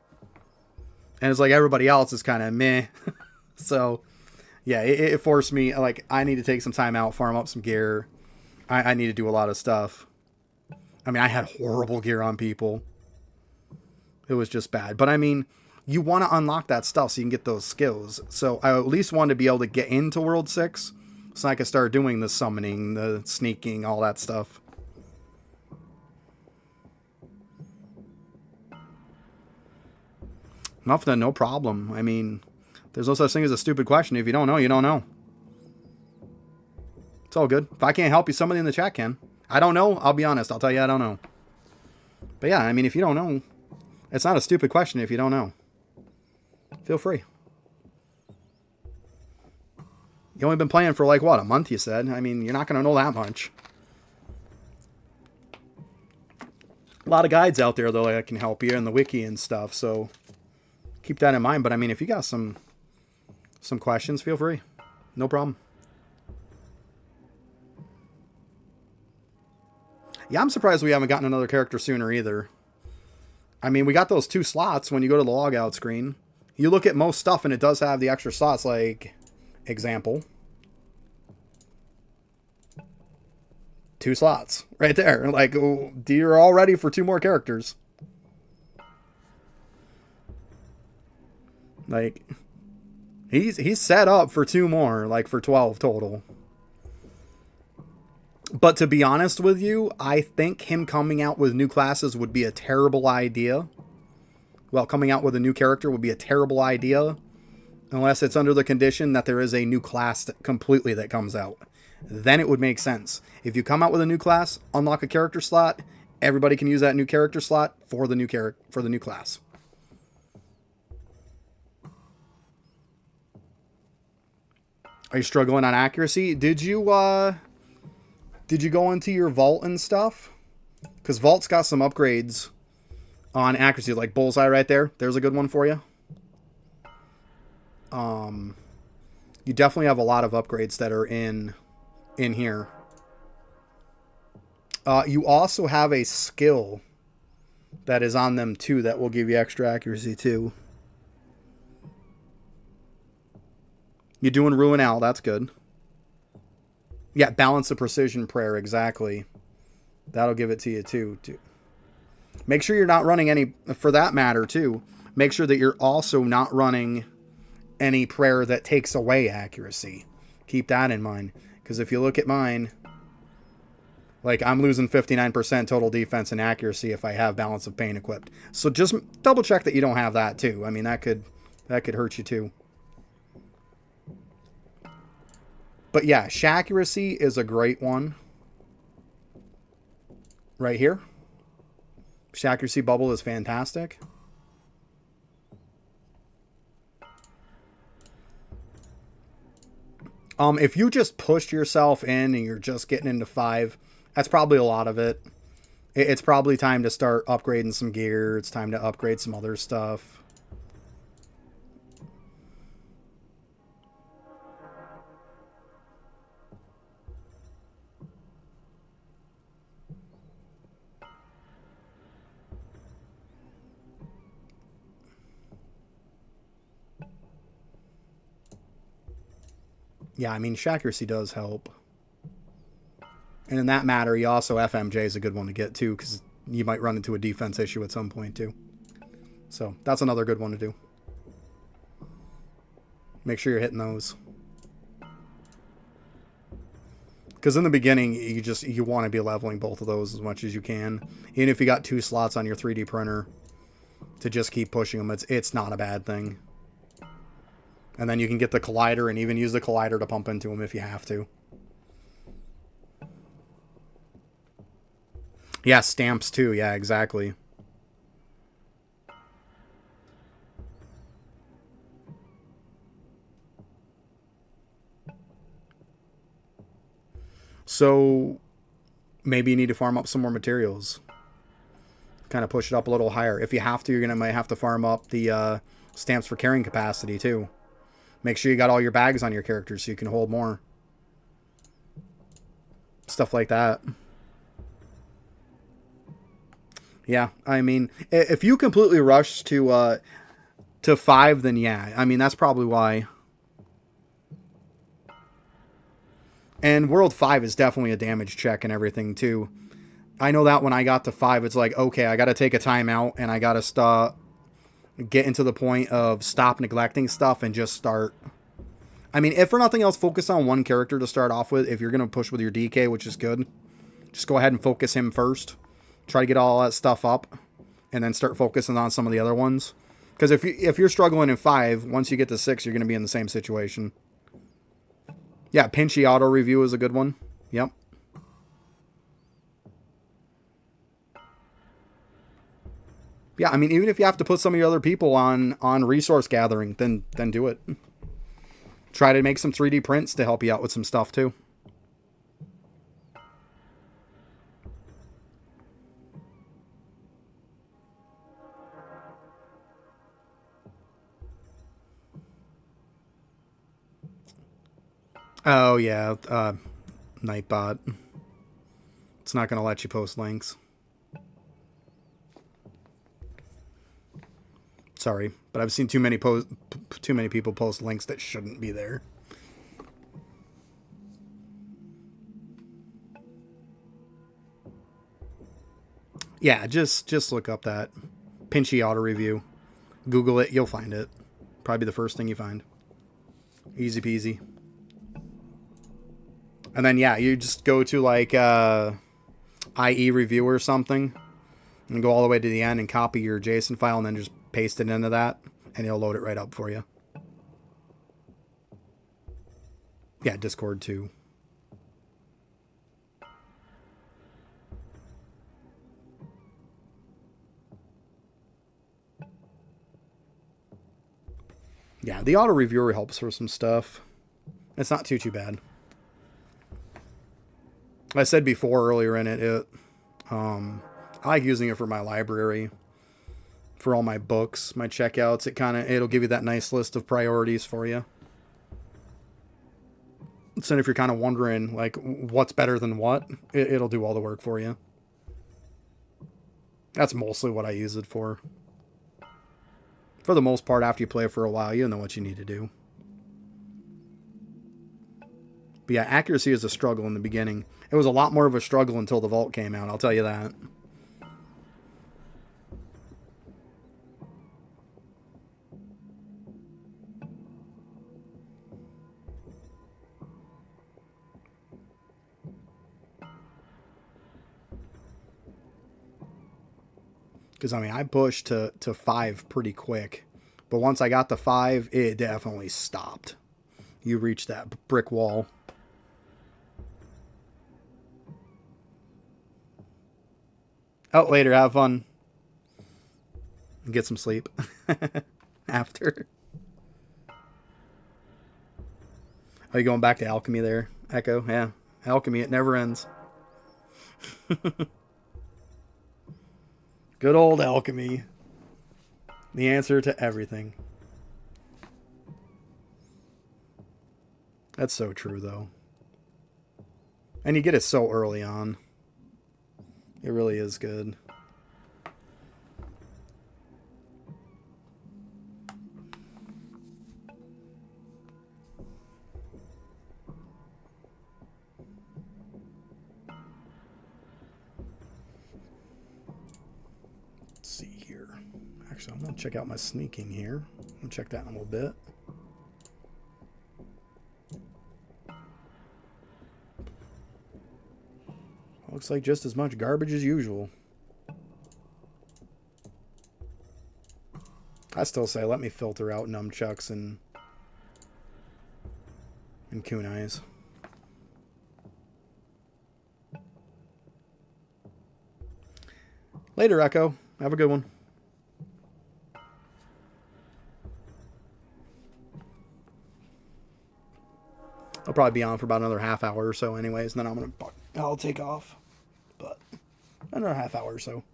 And it's like everybody else is kind of meh. So, yeah, it forced me, like, I need to take some time out, farm up some gear. I need to do a lot of stuff. I mean, I had horrible gear on people. It was just bad. But I mean, you want to unlock that stuff so you can get those skills. So I at least wanted to be able to get into World 6 so I could start doing the summoning, the sneaking, all that stuff. Nothing, no problem. I mean, there's no such thing as a stupid question. If you don't know, you don't know. It's all good. If I can't help you, somebody in the chat can. I don't know. I'll be honest. I'll tell you I don't know. But yeah, I mean, if you don't know, it's not a stupid question if you don't know. Feel free. You only been playing for like, what, a month, you said? I mean, you're not going to know that much. A lot of guides out there, though, that can help you in the wiki and stuff, so keep that in mind. But I mean, if you got some questions, feel free. No problem. Yeah, I'm surprised we haven't gotten another character sooner either. I mean, we got those 2 slots when you go to the logout screen. You look at most stuff and it does have the extra slots, like, example. 2 slots right there. Like, you're all ready for 2 more characters. Like, he's set up for 2 more, like for 12 total. But to be honest with you, I think him coming out with new classes would be a terrible idea. Well, coming out with a new character would be a terrible idea. Unless it's under the condition that there is a new class completely that comes out. Then it would make sense. If you come out with a new class, unlock a character slot, everybody can use that new character slot for the new class. Are you struggling on accuracy? Did you go into your vault and stuff? Because vault's got some upgrades on accuracy, like bullseye right there. There's a good one for you. You definitely have a lot of upgrades that are in here. You also have a skill that is on them too that will give you extra accuracy too. You're doing Ruin Owl, that's good. Yeah, Balance of Precision Prayer, exactly. That'll give it to you too. Make sure you're not running any, for that matter too, make sure that you're also not running any prayer that takes away accuracy. Keep that in mind. Because if you look at mine, like I'm losing 59% total defense and accuracy if I have Balance of Pain equipped. So just double check that you don't have that too. I mean, that could hurt you too. But yeah, Shaccuracy is a great one. Right here. Shaccuracy bubble is fantastic. If you just pushed yourself in and you're just getting into 5, that's probably a lot of it. It's probably time to start upgrading some gear. It's time to upgrade some other stuff. Yeah, I mean, Shaccuracy does help. And in that matter, you also FMJ is a good one to get too, because you might run into a defense issue at some point too. So that's another good one to do. Make sure you're hitting those. Because in the beginning, you want to be leveling both of those as much as you can. Even if you got 2 slots on your 3D printer to just keep pushing them, it's not a bad thing. And then you can get the collider and even use the collider to pump into them if you have to. Yeah, stamps too. Yeah, exactly. So maybe you need to farm up some more materials. Kind of push it up a little higher. If you have to, might have to farm up the stamps for carrying capacity too. Make sure you got all your bags on your characters so you can hold more. Stuff like that. Yeah, I mean, if you completely rush to 5, then yeah. I mean, that's probably why. And World 5 is definitely a damage check and everything too. I know that when I got to 5, it's like, okay, I got to take a timeout and I got to stop, get into the point of stop neglecting stuff and just start. I mean, if for nothing else, focus on one character to start off with. If you're going to push with your DK, which is good, just go ahead and focus him first. Try to get all that stuff up and then start focusing on some of the other ones. Because if you're struggling in 5, once you get to 6, you're going to be in the same situation. Yeah, Pinchy auto review is a good one. Yep. Yeah, I mean, even if you have to put some of your other people on resource gathering, then do it. Try to make some 3D prints to help you out with some stuff too. Oh yeah, Nightbot. It's not going to let you post links. Sorry, but I've seen too many people post links that shouldn't be there. Yeah, just look up that Pinchy auto review. Google it, you'll find it. Probably the first thing you find. Easy peasy. And then yeah, you just go to like IE review or something and go all the way to the end and copy your JSON file and then just paste it into that and it'll load it right up for you. Yeah, Discord too. Yeah, the auto reviewer helps for some stuff. It's not too bad. I said before earlier in it I like using it for my library, for all my books, my checkouts. It'll give you that nice list of priorities for you. So if you're kind of wondering like what's better than what, it'll do all the work for you. That's mostly what I use it for. For the most part, after you play for a while, you know what you need to do. But yeah, accuracy is a struggle in the beginning. It was a lot more of a struggle until the vault came out, I'll tell you that. Because, I mean, I pushed to 5 pretty quick. But once I got to 5, it definitely stopped. You reached that brick wall. Oh, later. Have fun. Get some sleep. After. Are you going back to alchemy there, Echo? Yeah. Alchemy, it never ends. Good old alchemy. The answer to everything. That's so true, though. And you get it so early on. It really is good. Let's see here. Actually, I'm going to check out my sneaking here. I'll check that in a little bit. Looks like just as much garbage as usual. I still say let me filter out nunchucks and kunais. Later, Echo. Have a good one. I'll probably be on for about another half hour or so anyways, and then I'll take off. But another half hour or so.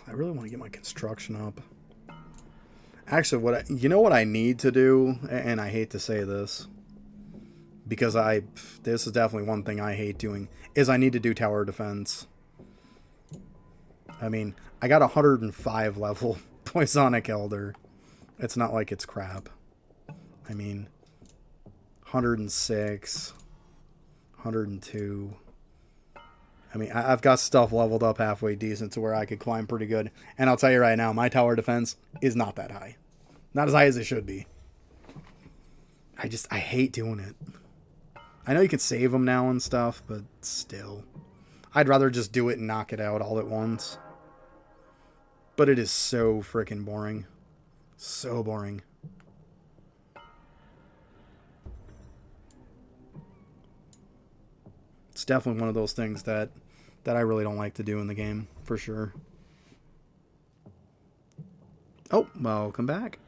I really want to get my construction up. Actually, you know what I need to do, and I hate to say this, because this is definitely one thing I hate doing, is I need to do tower defense. I mean, I got 105 level Poisonic Elder. It's not like it's crap. I mean, 106, 102. I mean, I've got stuff leveled up halfway decent to where I could climb pretty good. And I'll tell you right now, my tower defense is not that high. Not as high as it should be. I hate doing it. I know you can save them now and stuff, but still. I'd rather just do it and knock it out all at once. But it is so freaking boring. So boring. It's definitely one of those things that I really don't like to do in the game, for sure. Oh, welcome back.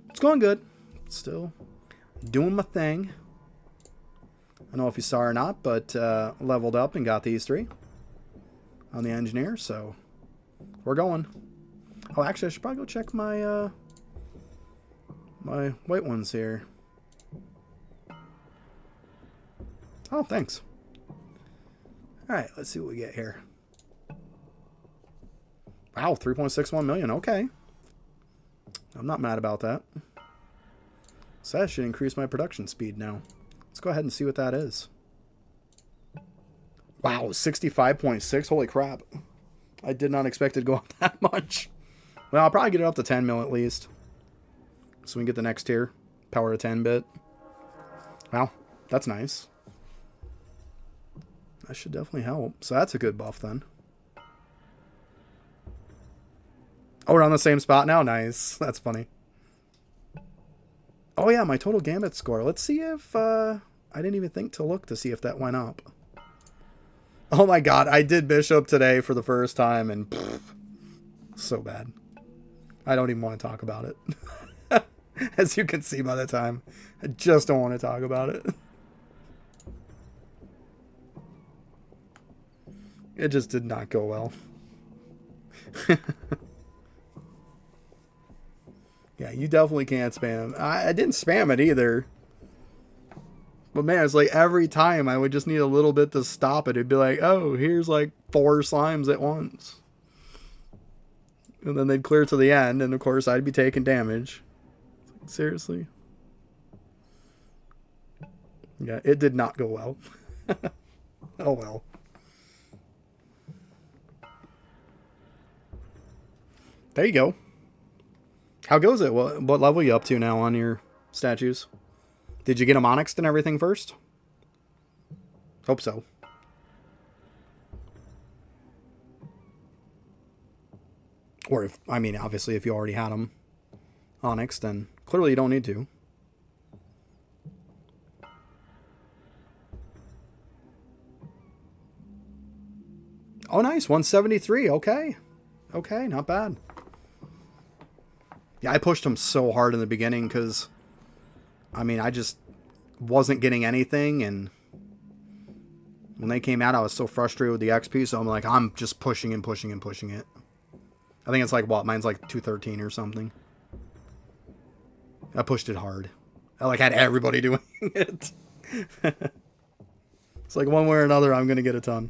It's going good. Still doing my thing. I don't know if you saw or not, but leveled up and got these 3 on the engineer, so we're going. Oh, actually, I should probably go check my my white ones here. Oh, thanks. Alright, let's see what we get here. Wow, 3.61 million. Okay. I'm not mad about that. So that should increase my production speed now. Let's go ahead and see what that is. Wow, 65.6. Holy crap. I did not expect it to go up that much. Well, I'll probably get it up to 10 mil at least. So we can get the next tier. Power of 10 bit. Wow, that's nice. That should definitely help. So that's a good buff then. Oh, we're on the same spot now? Nice. That's funny. Oh yeah, my total gambit score. Let's see if... I didn't even think to look to see if that went up. Oh my god, I did Bishop today for the first time and... Pff, so bad. I don't even want to talk about it. As you can see by the time. I just don't want to talk about it. It just did not go well. Yeah, you definitely can't spam. I didn't spam it either. But man, it's like every time I would just need a little bit to stop it. It'd be like, oh, here's like 4 slimes at once. And then they'd clear to the end, and of course I'd be taking damage. Seriously? Yeah, it did not go well. Oh well. There you go. How goes it? What level are you up to now on your statues? Did you get them onyxed and everything first? Hope so. Or if, I mean, obviously if you already had them onyxed, then clearly you don't need to. Oh, nice. 173. Okay. Okay, not bad. Yeah, I pushed them so hard in the beginning because, I mean, I just wasn't getting anything. And when they came out, I was so frustrated with the XP. So I'm like, I'm just pushing and pushing and pushing it. I think it's like, what? Mine's like 213 or something. I pushed it hard. I like had everybody doing it. It's like one way or another, I'm going to get a ton.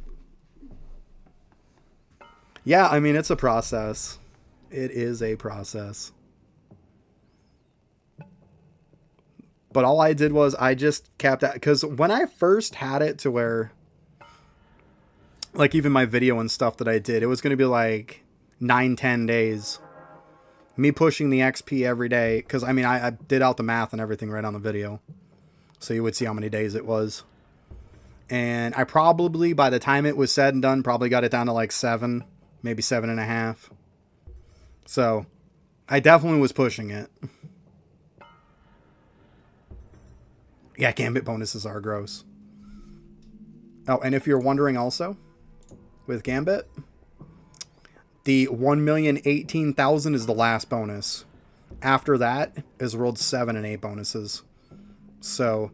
Yeah, I mean, it's a process. It is a process. But all I did was I just capped that. Because when I first had it to where, like even my video and stuff that I did, it was going to be like 9-10 days. Me pushing the XP every day. Because, I mean, I did out the math and everything right on the video. So you would see how many days it was. And I probably, by the time it was said and done, probably got it down to like 7. Maybe 7.5. So, I definitely was pushing it. Yeah, Gambit bonuses are gross. Oh, and if you're wondering also, with Gambit, the 1,018,000 is the last bonus. After that is rolled 7 and 8 bonuses. So,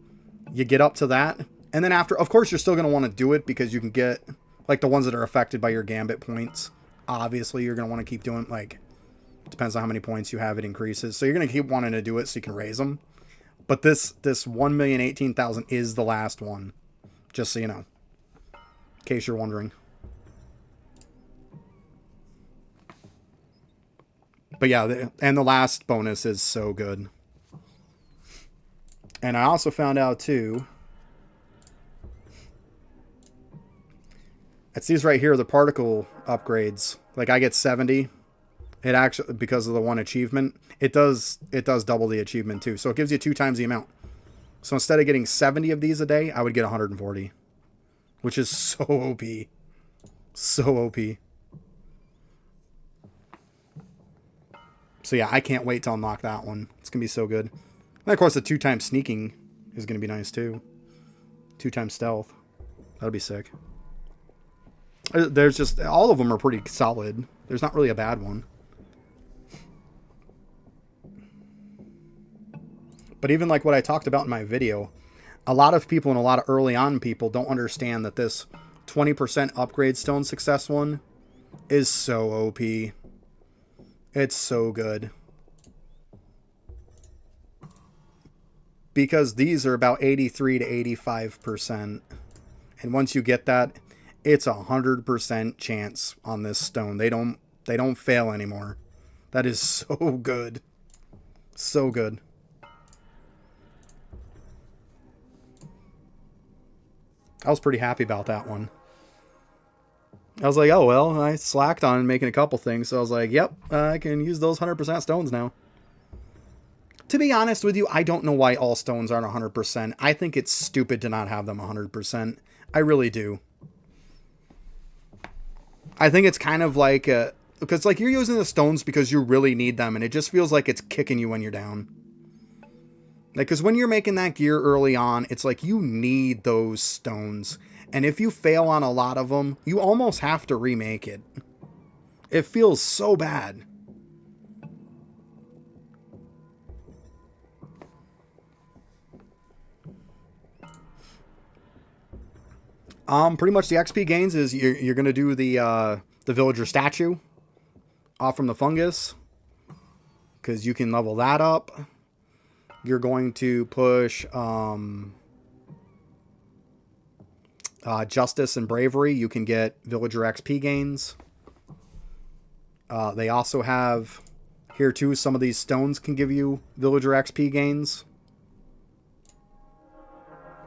you get up to that. And then after, of course, you're still going to want to do it because you can get, like, the ones that are affected by your Gambit points. Obviously, you're going to want to keep doing, like, depends on how many points you have, it increases. So you're going to keep wanting to do it so you can raise them. But this 1,018,000 is the last one. Just so you know. In case you're wondering. But yeah, and the last bonus is so good. And I also found out, too, it's these right here, the particle upgrades. Like I get 70. It actually, because of the one achievement, it does double the achievement too. So it gives you 2 times the amount. So instead of getting 70 of these a day, I would get 140, which is so OP. So OP. So yeah, I can't wait to unlock that one. It's going to be so good. And of course, the 2 times sneaking is going to be nice too. 2 times stealth. That'll be sick. There's just, all of them are pretty solid. There's not really a bad one. But even like what I talked about in my video, a lot of people and a lot of early on people don't understand that this 20% upgrade stone success one is so OP. It's so good. Because these are about 83 to 85%. And once you get that, it's 100% chance on this stone. They don't fail anymore. That is so good. So good. I was pretty happy about that one. I was like, oh, well, I slacked on making a couple things. So I was like, yep, I can use those 100% stones now. To be honest with you, I don't know why all stones aren't 100%. I think it's stupid to not have them 100%. I really do. I think it's kind of like, because like you're using the stones because you really need them. And it just feels like it's kicking you when you're down. Like, because when you're making that gear early on, it's like you need those stones. And if you fail on a lot of them, you almost have to remake it. It feels so bad. Pretty much the XP gains is you're going to do the villager statue off from the fungus. Because you can level that up. You're going to push justice and bravery. You can get villager XP gains. They also have here too, some of these stones can give you villager XP gains.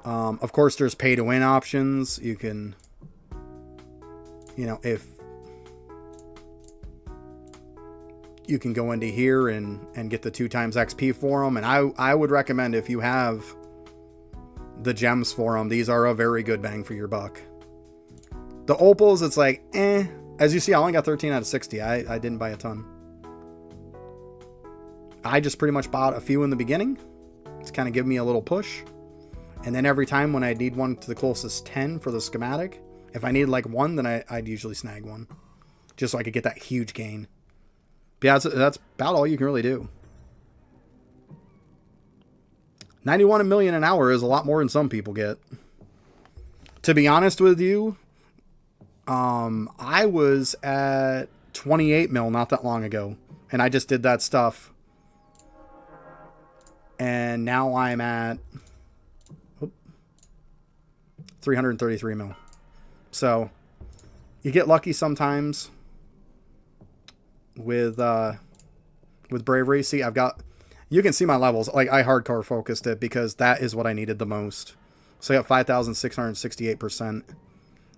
Of course, there's pay to win options. You can, if you can go into here and get the 2 times XP for them. And I would recommend, if you have the gems for them, these are a very good bang for your buck. The opals, it's like, eh. As you see, I only got 13 out of 60. I didn't buy a ton. I just pretty much bought a few in the beginning. It's kind of give me a little push. And then every time when I need one to the closest 10 for the schematic, if I need like one, then I'd usually snag one. Just so I could get that huge gain. But yeah, that's about all you can really do. 91 million an hour is a lot more than some people get. To be honest with you, I was at 28 mil not that long ago. And I just did that stuff. And now I'm at 333 mil. So you get lucky sometimes with bravery. See, you can see my levels. Like, I hardcore focused it because that is what I needed the most. So I got 5,668%.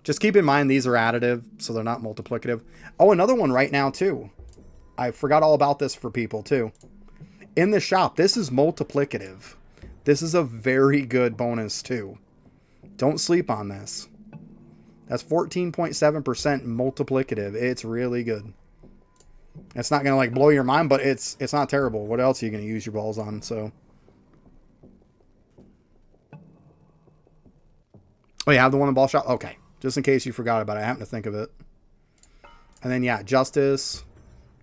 Just keep in mind, these are additive, so they're not multiplicative. Oh, another one right now too. I forgot all about this for people too. In the shop, this is multiplicative. This is a very good bonus too. Don't sleep on this. That's 14.7% multiplicative. It's really good. It's not gonna like blow your mind, but it's not terrible. What else are you gonna use your balls on? So, oh, you have the one in ball shop. Okay, just in case you forgot about it, I happened to think of it. And then yeah, justice.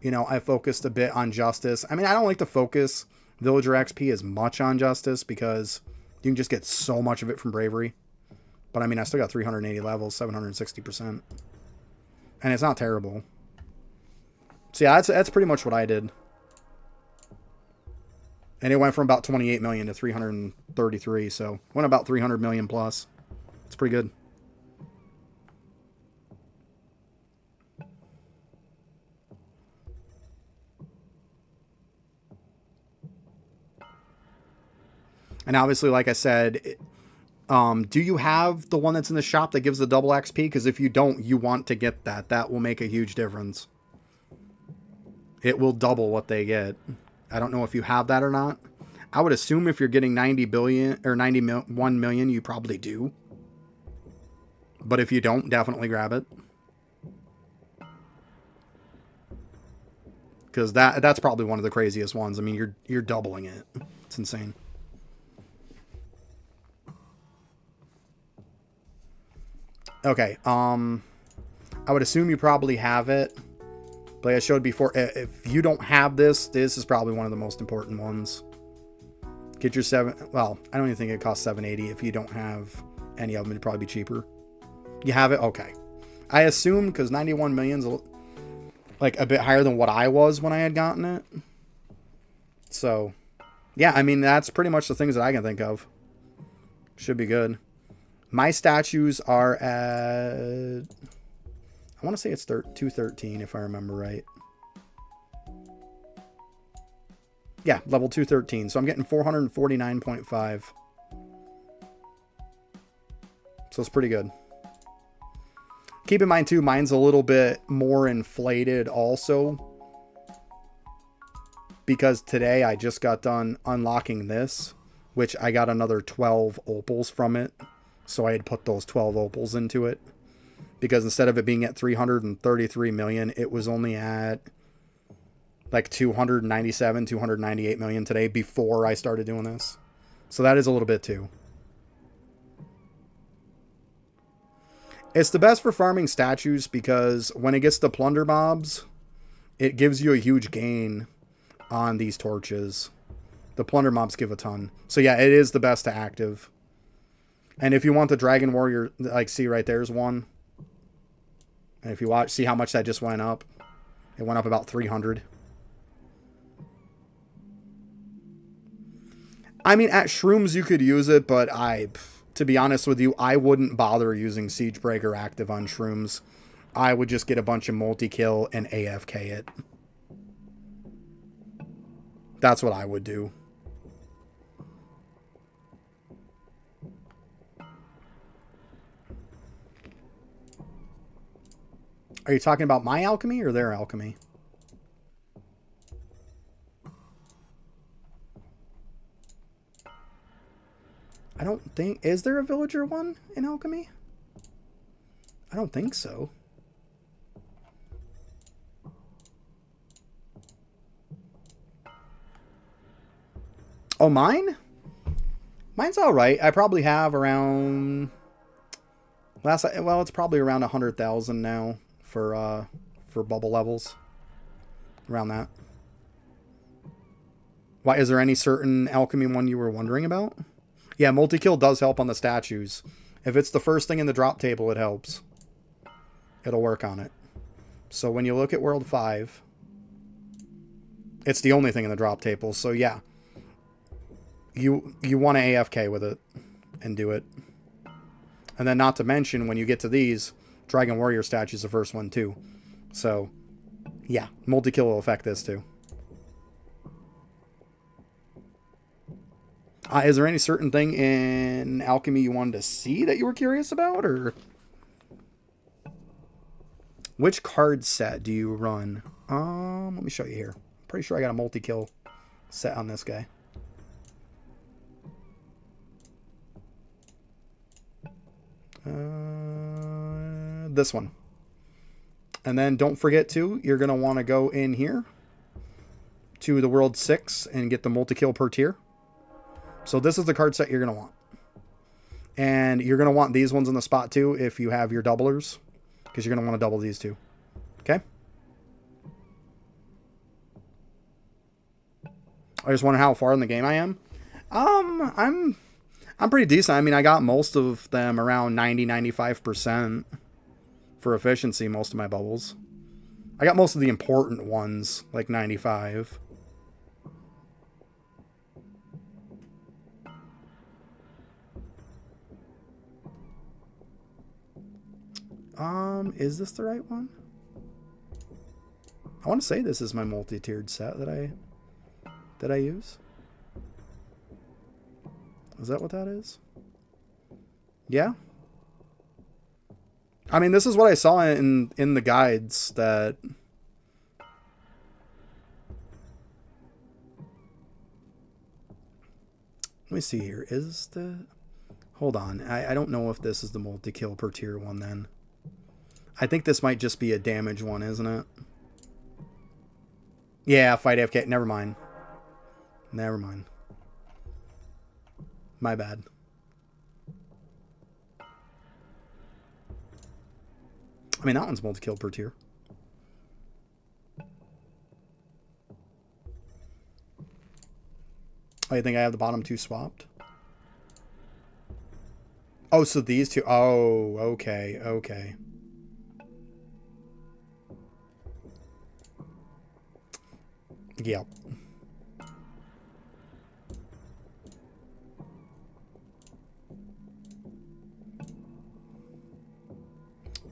I focused a bit on justice. I mean, I don't like to focus villager XP as much on justice because you can just get so much of it from bravery. But I mean, I still got 380 levels, 760%. And it's not terrible. So yeah, that's pretty much what I did. And it went from about 28 million to 333. So went about 300 million plus. It's pretty good. And obviously, like I said, do you have the one that's in the shop that gives the double XP? Because if you don't, you want to get that. That will make a huge difference. It will double what they get. I don't know if you have that or not. I would assume if you're getting 90 billion or 91 million, you probably do. But if you don't, definitely grab it. Because that's probably one of the craziest ones. I mean, you're doubling it. It's insane. Okay, I would assume you probably have it. But like I showed before, if you don't have this is probably one of the most important ones. Get your well, I don't even think it costs 780. If you don't have any of them, it'd probably be cheaper. You have it? Okay. I assume because 91 million's like a bit higher than what I was when I had gotten it. So, yeah, I mean, that's pretty much the things that I can think of. Should be good. My statues are at, I want to say it's 213 if I remember right. Yeah, level 213. So I'm getting 449.5. So it's pretty good. Keep in mind too, mine's a little bit more inflated also. Because today I just got done unlocking this, which I got another 12 opals from it. So I had put those 12 opals into it. Because instead of it being at 333 million, it was only at like 297, 298 million today before I started doing this. So that is a little bit too. It's the best for farming statues because when it gets to plunder mobs, it gives you a huge gain on these torches. The plunder mobs give a ton. So yeah, it is the best to active. And if you want the Dragon Warrior, like, see right there's one. And if you watch, see how much that just went up. It went up about 300. I mean, at Shrooms you could use it, but to be honest with you, I wouldn't bother using Siegebreaker active on Shrooms. I would just get a bunch of multi-kill and AFK it. That's what I would do. Are you talking about my alchemy or their alchemy? I don't think... Is there a villager one in alchemy? I don't think so. Oh, mine? Mine's all right. I probably have around... Well, it's probably around 100,000 now for bubble levels. Around that. Why, is there any certain alchemy one you were wondering about? Yeah, multi-kill does help on the statues. If it's the first thing in the drop table, it helps. It'll work on it. So when you look at World 5, it's the only thing in the drop table. So yeah, you want to AFK with it and do it. And then not to mention, when you get to these, Dragon Warrior statue is the first one too. So yeah, multi-kill will affect this too. Is there any certain thing in alchemy you wanted to see that you were curious about, or which card set do you run? Let me show you here. Pretty sure I got a multi-kill set on this guy. This one. And then don't forget to, you're going to want to go in here to the World 6 and get the multi-kill per tier. So this is the card set you're going to want. And you're going to want these ones in the spot too if you have your doublers, because you're going to want to double these two. Okay? I just wonder how far in the game I am. I'm pretty decent. I mean, I got most of them around 90-95% for efficiency, most of my bubbles. I got most of the important ones, like 95. Is this the right one? I want to say this is my multi-tiered set that I use. Is that what that is? Yeah. I mean, this is what I saw in the guides that... Let me see here. Is the... Hold on. I don't know if this is the multi-kill per tier one then. I think this might just be a damage one, isn't it? Yeah, fight AFK. Never mind. Never mind. My bad. I mean, that one's multi-kill per tier. Oh, you think I have the bottom two swapped? Oh, so these two... Oh, okay, okay. Yep.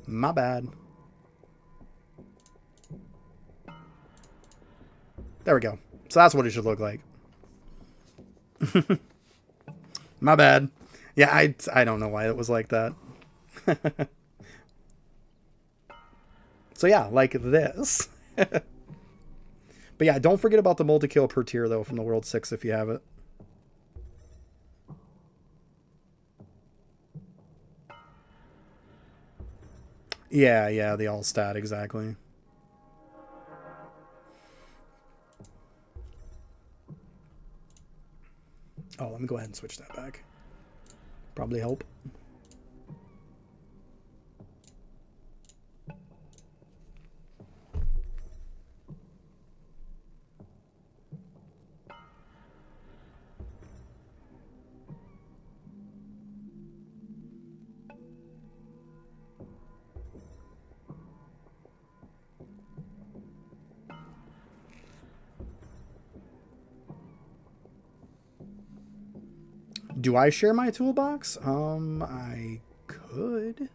My bad. There we go. So that's what it should look like. My bad. Yeah, I don't know why it was like that. So yeah, like this. But yeah, don't forget about the multi-kill per tier, though, from the World 6 if you have it. Yeah, the all-stat, exactly. Oh, let me go ahead and switch that back. Probably help. Do I share my toolbox? I could.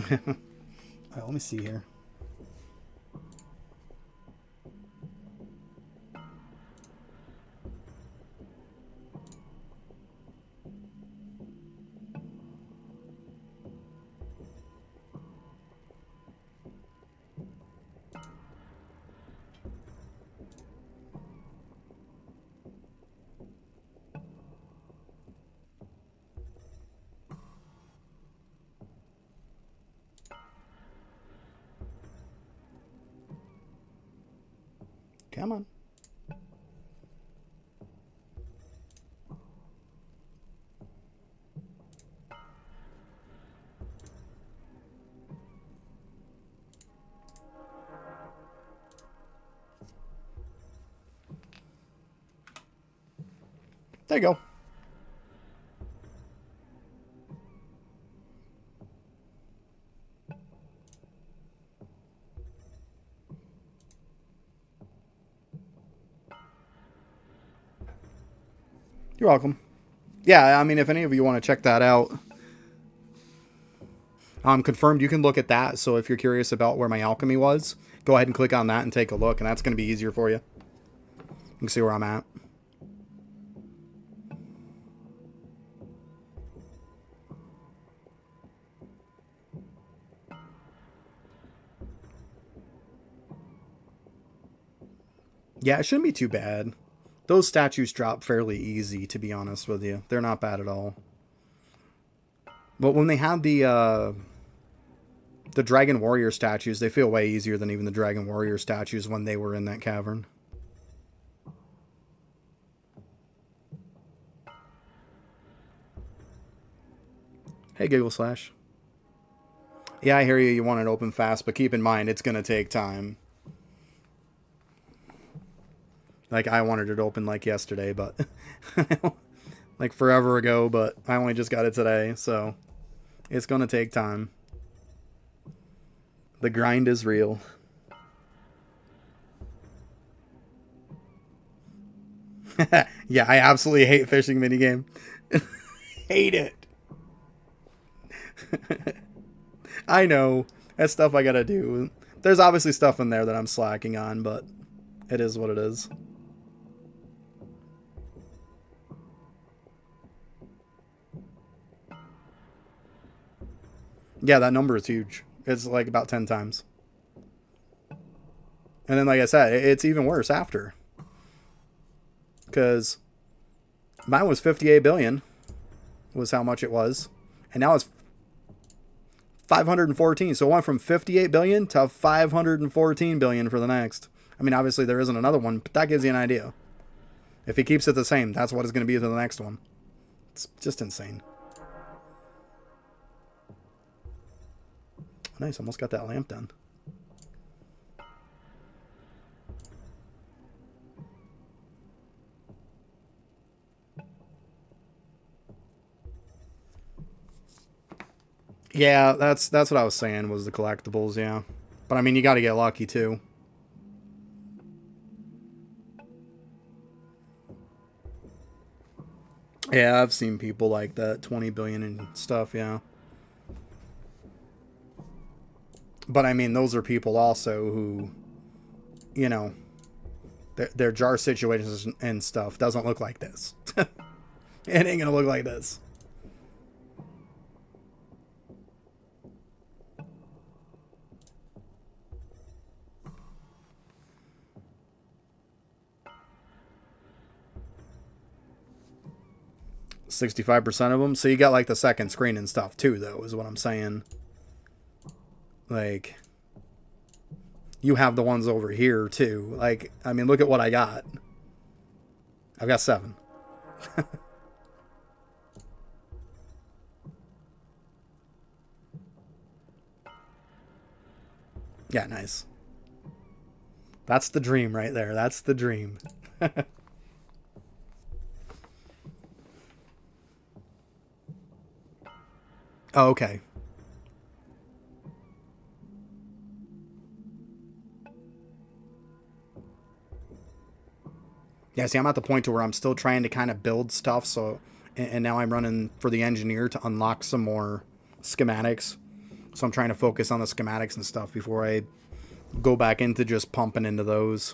All right, let me see here. Come on. There you go. You're welcome. Yeah, I mean, if any of you want to check that out, confirmed you can look at that. So if you're curious about where my alchemy was, go ahead and click on that and take a look, and that's going to be easier for you. You can see where I'm at. Yeah, it shouldn't be too bad. Those statues drop fairly easy, to be honest with you. They're not bad at all. But when they have the Dragon Warrior statues, they feel way easier than even the Dragon Warrior statues when they were in that cavern. Hey, Giggle Slash. Yeah, I hear you. You want it open fast, but keep in mind, it's going to take time. Like, I wanted it open like yesterday, but... like forever ago, but I only just got it today, so... it's going to take time. The grind is real. Yeah, I absolutely hate fishing minigame. Hate it. I know. That's stuff I gotta do. There's obviously stuff in there that I'm slacking on, but it is what it is. Yeah, that number is huge. It's like about 10 times. And then, like I said, it's even worse after. Because mine was 58 billion, was how much it was. And now it's 514. So it went from 58 billion to 514 billion for the next. I mean, obviously there isn't another one, but that gives you an idea. If he keeps it the same, that's what it's going to be to the next one. It's just insane. Nice, almost got that lamp done. Yeah, that's what I was saying was the collectibles, yeah. But I mean, you got to get lucky too. Yeah, I've seen people like that, 20 billion and stuff, yeah. But I mean, those are people also who, you know, their jar situations and stuff doesn't look like this. It ain't gonna look like this. $65% of them. So you got like the second screen and stuff too, though, is what I'm saying. Like, you have the ones over here too. Like, I mean, look at what I got. I've got 7. Yeah, nice. That's the dream right there. That's the dream. Oh, okay. Yeah, see, I'm at the point to where I'm still trying to kind of build stuff, so... And now I'm running for the engineer to unlock some more schematics. So I'm trying to focus on the schematics and stuff before I go back into just pumping into those.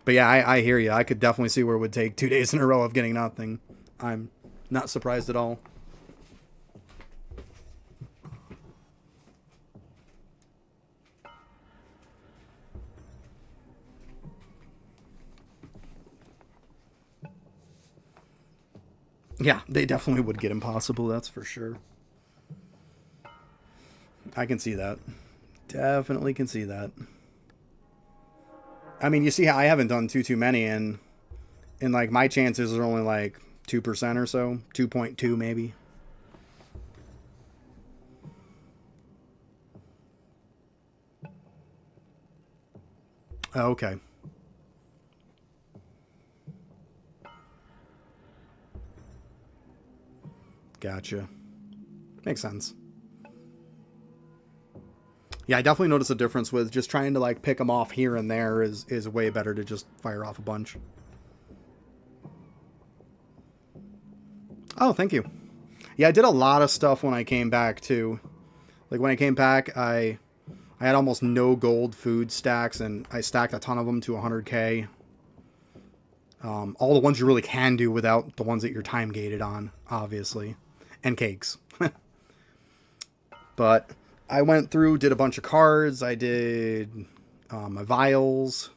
But yeah, I hear you. I could definitely see where it would take 2 days in a row of getting nothing. I'm not surprised at all. Yeah, they definitely would get impossible, that's for sure. I can see that. Definitely can see that. I mean, you see how I haven't done too many, and like my chances are only like 2% or so, 2.2 maybe. Oh, okay. Gotcha. Makes sense. Yeah, I definitely notice a difference with just trying to like pick them off here and there is way better to just fire off a bunch. Oh, thank you. Yeah, I did a lot of stuff when I came back too. Like when I came back, I had almost no gold food stacks, and I stacked a ton of them to 100k. All the ones you really can do without the ones that you're time gated on, obviously, and cakes. But I went through, did a bunch of cards. I did my vials,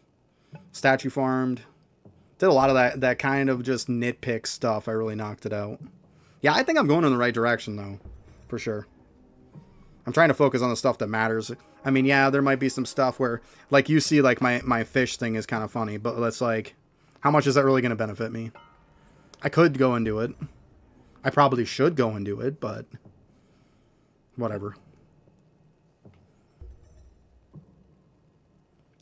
statue farmed. Did a lot of that kind of just nitpick stuff. I really knocked it out. Yeah, I think I'm going in the right direction though, for sure. I'm trying to focus on the stuff that matters. I mean, yeah, there might be some stuff where, like, you see, like, my fish thing is kind of funny, but that's like, how much is that really going to benefit me? I could go and do it. I probably should go and do it, but whatever.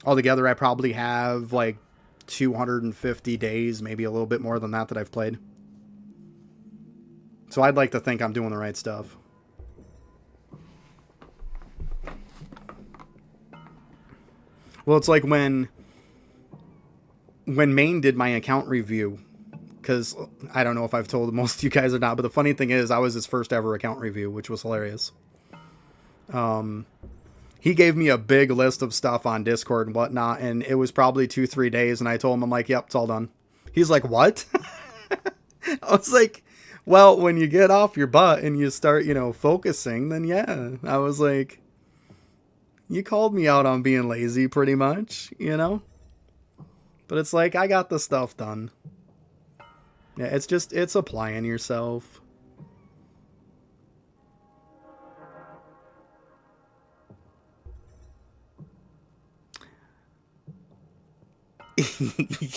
Altogether, I probably have, like, 250 days, maybe a little bit more than that I've played. So I'd like to think I'm doing the right stuff. Well, it's like when Maine did my account review, because I don't know if I've told most of you guys or not, but the funny thing is I was his first ever account review, which was hilarious. He gave me a big list of stuff on Discord and whatnot, and it was probably 2-3 days, and I told him, I'm like, yep, it's all done. He's like, what? I was like, well, when you get off your butt and you start, focusing, then yeah. I was like, you called me out on being lazy pretty much, But it's like, I got the stuff done. Yeah, it's applying yourself.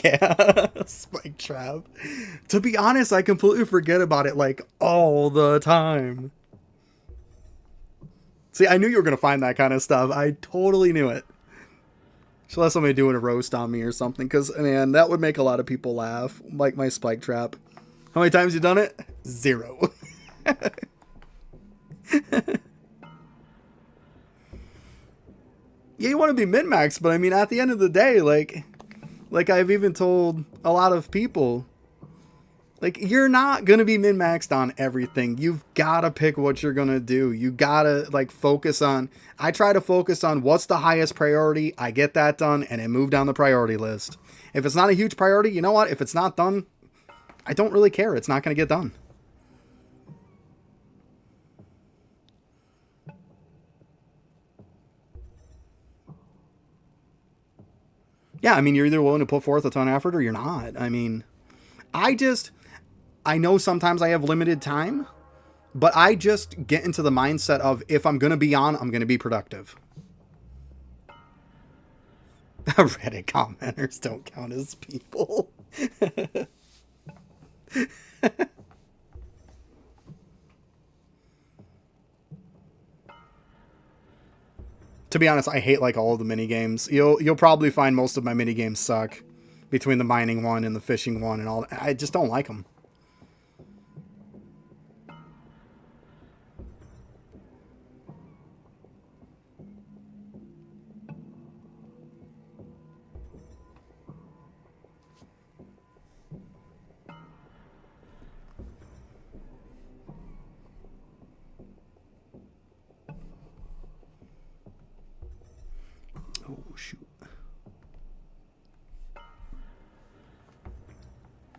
Yeah, spike trap. To be honest, I completely forget about it like all the time. See, I knew you were going to find that kind of stuff. I totally knew it. Should let somebody doing a roast on me or something, because, man, that would make a lot of people laugh. Like my spike trap. How many times you done it? 0. Yeah, you want to be min-max, but I mean, at the end of the day, like I've even told a lot of people, like, you're not going to be min-maxed on everything. You've got to pick what you're going to do. You got to, like, focus on... I try to focus on what's the highest priority. I get that done, and it moved down the priority list. If it's not a huge priority, you know what? If it's not done, I don't really care. It's not going to get done. Yeah, I mean, you're either willing to put forth a ton of effort or you're not. I mean, I know sometimes I have limited time, but I just get into the mindset of, if I'm going to be on, I'm going to be productive. Reddit commenters don't count as people. To be honest, I hate like all of the mini games. You'll probably find most of my mini games suck, between the mining one and the fishing one and all. I just don't like them.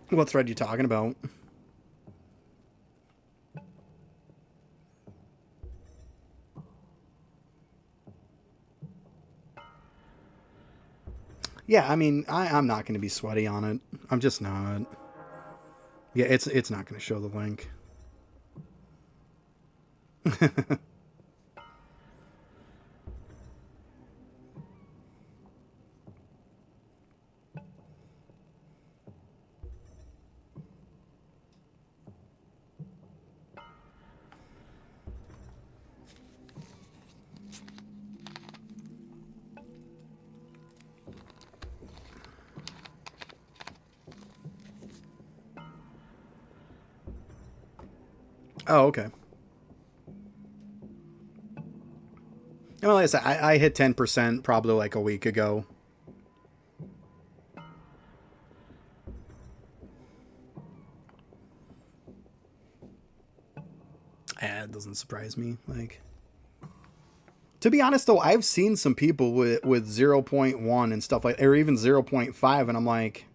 What thread you talking about? Yeah, I mean, I'm not going to be sweaty on it. I'm just not. Yeah, it's not going to show the link. Oh, okay. Well, like I said, I hit 10% probably like a week ago. It doesn't surprise me. Like, to be honest though, I've seen some people with 0.1 and stuff like, or even 0.5, and I'm like,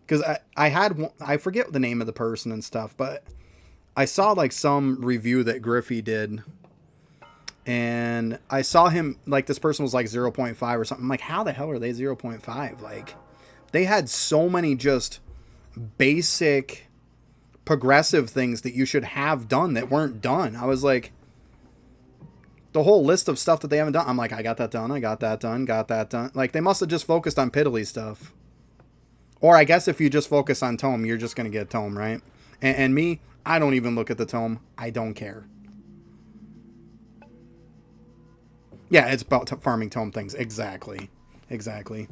because I had one, I forget the name of the person and stuff, but I saw like some review that Griffey did, and I saw him, like, this person was like 0.5 or something. I'm like, how the hell are they 0.5? Like, they had so many just basic progressive things that you should have done that weren't done. I was like, the whole list of stuff that they haven't done, I'm like, I got that done, I got that done, got that done. Like, they must have just focused on piddly stuff. Or I guess if you just focus on tome, you're just going to get tome, right? And me, I don't even look at the tome. I don't care. Yeah, it's about farming tome things. Exactly. Exactly.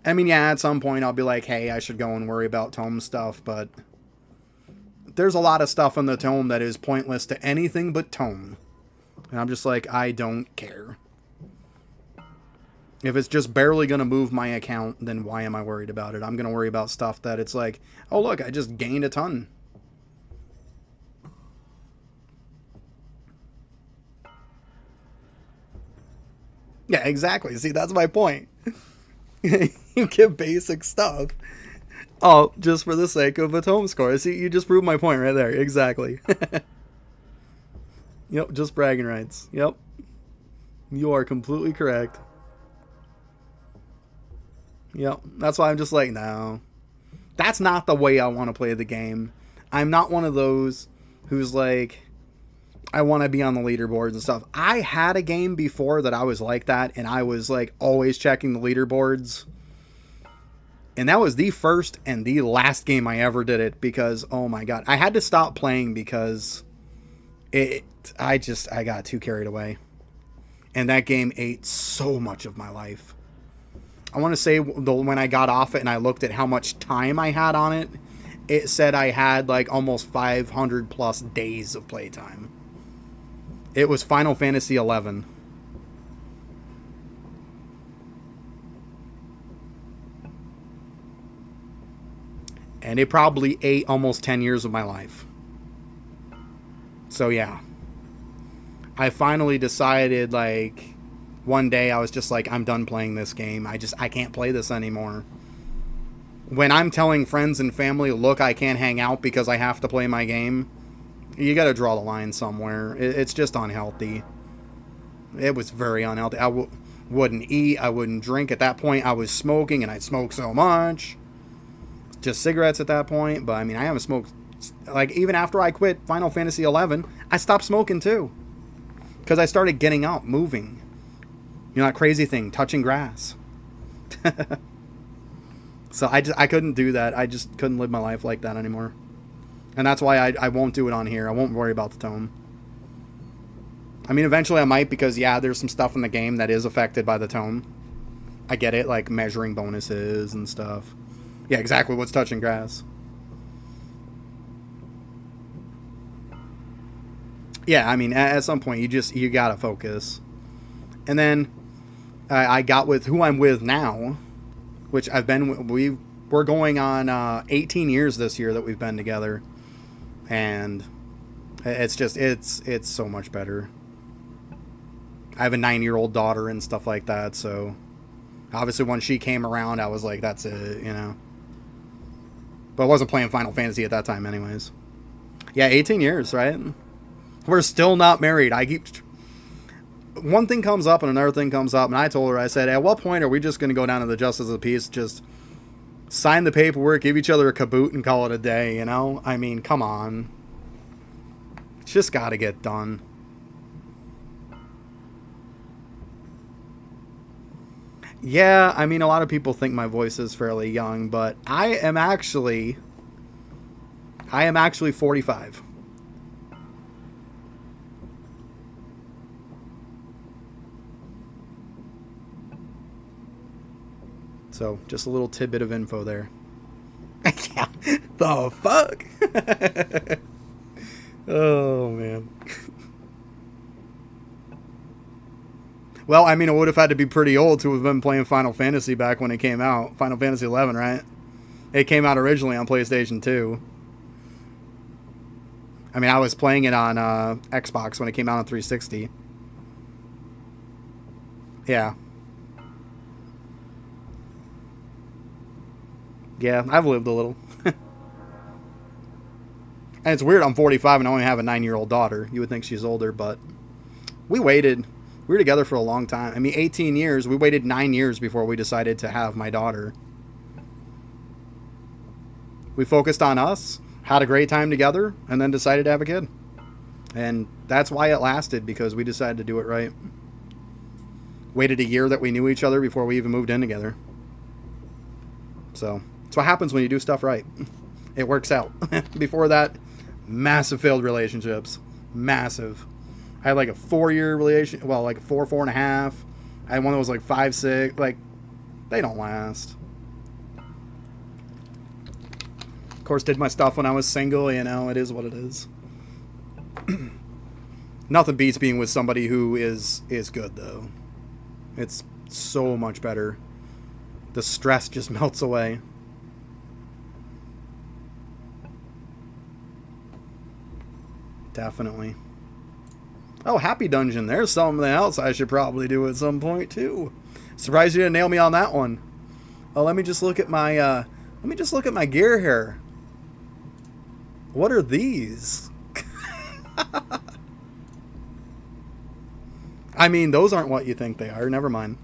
I mean, yeah, at some point I'll be like, hey, I should go and worry about tome stuff, but there's a lot of stuff in the tome that is pointless to anything but tome. And I'm just like, I don't care. If it's just barely going to move my account, then why am I worried about it? I'm going to worry about stuff that it's like, oh, look, I just gained a ton. Yeah, exactly. See, that's my point. You get basic stuff. Oh, just for the sake of a tome score. See, you just proved my point right there. Exactly. Yep, just bragging rights. Yep. You are completely correct. Yep. That's why I'm just like, no. That's not the way I want to play the game. I'm not one of those who's like, I want to be on the leaderboards and stuff. I had a game before that I was like that, and I was like always checking the leaderboards. And that was the first and the last game I ever did it, because, oh my God, I had to stop playing because I got too carried away. And that game ate so much of my life. I want to say when I got off it and I looked at how much time I had on it, it said I had like almost 500 plus days of playtime. It was Final Fantasy 11. And it probably ate almost 10 years of my life. So yeah. I finally decided, like, one day I was just like, I'm done playing this game. I can't play this anymore. When I'm telling friends and family, look, I can't hang out because I have to play my game, you got to draw the line somewhere. It's just unhealthy. It was very unhealthy. Wouldn't eat. I wouldn't drink. At that point, I was smoking, and I'd smoke so much. Just cigarettes at that point. But, I mean, I haven't smoked. Like, even after I quit Final Fantasy 11, I stopped smoking, too. Because I started getting out, moving. You know, that crazy thing, touching grass. So I couldn't do that. I just couldn't live my life like that anymore. And that's why I won't do it on here. I won't worry about the tome. I mean, eventually I might, because, yeah, there's some stuff in the game that is affected by the tome. I get it, like measuring bonuses and stuff. Yeah, exactly, what's touching grass. Yeah, I mean, at some point, you gotta focus. And then I got with who I'm with now, which we're going on 18 years this year that we've been together. And it's so much better. I have a 9-year-old daughter and stuff like that, so obviously when she came around, I was like, that's it, you know. But I wasn't playing Final Fantasy at that time anyways. Yeah, 18 years, right? We're still not married. I keep... One thing comes up and another thing comes up, and I told her, I said, at what point are we just going to go down to the justice of the peace, just sign the paperwork, give each other a kaboot, and call it a day, you know? I mean, come on. It's just got to get done. Yeah, I mean, a lot of people think my voice is fairly young, but I am actually 45. So, just a little tidbit of info there. Yeah, the fuck? Oh, man. Well, I mean, it would have had to be pretty old to have been playing Final Fantasy back when it came out. Final Fantasy 11, right? It came out originally on PlayStation 2. I mean, I was playing it on Xbox when it came out on 360. Yeah. Yeah, I've lived a little. And it's weird, I'm 45 and I only have a 9-year-old daughter. You would think she's older, but we waited. We were together for a long time. I mean, 18 years. We waited 9 years before we decided to have my daughter. We focused on us, had a great time together, and then decided to have a kid. And that's why it lasted, because we decided to do it right. Waited a year that we knew each other before we even moved in together. So, that's what happens when you do stuff right. It works out. Before that, massive failed relationships. Massive. I had like a 4-year relation, well, like 4.5. I had one that was like 5, 6. Like, they don't last. Of course, did my stuff when I was single, you know, it is what it is. Nothing beats being with somebody who is good, though. It's so much better. The stress just melts away. Definitely. Oh, Happy Dungeon. There's something else I should probably do at some point, too. Surprised you didn't nail me on that one. Oh, let me just look at my, gear here. What are these? I mean, those aren't what you think they are. Never mind.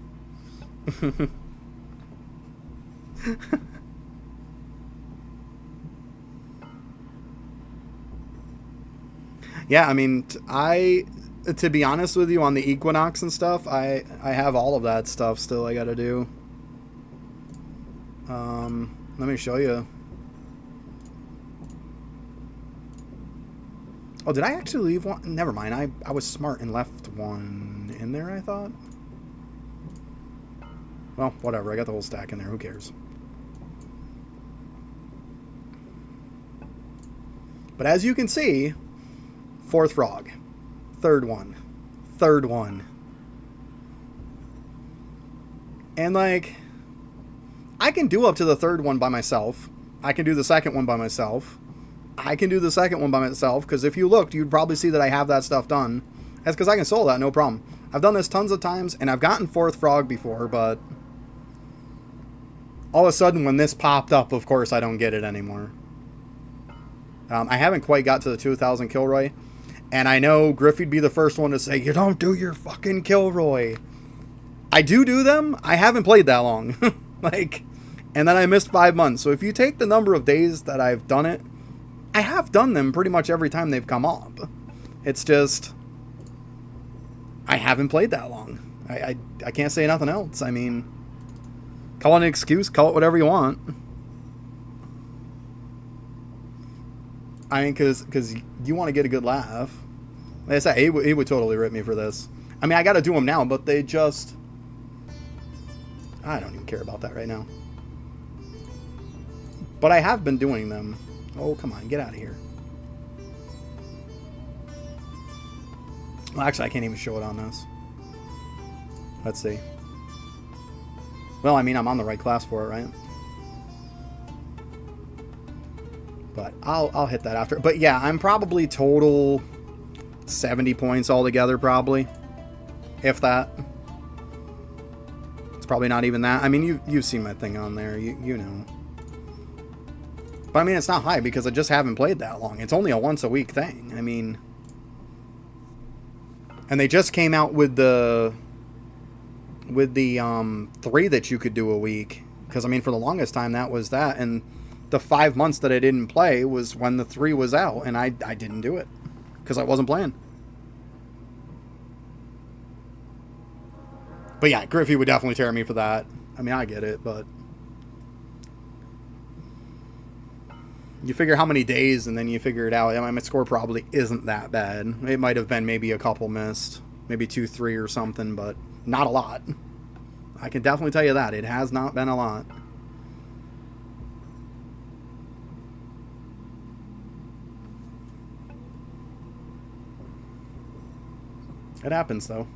Yeah, I mean, to be honest with you, on the Equinox and stuff, I have all of that stuff still I gotta do. Let me show you. Oh, did I actually leave one? Never mind, I was smart and left one in there, I thought. Well, whatever, I got the whole stack in there, who cares? But as you can see, 4th frog, 3rd one, 3rd one. And like, I can do up to the 3rd one by myself. I can do the 2nd one by myself. I can do the 2nd one by myself, because if you looked, you'd probably see that I have that stuff done. That's because I can solo that, no problem. I've done this tons of times, and I've gotten 4th frog before, but all of a sudden when this popped up, of course, I don't get it anymore. I haven't quite got to the 2,000 Kilroy. And I know Griffey'd be the first one to say, you don't do your fucking Kilroy. I do them. I haven't played that long. Like, and then I missed 5 months. So if you take the number of days that I've done it, I have done them pretty much every time they've come up. It's just, I haven't played that long. I can't say nothing else. I mean, call it an excuse, call it whatever you want. I mean, because you want to get a good laugh. Like I said, he would totally rip me for this. I mean, I got to do them now, but they just... I don't even care about that right now. But I have been doing them. Oh, come on, get out of here. Well, actually, I can't even show it on this. Let's see. Well, I mean, I'm on the right class for it, right? But I'll hit that after. But yeah, I'm probably total 70 points altogether, probably. If that. It's probably not even that. I mean, you've seen my thing on there. You know. But I mean, it's not high because I just haven't played that long. It's only a once a week thing. I mean, and they just came out with the 3 that you could do a week. Because I mean, for the longest time that was that, and the 5 months that I didn't play was when the 3 was out, and I didn't do it because I wasn't playing. But yeah, Griffey would definitely tear me for that. I mean, I get it, but you figure how many days, and then you figure it out. I mean, my score probably isn't that bad. It might have been maybe a couple missed, maybe 2, 3 or something, but not a lot. I can definitely tell you that. It has not been a lot. It happens, though.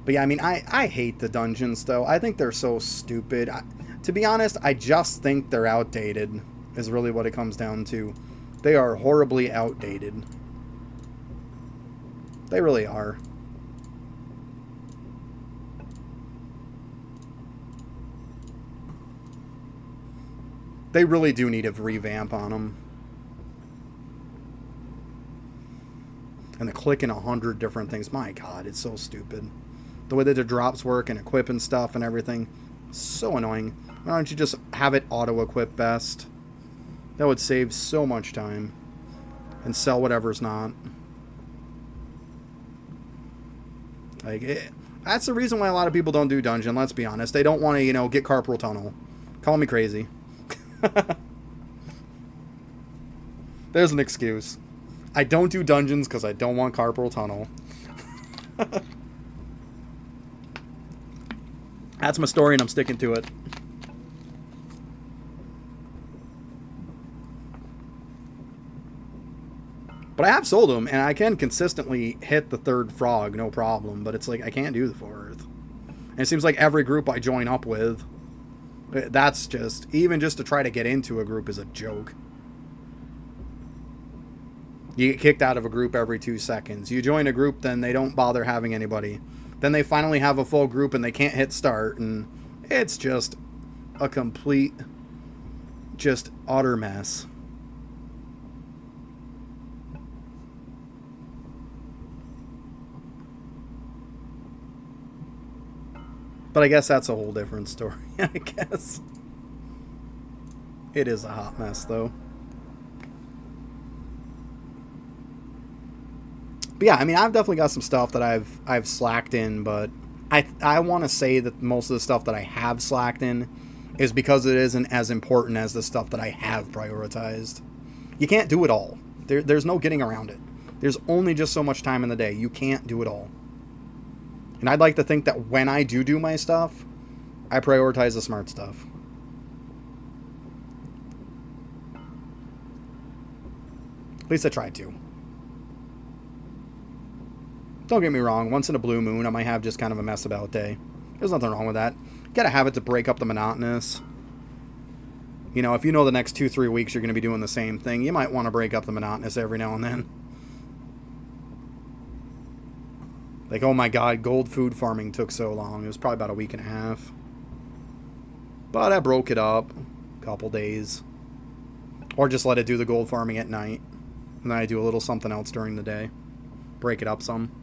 But yeah, I mean, I hate the dungeons, though. I think they're so stupid. To be honest, I just think they're outdated, is really what it comes down to. They are horribly outdated. They really are. They really do need a revamp on them. And the clicking 100 different things. My God, it's so stupid. The way that the drops work and equipping stuff and everything. So annoying. Why don't you just have it auto-equip best? That would save so much time. And sell whatever's not. Like, that's the reason why a lot of people don't do dungeon, let's be honest. They don't want to, you know, get carpal tunnel. Call me crazy. There's an excuse. I don't do dungeons because I don't want carpal tunnel. That's my story, and I'm sticking to it. But I have sold them, and I can consistently hit the 3rd frog, no problem. But it's like, I can't do the 4th. And it seems like every group I join up with, that's just, even just to try to get into a group is a joke. You get kicked out of a group every 2 seconds. You join a group, then they don't bother having anybody. Then they finally have a full group and they can't hit start. And it's just a complete, just utter mess. But I guess that's a whole different story, I guess. It is a hot mess, though. But yeah, I mean, I've definitely got some stuff that I've slacked in, but I want to say that most of the stuff that I have slacked in is because it isn't as important as the stuff that I have prioritized. You can't do it all. There's no getting around it. There's only just so much time in the day. You can't do it all. And I'd like to think that when I do my stuff, I prioritize the smart stuff. At least I try to. Don't get me wrong, once in a blue moon I might have just kind of a mess about day. There's nothing wrong with that. You gotta have it to break up the monotonous. You know, if you know the next 2-3 weeks you're going to be doing the same thing, you might want to break up the monotonous every now and then. Like, oh my God, gold food farming took so long. It was probably about a week and a half. But I broke it up a couple days. Or just let it do the gold farming at night. And then I do a little something else during the day. Break it up some.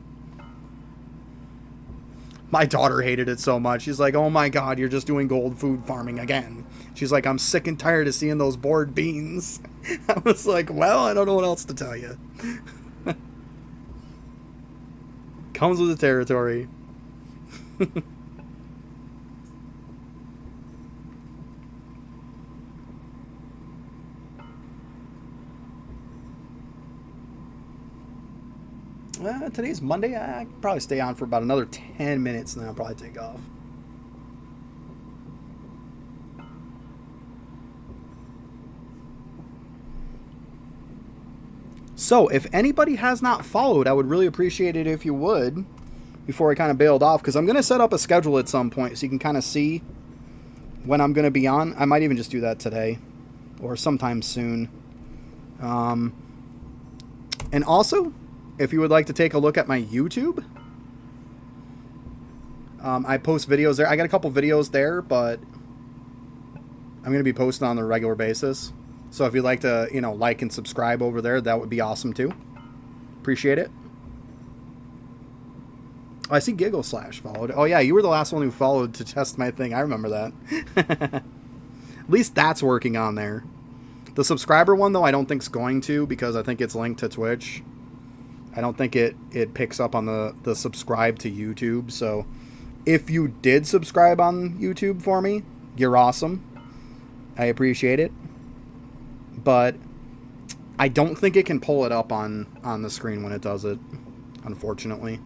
My daughter hated it so much. She's like, oh my God, you're just doing gold food farming again. She's like, I'm sick and tired of seeing those bored beans. I was like, well, I don't know what else to tell you. Comes with the territory. Today's Monday. I could probably stay on for about another 10 minutes and then I'll probably take off. So, if anybody has not followed, I would really appreciate it if you would, before I kind of bailed off, because I'm going to set up a schedule at some point so you can kind of see when I'm going to be on. I might even just do that today, or sometime soon. And also, if you would like to take a look at my YouTube, I post videos there. I got a couple videos there, but I'm going to be posting on a regular basis. So if you'd like to, you know, like and subscribe over there, that would be awesome too. Appreciate it. Oh, I see Giggle Slash followed. Oh yeah, you were the last one who followed to test my thing. I remember that. At least that's working on there. The subscriber one, though, I don't think is going to, because I think it's linked to Twitch. I don't think it picks up on the subscribe to YouTube. So if you did subscribe on YouTube for me, you're awesome. I appreciate it. But I don't think it can pull it up on the screen when it does it, unfortunately.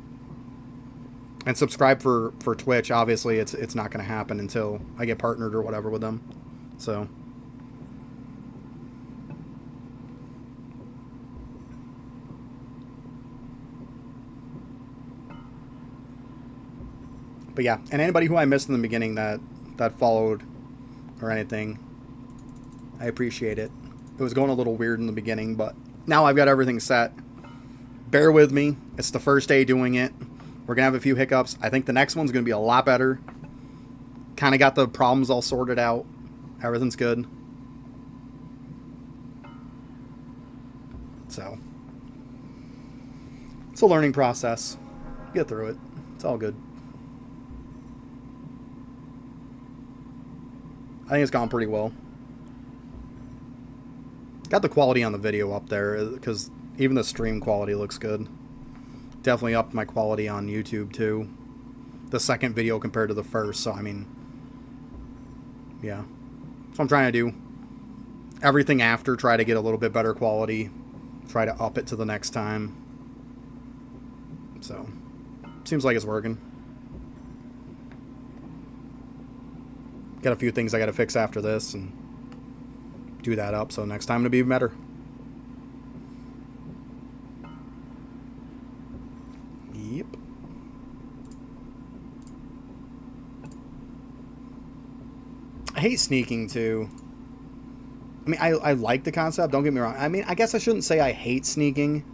And subscribe for Twitch, obviously it's not going to happen until I get partnered or whatever with them. So but yeah, and anybody who I missed in the beginning that followed or anything, I appreciate it. It was going a little weird in the beginning, but now I've got everything set. Bear with me. It's the first day doing it. We're going to have a few hiccups. I think the next one's going to be a lot better. Kind of got the problems all sorted out. Everything's good. So, it's a learning process. Get through it. It's all good. I think it's gone pretty well. Got the quality on the video up there, because even the stream quality looks good. Definitely upped my quality on YouTube too. The second video compared to the first, so I mean, yeah. So I'm trying to do everything after, try to get a little bit better quality, try to up it to the next time. So, seems like it's working. Got a few things I got to fix after this and do that up, so next time it'll be better. Yep. I hate sneaking too. I mean, I like the concept, don't get me wrong. I mean, I guess I shouldn't say I hate sneaking.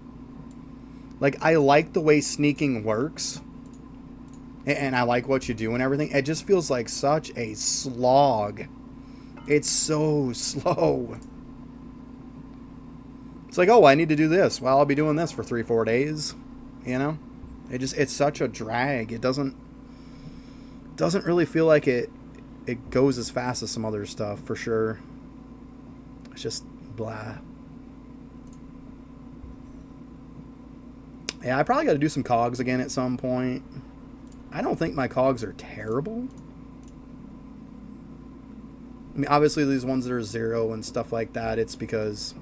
Like, I like the way sneaking works. And I like what you do and everything. It just feels like such a slog. It's so slow. It's like, oh, I need to do this. Well, I'll be doing this for 3-4 days. You know? It's such a drag. It doesn't really feel like it goes as fast as some other stuff, for sure. It's just blah. Yeah, I probably got to do some cogs again at some point. I don't think my cogs are terrible. I mean, obviously these ones that are 0 and stuff like that, it's because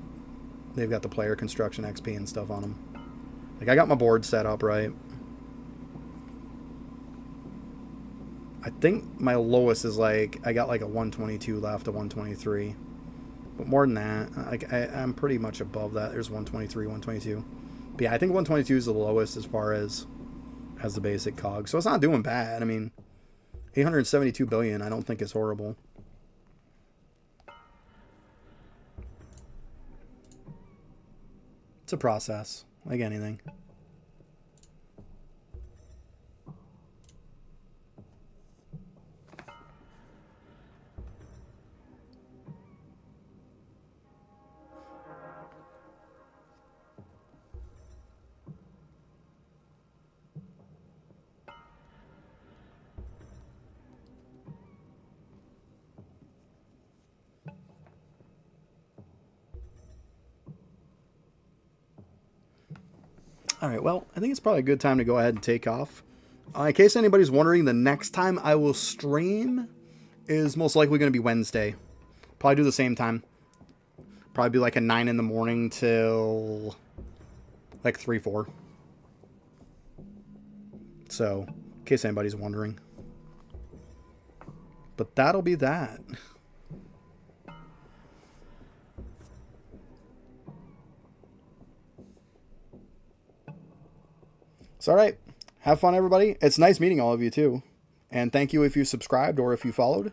they've got the player construction XP and stuff on them. Like, I got my board set up right. I think my lowest is like, I got like a 122 left, a 123. But more than that, I'm pretty much above that. There's 123, 122. But yeah, I think 122 is the lowest as far as the basic cog. So it's not doing bad. I mean, 872 billion, I don't think is horrible. It's a process, like anything. Alright, well, I think it's probably a good time to go ahead and take off. In case anybody's wondering, the next time I will stream is most likely going to be Wednesday. Probably do the same time. Probably be like a 9 in the morning till like 3, 4. So, in case anybody's wondering. But that'll be that. It's all right. Have fun, everybody. It's nice meeting all of you, too. And thank you if you subscribed or if you followed.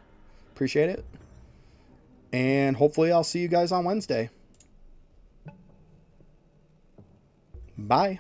Appreciate it. And hopefully I'll see you guys on Wednesday. Bye.